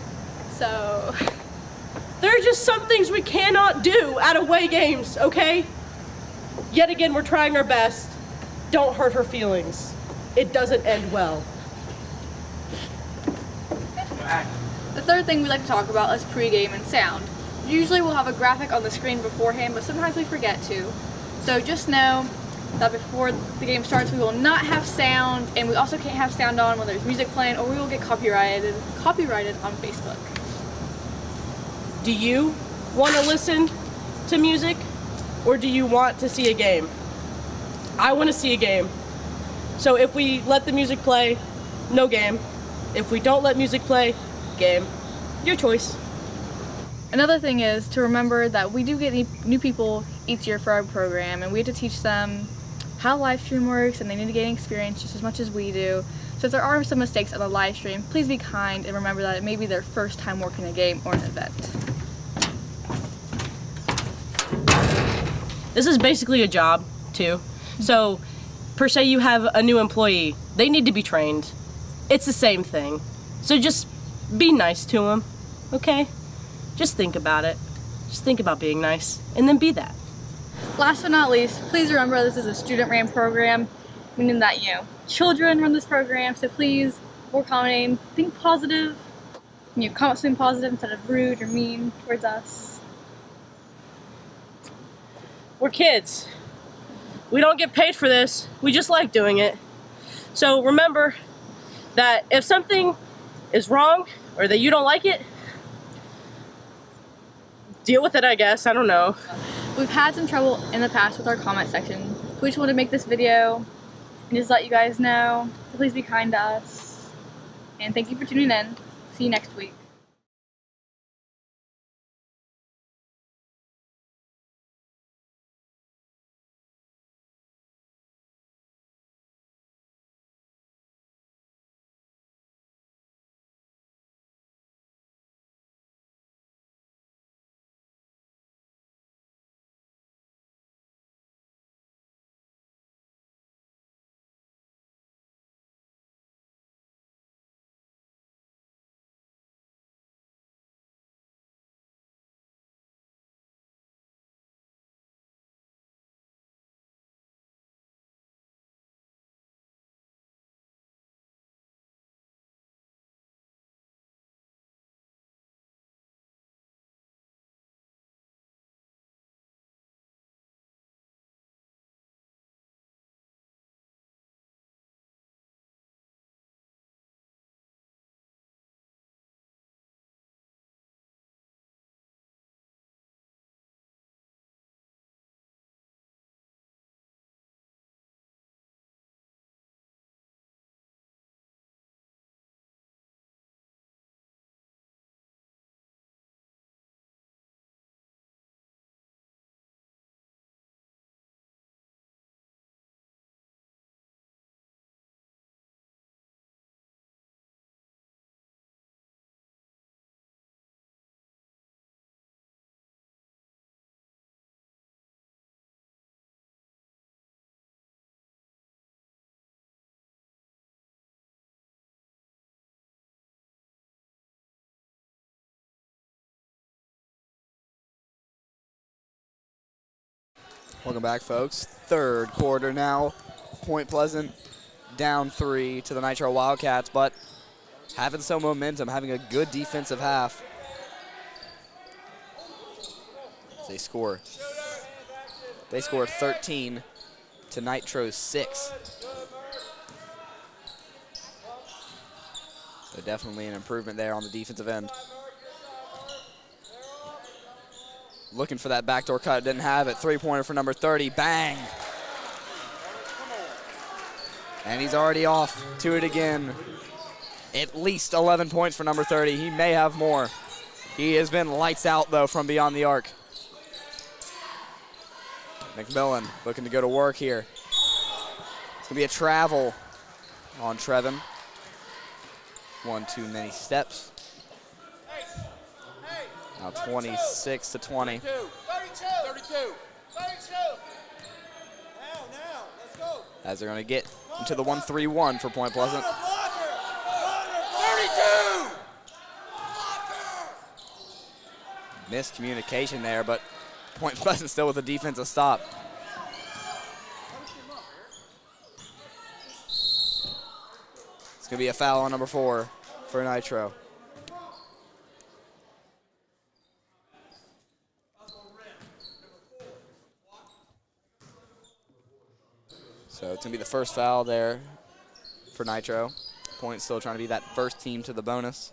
so. There are just some things we cannot do at away games, okay? Yet again, we're trying our best. Don't hurt her feelings. It doesn't end well. The third thing we'd like to talk about is pregame and sound. Usually we'll have a graphic on the screen beforehand, but sometimes we forget to. So just know that before the game starts, we will not have sound, and we also can't have sound on when there's music playing, or we will get copyrighted on Facebook. Do you want to listen to music, or do you want to see a game? I want to see a game. So if we let the music play, no game. If we don't let music play, game. Your choice. Another thing is to remember that we do get new people each year for our program, and we have to teach them how live stream works, and they need to gain experience just as much as we do. So if there are some mistakes on the live stream, please be kind and remember that it may be their first time working a game or an event. This is basically a job, too. So, per se, you have a new employee. They need to be trained. It's the same thing. So just be nice to them, okay? Just think about it. Just think about being nice, and then be that. Last but not least, please remember this is a student-ran program, meaning that, children run this program, so please, before commenting, think positive. Comment something positive instead of rude or mean towards us. We're kids. We don't get paid for this. We just like doing it. So remember that if something is wrong or that you don't like it, deal with it, I guess. I don't know. We've had some trouble in the past with our comment section. We just wanted to make this video and just let you guys know. Please be kind to us. And thank you for tuning in. See you next week. Welcome back, folks. Third quarter now. Point Pleasant down 3 to the Nitro Wildcats, but having some momentum, having a good defensive half. They score 13 to Nitro's 6. So definitely an improvement there on the defensive end. looking for that backdoor cut, didn't have it. Three-pointer for number 30, bang. And he's already off to it again. At least 11 points for number 30. He may have more. He has been lights out, though, from beyond the arc. McMillan looking to go to work here. It's going to be a travel on Trevin. One too many steps. Now 26 to 20. 32. 32. Now, let's go. As they're going to get into the 1-3-1 for Point Pleasant. 32. Miscommunication there, but Point Pleasant still with a defensive stop. It's going to be a foul on number 4 for Nitro. So it's going to be the first foul there for Nitro. Point still trying to be that first team to the bonus.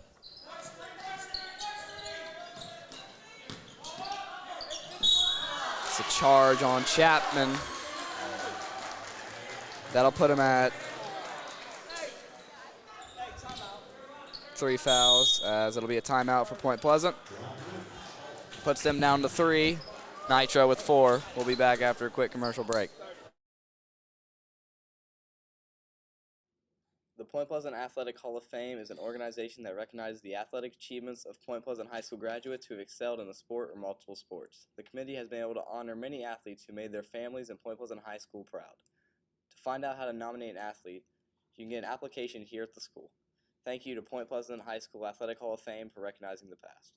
It's a charge on Chapman. That'll put him at 3 fouls, as it'll be a timeout for Point Pleasant. Puts them down to 3. Nitro with 4. We'll be back after a quick commercial break. The Point Pleasant Athletic Hall of Fame is an organization that recognizes the athletic achievements of Point Pleasant High School graduates who have excelled in the sport or multiple sports. The committee has been able to honor many athletes who made their families and Point Pleasant High School proud. To find out how to nominate an athlete, you can get an application here at the school. Thank you to Point Pleasant High School Athletic Hall of Fame for recognizing the past.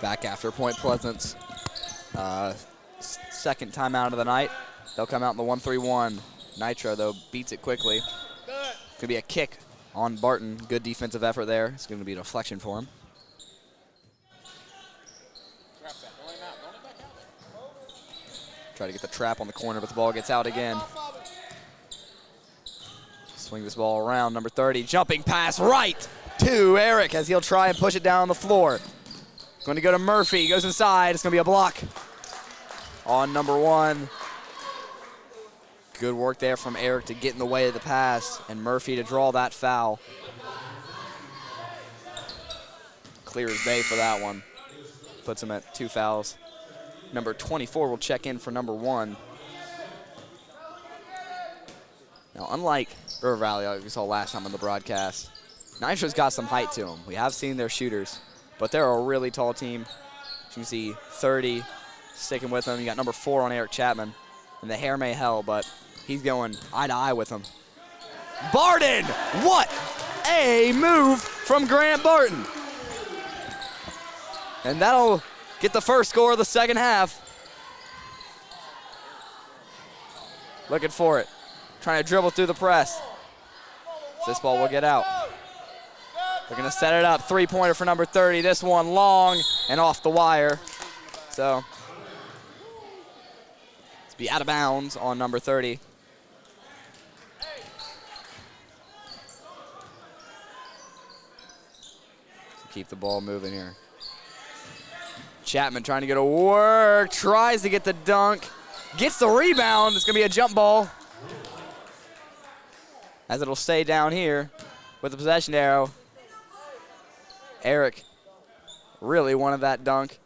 Back after Point Pleasant's second timeout of the night. They'll come out in the 1-3-1. Nitro, though, beats it quickly. Could be a kick on Barton. Good defensive effort there. It's going to be a deflection for him. Try to get the trap on the corner, but the ball gets out again. Swing this ball around. Number 30, jumping pass right to Eric as he'll try and push it down on the floor. Going to go to Murphy. Goes inside. It's going to be a block on number 1. Good work there from Eric to get in the way of the pass, and Murphy to draw that foul. Clear as day for that one. Puts him at 2 fouls. Number 24 will check in for number 1. Now, unlike River Valley, like we saw last time on the broadcast, Nitro's got some height to them. We have seen their shooters, but they're a really tall team. As you can see, 30 sticking with them. You got number 4 on Eric Chapman, and the hair may hell, but he's going eye to eye with him. Barton! What a move from Grant Barton! And that'll get the first score of the second half. Looking for it. Trying to dribble through the press. This ball will get out. They're going to set it up. 3-pointer for number 30. This one long and off the wire. So it's be out of bounds on number 30. Keep the ball moving here. Chapman trying to get to work, tries to get the dunk, gets the rebound. It's going to be a jump ball, as it'll stay down here with the possession arrow. Eric really wanted that dunk.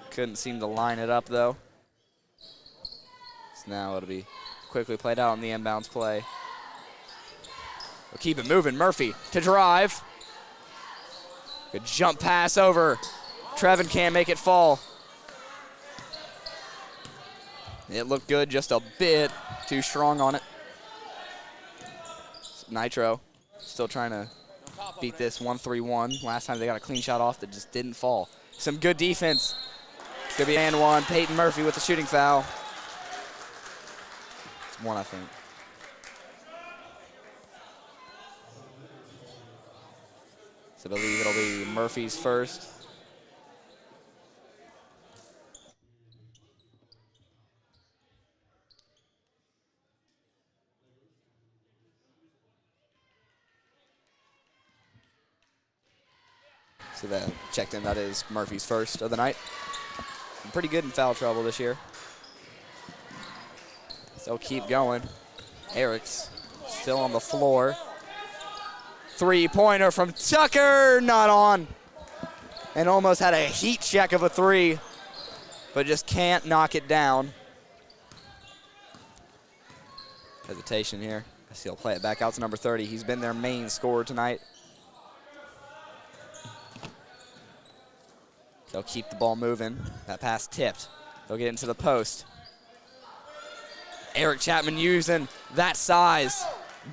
Couldn't seem to line it up, though. So now it'll be quickly played out on the inbounds play. We'll keep it moving. Murphy to drive. Good jump pass over. Trevin can't make it fall. It looked good, just a bit too strong on it. Nitro still trying to beat this 1-3-1. Last time they got a clean shot off that just didn't fall. Some good defense. It's going to be an and one. Peyton Murphy with the shooting foul. It's one, I think. So I believe it'll be Murphy's first. So that checked in, that is Murphy's first of the night. Pretty good in foul trouble this year. So keep going. Eric's still on the floor. Three-pointer from Tucker, not on. And almost had a heat check of a three, but just can't knock it down. Hesitation here. I see he'll play it back out to number 30. He's been their main scorer tonight. They'll keep the ball moving. That pass tipped. They'll get into the post. Eric Chapman using that size.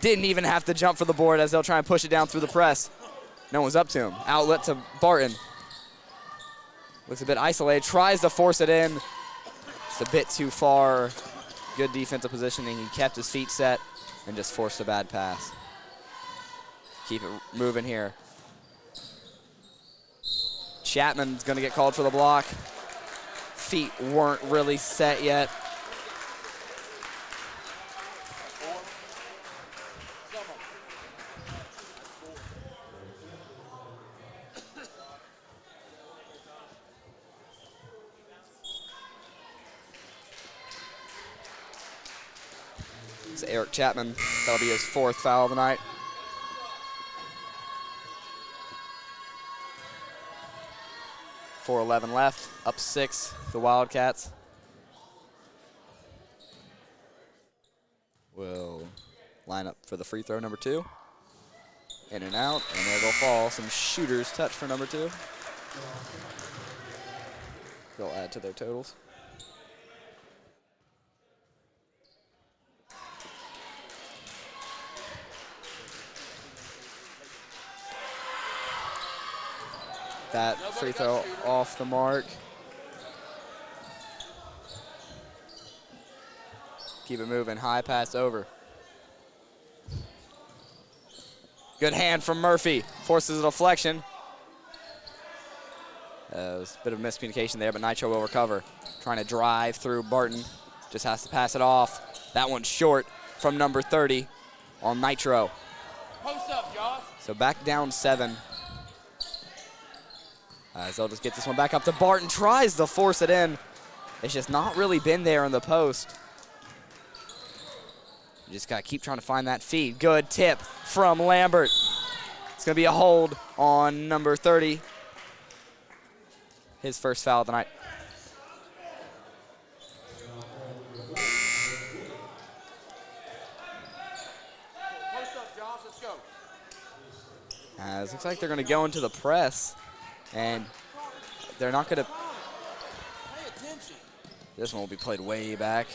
Didn't even have to jump for the board as they'll try and push it down through the press. No one's up to him. Outlet to Barton. Looks a bit isolated. Tries to force it in. It's a bit too far. Good defensive positioning. He kept his feet set and just forced a bad pass. Keep it moving here. Chapman's going to get called for the block. Feet weren't really set yet. It's Eric Chapman. That'll be his fourth foul of the night. .411 left, up 6, the Wildcats. Will line up for the free throw, number 2. In and out, and there they'll fall. Some shooter's touch for number 2. They'll add to their totals. That free throw off the mark. Keep it moving, high pass over. Good hand from Murphy, forces a deflection. It was a bit of miscommunication there, but Nitro will recover. Trying to drive through Barton, just has to pass it off. That one's short from number 30 on Nitro. Post up, Josh. So back down 7. As they'll just get this one back up to Barton, tries to force it in. It's just not really been there in the post. You just gotta keep trying to find that feed. Good tip from Lambert. It's gonna be a hold on number 30. His first foul of the night. Post up, Josh. Let's go. As looks like they're gonna go into the press. And they're not going to. This one will be played way back.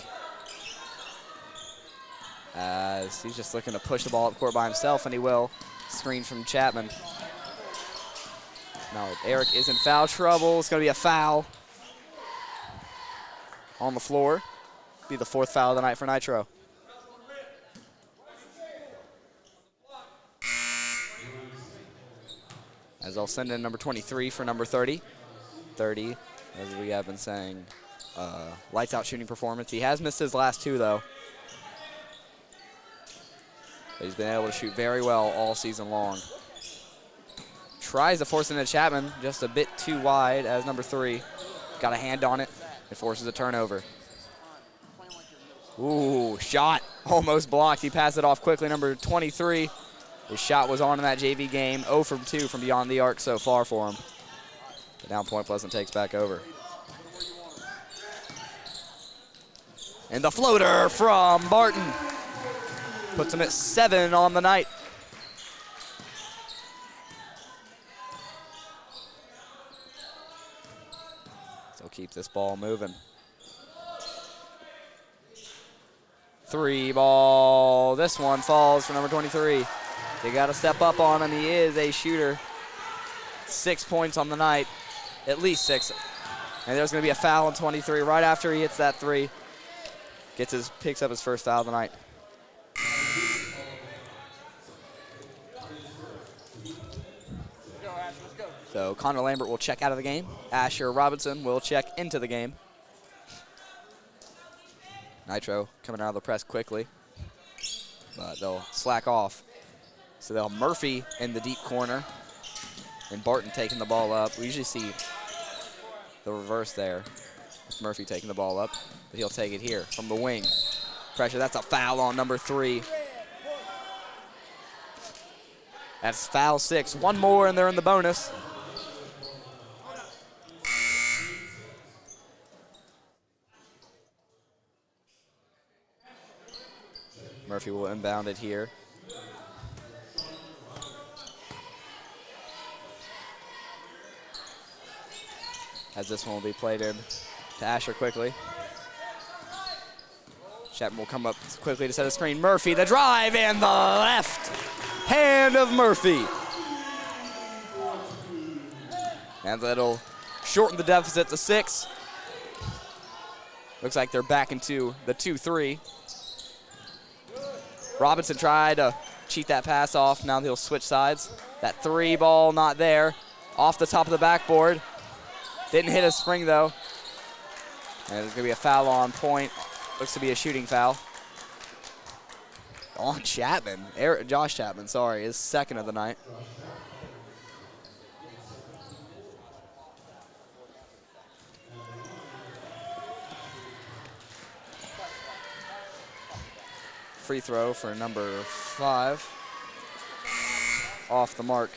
As he's just looking to push the ball up court by himself, and he will. Screen from Chapman. Now Eric is in foul trouble. It's going to be a foul on the floor. Be the 4th foul of the night for Nitro. As I'll send in number 23 for number 30. 30, as we have been saying, lights out shooting performance. He has missed his last 2 though. But he's been able to shoot very well all season long. Tries to force it into Chapman, just a bit too wide as number 3. Got a hand on it, and forces a turnover. Ooh, shot, almost blocked. He passed it off quickly, number 23. His shot was on in that JV game, 0 from 2 from beyond the arc so far for him. But now Point Pleasant takes back over. And the floater from Barton puts him at 7 on the night. So keep this ball moving. 3 ball. This one falls for number 23. They got to step up on him. He is a shooter. 6 points on the night, at least 6. And there's going to be a foul on 23 right after he hits that 3. Picks up his first foul of the night. So Connor Lambert will check out of the game. Asher Robinson will check into the game. Nitro coming out of the press quickly, but they'll slack off. So they'll Murphy in the deep corner, and Barton taking the ball up. We usually see the reverse there. It's Murphy taking the ball up, but he'll take it here from the wing. Pressure, that's a foul on number 3. That's foul 6. One more, and they're in the bonus. Murphy will inbound it here. As this one will be played in to Asher quickly. Chapman will come up quickly to set a screen. Murphy, the drive, and the left hand of Murphy. And that'll shorten the deficit to 6. Looks like they're back into the 2-3. Robinson tried to cheat that pass off. Now he'll switch sides. That 3 ball not there. Off the top of the backboard. Didn't hit a spring though. And there's gonna be a foul on point. Looks to be a shooting foul. On Chapman, Josh Chapman, sorry, his second of the night. Free throw for number 5. Off the mark.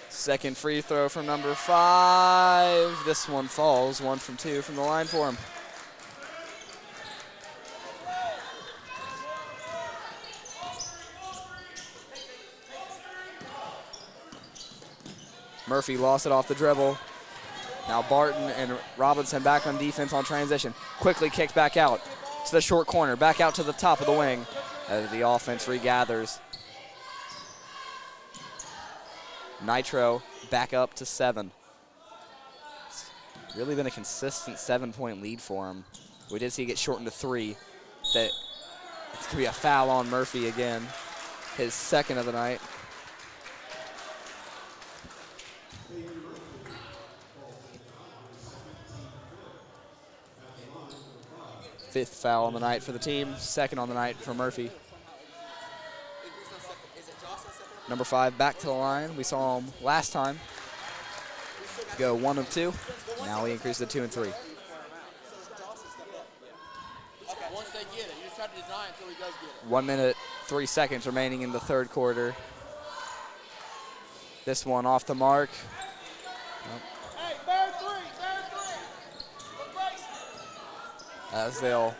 Second free throw from number 5. This one falls. 1 from 2 from the line for him. Murphy lost it off the dribble. Now Barton and Robinson back on defense on transition. Quickly kicked back out to the short corner. Back out to the top of the wing as the offense regathers. Nitro back up to 7. It's really been a consistent 7-point lead for him. We did see it get shortened to 3. That it's going to be a foul on Murphy again. His second of the night. Fifth foul on the night for the team. Second on the night for Murphy. Number 5 back to the line. We saw him last time go 1 of 2. Now he increased to 2 and 3. Once they get it, you just try to deny until he does get it. 1 minute, 3 seconds remaining in the third quarter. This one off the mark. Hey, bear 3, As they'll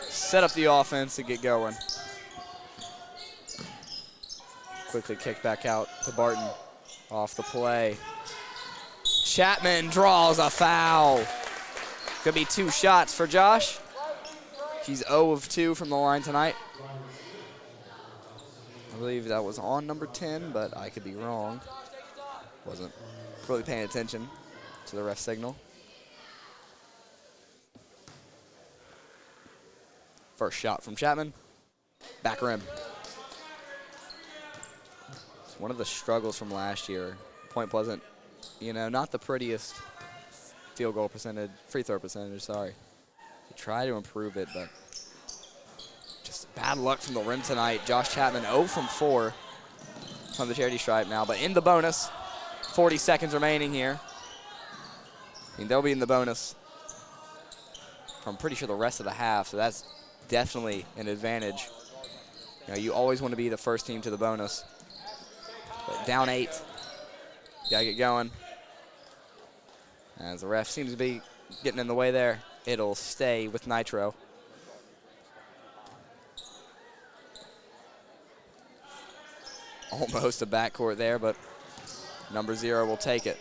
set up the offense and get going. Quickly kick back out to Barton. Off the play. Chapman draws a foul. Could be 2 shots for Josh. He's 0 of 2 from the line tonight. I believe that was on number 10, but I could be wrong. Wasn't really paying attention to the ref signal. First shot from Chapman. Back rim. It's one of the struggles from last year. Point Pleasant, you know, not the prettiest field goal percentage, free throw percentage, sorry. They try to improve it, but just bad luck from the rim tonight. Josh Chapman 0 from 4 from the charity stripe now, but in the bonus. 40 seconds remaining here. I mean, they'll be in the bonus from pretty sure the rest of the half, so that's definitely an advantage. You know, you always want to be the first team to the bonus. But down 8. Gotta get going. As the ref seems to be getting in the way there, it'll stay with Nitro. Almost a backcourt there, but Number 0 will take it.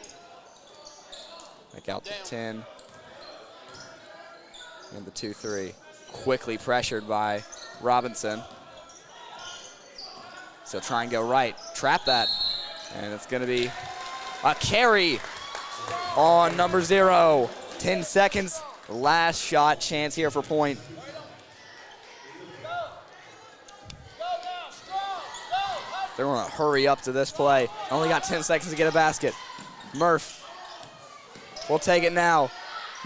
Back out to 10. And the 2-3. Quickly pressured by Robinson. So try and go right. Trap that. And it's going to be a carry on number 0. 10 seconds. Last shot chance here for point. They're going to hurry up to this play. Only got 10 seconds to get a basket. Murph will take it now.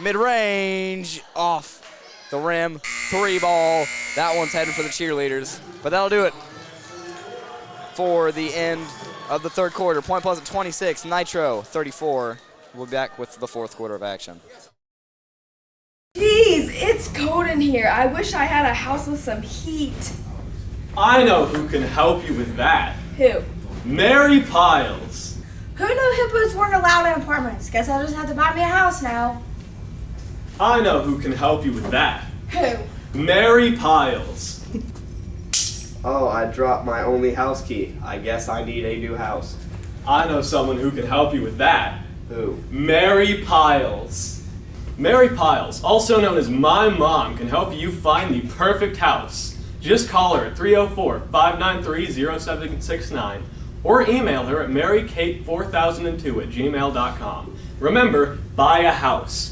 Mid-range, off the rim. 3 ball. That one's heading for the cheerleaders. But that'll do it for the end of the third quarter. Point Pleasant 26, Nitro 34. We'll be back with the fourth quarter of action. Jeez, it's cold in here. I wish I had a house with some heat. I know who can help you with that. Who? Mary Piles. Who knew hippos weren't allowed in apartments? Guess I'll just have to buy me a house now. I know who can help you with that. Who? Mary Piles. Oh, I dropped my only house key. I guess I need a new house. I know someone who can help you with that. Who? Mary Piles. Mary Piles, also known as My Mom, can help you find the perfect house. Just call her at 304-593-0769 or email her at marykate4002@gmail.com. Remember, buy a house.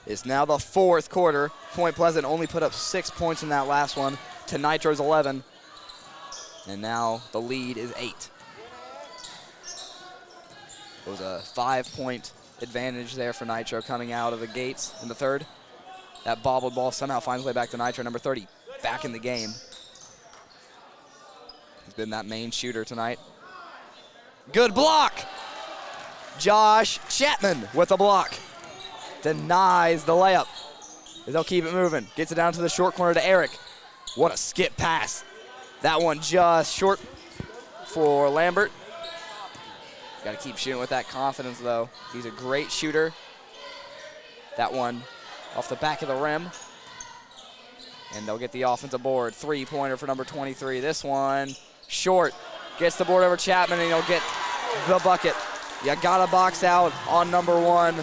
It's now the fourth quarter. Point Pleasant only put up 6 points in that last one to Nitro's 11. And now the lead is 8. It was a 5-point advantage there for Nitro coming out of the gates in the third. That bobbled ball somehow finds its way back to Nitro, number 30, back in the game. He's been that main shooter tonight. Good block! Josh Chapman with a block. Denies the layup. They'll keep it moving. Gets it down to the short corner to Eric. What a skip pass. That one just short for Lambert. Got to keep shooting with that confidence, though. He's a great shooter. That one off the back of the rim. And they'll get the offensive board. 3-pointer for number 23. This one short. Gets the board over Chapman, and he'll get the bucket. You got to box out on number 1.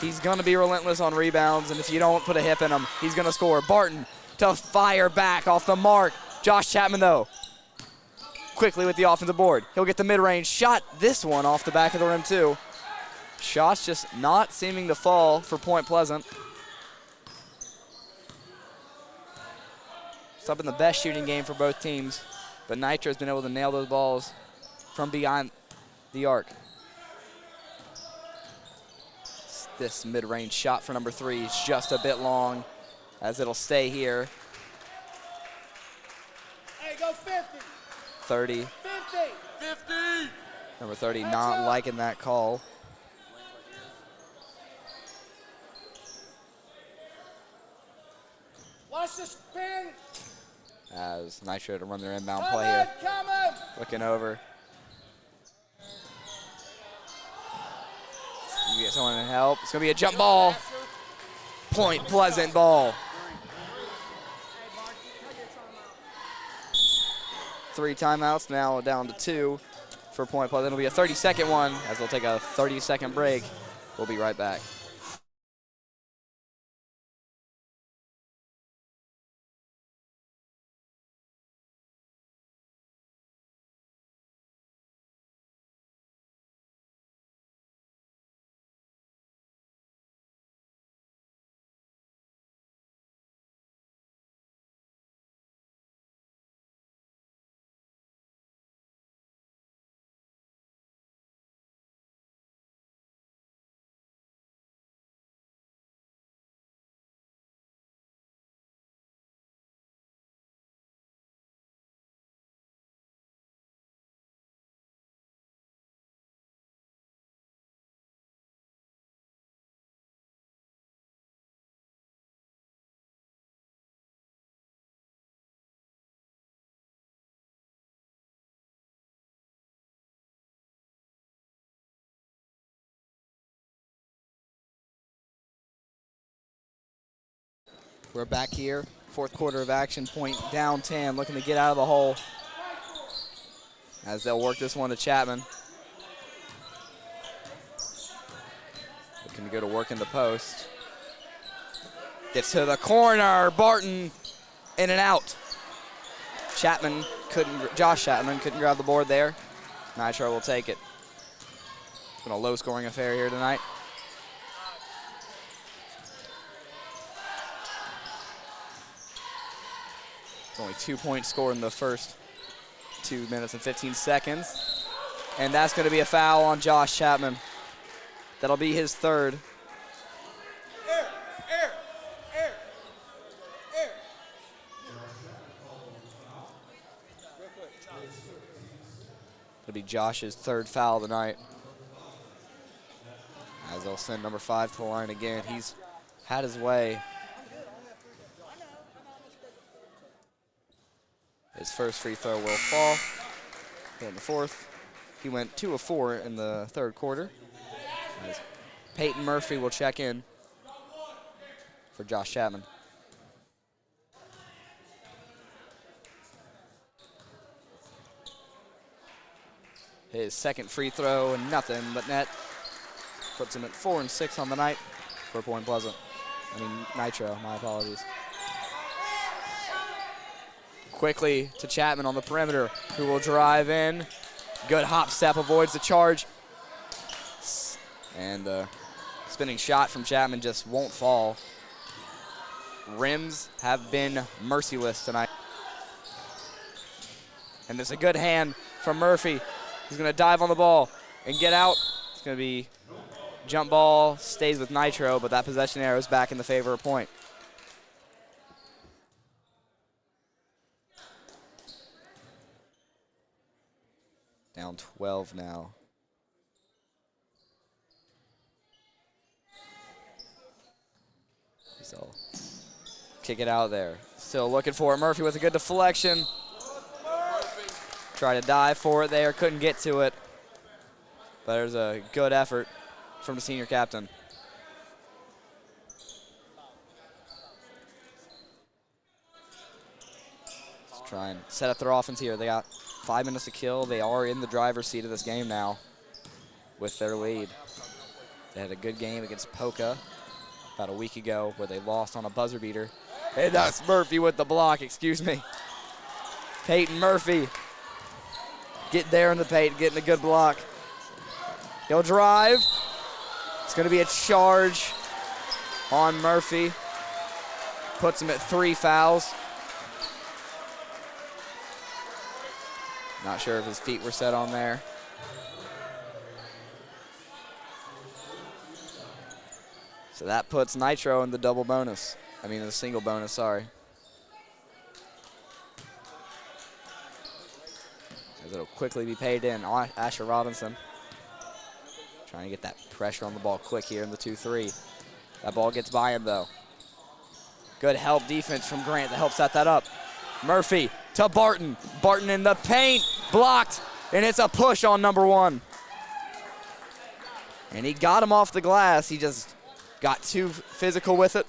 He's going to be relentless on rebounds, and if you don't put a hip in him, he's going to score. Barton to fire back off the mark. Josh Chapman, though, quickly with the offensive board. He'll get the mid-range shot. This one off the back of the rim, too. Shots just not seeming to fall for Point Pleasant. It's been the best shooting game for both teams, but Nitro's been able to nail those balls from beyond the arc. This mid-range shot for number 3 is just a bit long, as it'll stay here. Hey, go 50. 30. 50. 50. Number 30 not liking that call. Watch the spin. As Nitro to run their inbound play here. Coming. Looking over. You get someone to help. It's going to be a jump ball. Point Pleasant ball. 3 timeouts, now down to 2 for Point Pleasant. It'll be a 30-second one, as they'll take a 30-second break. We'll be right back. We're back here, fourth quarter of action, point down 10, looking to get out of the hole as they'll work this one to Chapman. Looking to go to work in the post. Gets to the corner, Barton in and out. Josh Chapman couldn't grab the board there. Nitro will take it. It's been a low scoring affair here tonight. Only 2-point score in the first 2 minutes and 15 seconds. And that's going to be a foul on Josh Chapman. That'll be his third. It'll be Josh's third foul of the night. As they'll send number 5 to the line again. He's had his way. His first free throw will fall here in the fourth. He went 2 of 4 in the third quarter. As Peyton Murphy will check in for Josh Chapman. His second free throw, and nothing but net. Puts him at 4 and 6 on the night for Point Pleasant. Nitro, my apologies. Quickly to Chapman on the perimeter, who will drive in. Good hop step, avoids the charge. And the spinning shot from Chapman just won't fall. Rims have been merciless tonight. And there's a good hand from Murphy. He's going to dive on the ball and get out. It's going to be jump ball, stays with Nitro, but that possession arrow is back in the favor of Point. Down 12 now. So kick it out there. Still looking for it. Murphy with a good deflection. Try to dive for it there, couldn't get to it. But there's a good effort from the senior captain. Let's try and set up their offense here. They got 5 minutes to kill. They are in the driver's seat of this game now with their lead. They had a good game against Polka about a week ago where they lost on a buzzer beater. And that's Murphy with the block, excuse me. Peyton Murphy. Get there in the paint, getting a good block. He'll drive. It's going to be a charge on Murphy. Puts him at 3 fouls. Not sure if his feet were set on there. So that puts Nitro in the double bonus. The single bonus, sorry. As it'll quickly be paid in. Asher Robinson trying to get that pressure on the ball quick here in the 2-3. That ball gets by him, though. Good help defense from Grant that helps set that up. Murphy to Barton. Barton in the paint. Blocked. And it's a push on number 1. And he got him off the glass. He just got too physical with it.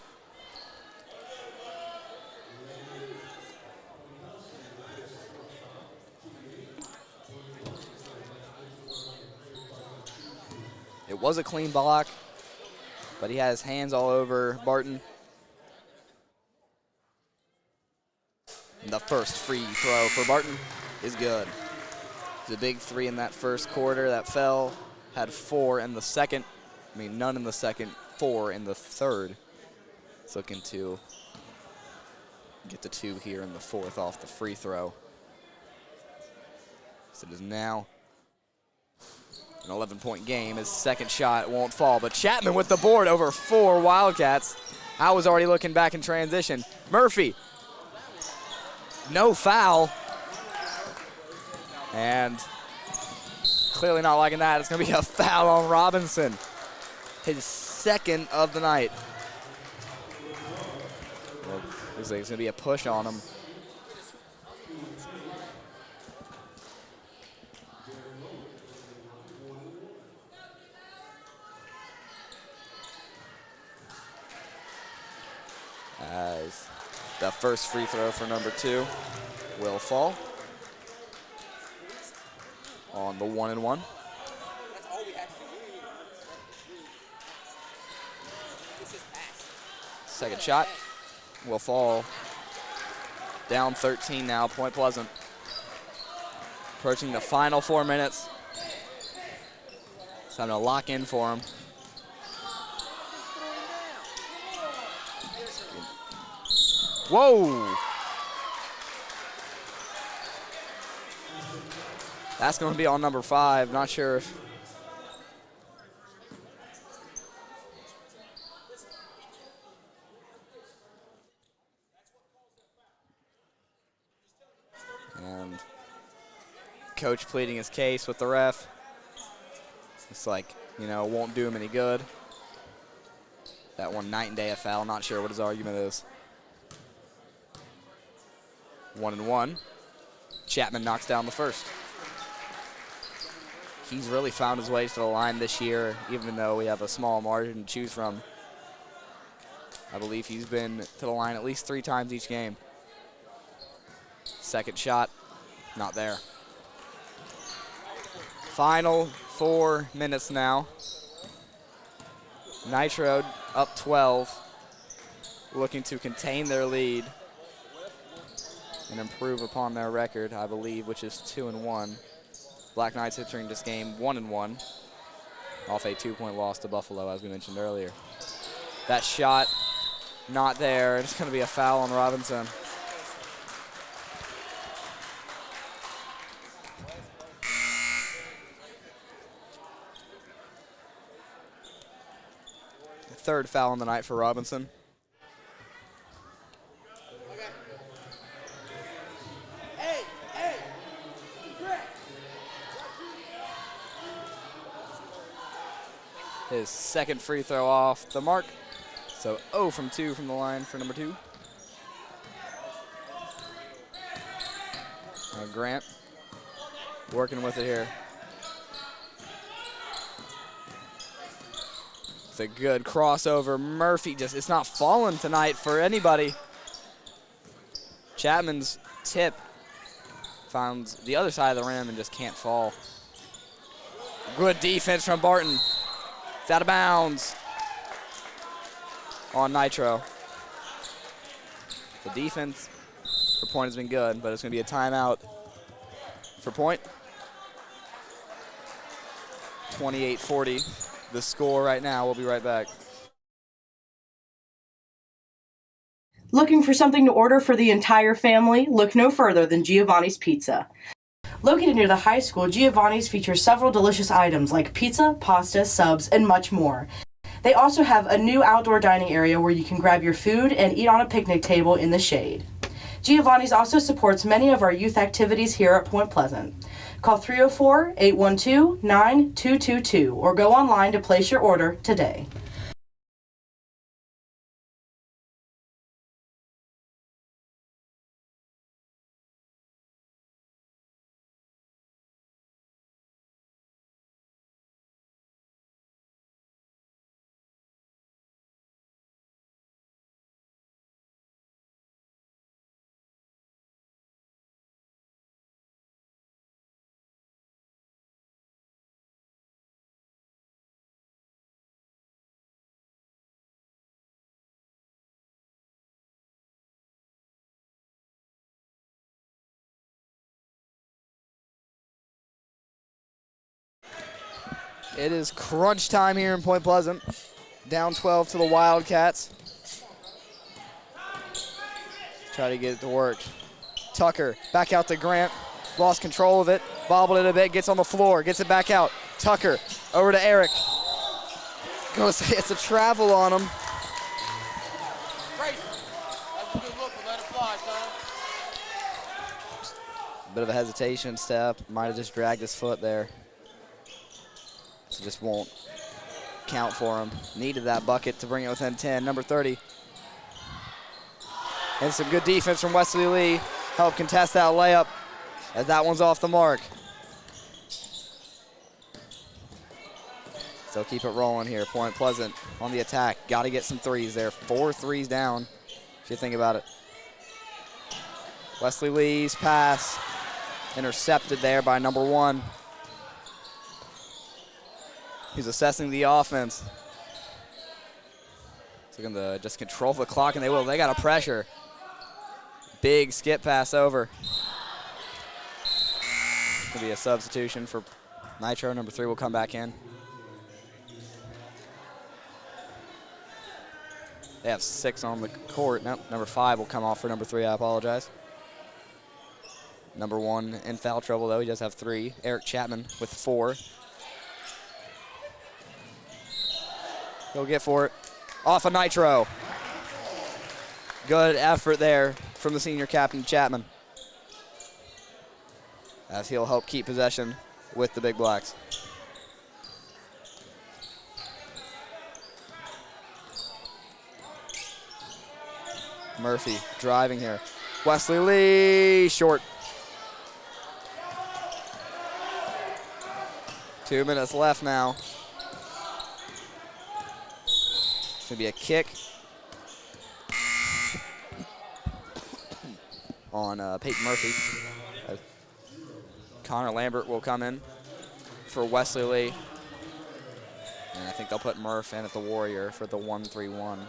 It was a clean block, but he had his hands all over Barton. And the first free throw for Barton is good. It's a big 3 in that first quarter that fell. Had 4 in the second. None in the second, 4 in the third. It's looking to get the 2 here in the fourth off the free throw. So it is now an 11-point game. His second shot won't fall, but Chapman with the board over 4 Wildcats. I was already looking back in transition. Murphy, no foul. And clearly not liking that. It's going to be a foul on Robinson. His second of the night. Well, looks like it's going to be a push on him. as the first free throw for number 2 will fall on the 1-and-1. Second shot will fall. Down 13 now, Point Pleasant. Approaching the final 4 minutes. It's time to lock in for him. Whoa! That's going to be on number 5. Not sure if. And coach pleading his case with the ref. It's like, you know, won't do him any good. That one night and day a foul. Not sure what his argument is. 1-and-1. Chapman knocks down the first. He's really found his way to the line this year, even though we have a small margin to choose from. I believe he's been to the line at least 3 times each game. Second shot, not there. Final 4 minutes now. Nitro up 12, looking to contain their lead and improve upon their record, I believe, which is 2-1. Black Knights entering this game 1-1 off a 2-point loss to Buffalo, as we mentioned earlier. That shot not there. It's going to be a foul on Robinson. The third foul on the night for Robinson. His second free throw off the mark. So 0 from 2 from the line for number 2. Grant working with it here. It's a good crossover. Murphy just, it's not falling tonight for anybody. Chapman's tip found the other side of the rim and just can't fall. Good defense from Barton. It's out of bounds on Nitro. The defense for Point has been good, but it's going to be a timeout for Point. 28-40, the score right now. We'll be right back. Looking for something to order for the entire family? Look no further than Giovanni's Pizza. Located near the high school, Giovanni's features several delicious items like pizza, pasta, subs, and much more. They also have a new outdoor dining area where you can grab your food and eat on a picnic table in the shade. Giovanni's also supports many of our youth activities here at Point Pleasant. Call 304-812-9222 or go online to place your order today. It is crunch time here in Point Pleasant. Down 12 to the Wildcats. Try to get it to work. Tucker back out to Grant. Lost control of it. Bobbled it a bit. Gets on the floor. Gets it back out. Tucker over to Eric. Gonna say it's a travel on him. That's a good look, but let it fly, son. Bit of a hesitation step. Might have just dragged his foot there. So just won't count for him. Needed that bucket to bring it within 10. Number 30. And some good defense from Wesley Lee. Help contest that layup as that one's off the mark. So keep it rolling here. Point Pleasant on the attack. Got to get some threes there. 4 threes down. if you think about it. Wesley Lee's pass intercepted there by number 1. He's assessing the offense. He's looking to just control the clock, and they will. They got a pressure. Big skip pass over. Could be a substitution for Nitro. Number 3 will come back in. They have 6 on the court. Nope, number 5 will come off for number 3. I apologize. Number 1 in foul trouble, though. He does have 3. Eric Chapman with 4. He'll get for it. Off of Nitro. Good effort there from the senior captain, Chapman, as he'll help keep possession with the Big Blacks. Murphy driving here. Wesley Lee, short. 2 minutes left now. It's going to be a kick on Peyton Murphy. Connor Lambert will come in for Wesley Lee. And I think they'll put Murph in at the Warrior for the 1-3-1.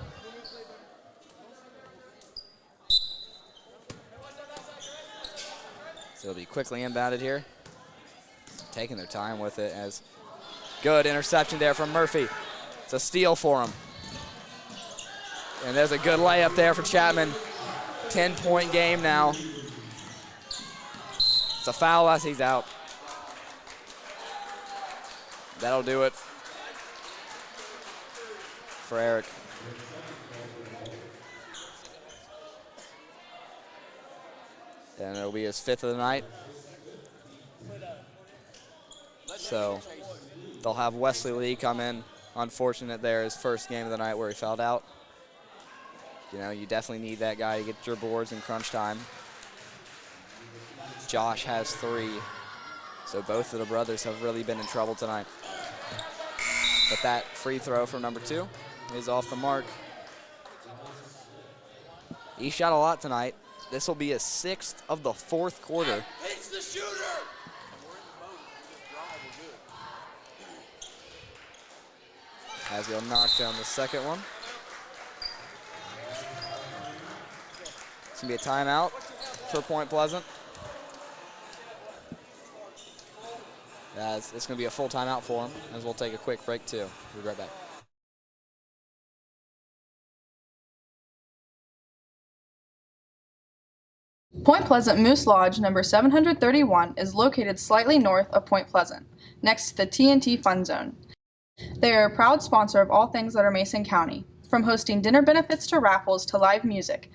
So it'll be quickly inbounded here. Taking their time with it, as good interception there from Murphy. It's a steal for him. And there's a good layup there for Chapman. 10-point game now. It's a foul as he's out. That'll do it for Eric. And it'll be his 5th of the night. So they'll have Wesley Lee come in. Unfortunate there, his first game of the night where he fouled out. You know, you definitely need that guy to get your boards in crunch time. Josh has 3. So both of the brothers have really been in trouble tonight. But that free throw from number 2 is off the mark. He shot a lot tonight. This will be his 6th of the 4th quarter. It's the shooter! As he'll knock down the second one. It's going to be a timeout for Point Pleasant. As it's going to be a full timeout for him, as we'll take a quick break too. We'll be right back. Point Pleasant Moose Lodge number 731 is located slightly north of Point Pleasant, next to the TNT Fun Zone. They are a proud sponsor of all things that are Mason County, from hosting dinner benefits to raffles to live music.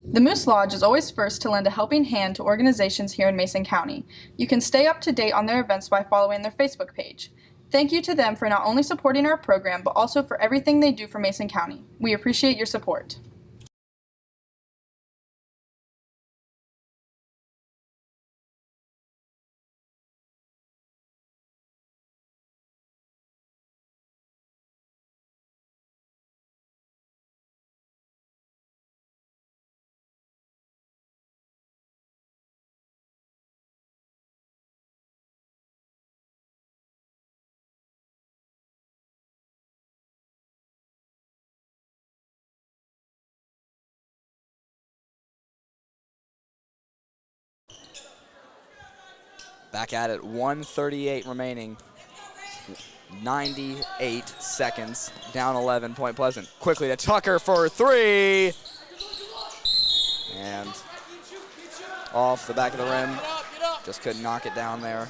The Moose Lodge is always first to lend a helping hand to organizations here in Mason County. You can stay up to date on their events by following their Facebook page. Thank you to them for not only supporting our program, but also for everything they do for Mason County. We appreciate your support. Back at it, 1:38 remaining. 98 seconds, down 11, Point Pleasant. Quickly to Tucker for 3. And off the back of the rim. Just couldn't knock it down there.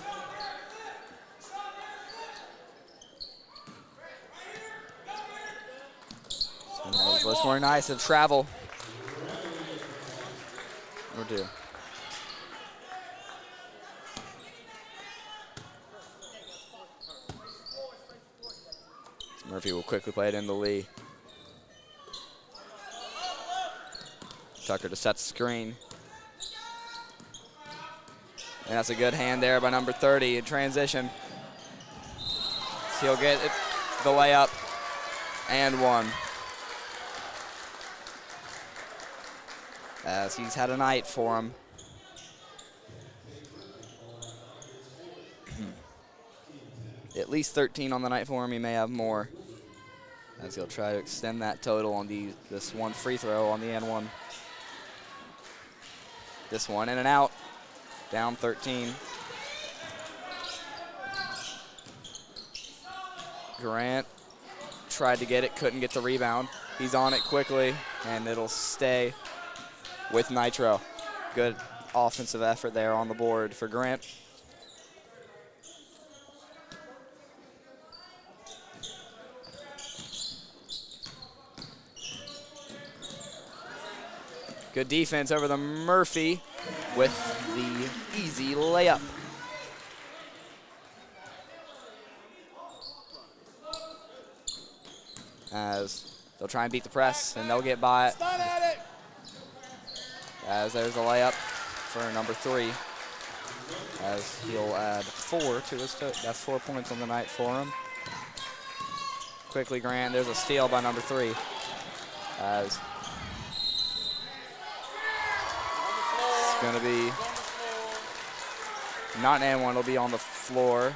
Looks more nice to travel. Or do. Murphy will quickly play it into Lee. Tucker to set the screen. And that's a good hand there by number 30 in transition. So he'll get it, the layup and 1. as he's had a night for him. At least 13 on the night for him. He may have more, as he'll try to extend that total on this one free throw on the and one. This one in and out, down 13. Grant tried to get it, couldn't get the rebound. He's on it quickly, and it'll stay with Nitro. Good offensive effort there on the board for Grant. Good defense over the Murphy with the easy layup. As they'll try and beat the press, and they'll get by it. As there's a layup for number 3. As he'll add 4 to his total. That's 4 points on the night for him. Quickly, Grant. There's a steal by number 3. As it's going to be not an and one. It'll be on the floor.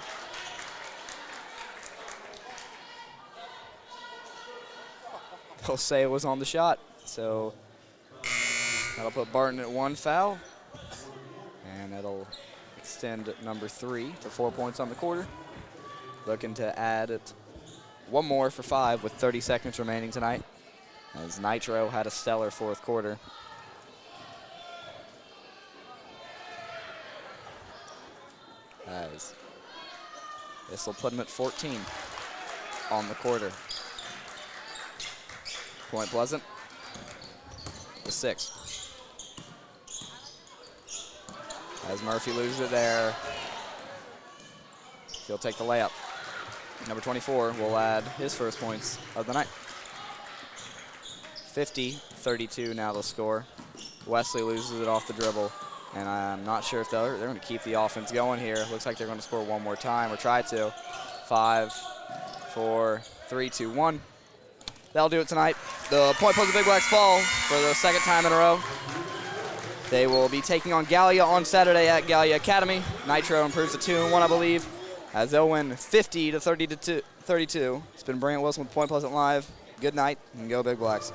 They'll say it was on the shot. So that'll put Barton at 1 foul. And that'll extend number 3 to 4 points on the quarter. Looking to add it 1 more for 5 with 30 seconds remaining tonight, as Nitro had a stellar 4th quarter. As this will put him at 14 on the quarter. Point Pleasant with 6. As Murphy loses it there, he'll take the layup. Number 24 will add his first points of the night. 50-32 now the score. Wesley loses it off the dribble, and I'm not sure if they're going to keep the offense going here. Looks like they're going to score 1 more time, or try to. 5, 4, 3, 2, 1. That'll do it tonight. The Point Pleasant Big Blacks fall for the 2nd time in a row. They will be taking on Gallia on Saturday at Gallia Academy. Nitro improves to 2-1, I believe, as they'll win 50-32. It's been Brant Wilson with Point Pleasant Live. Good night, and go Big Blacks.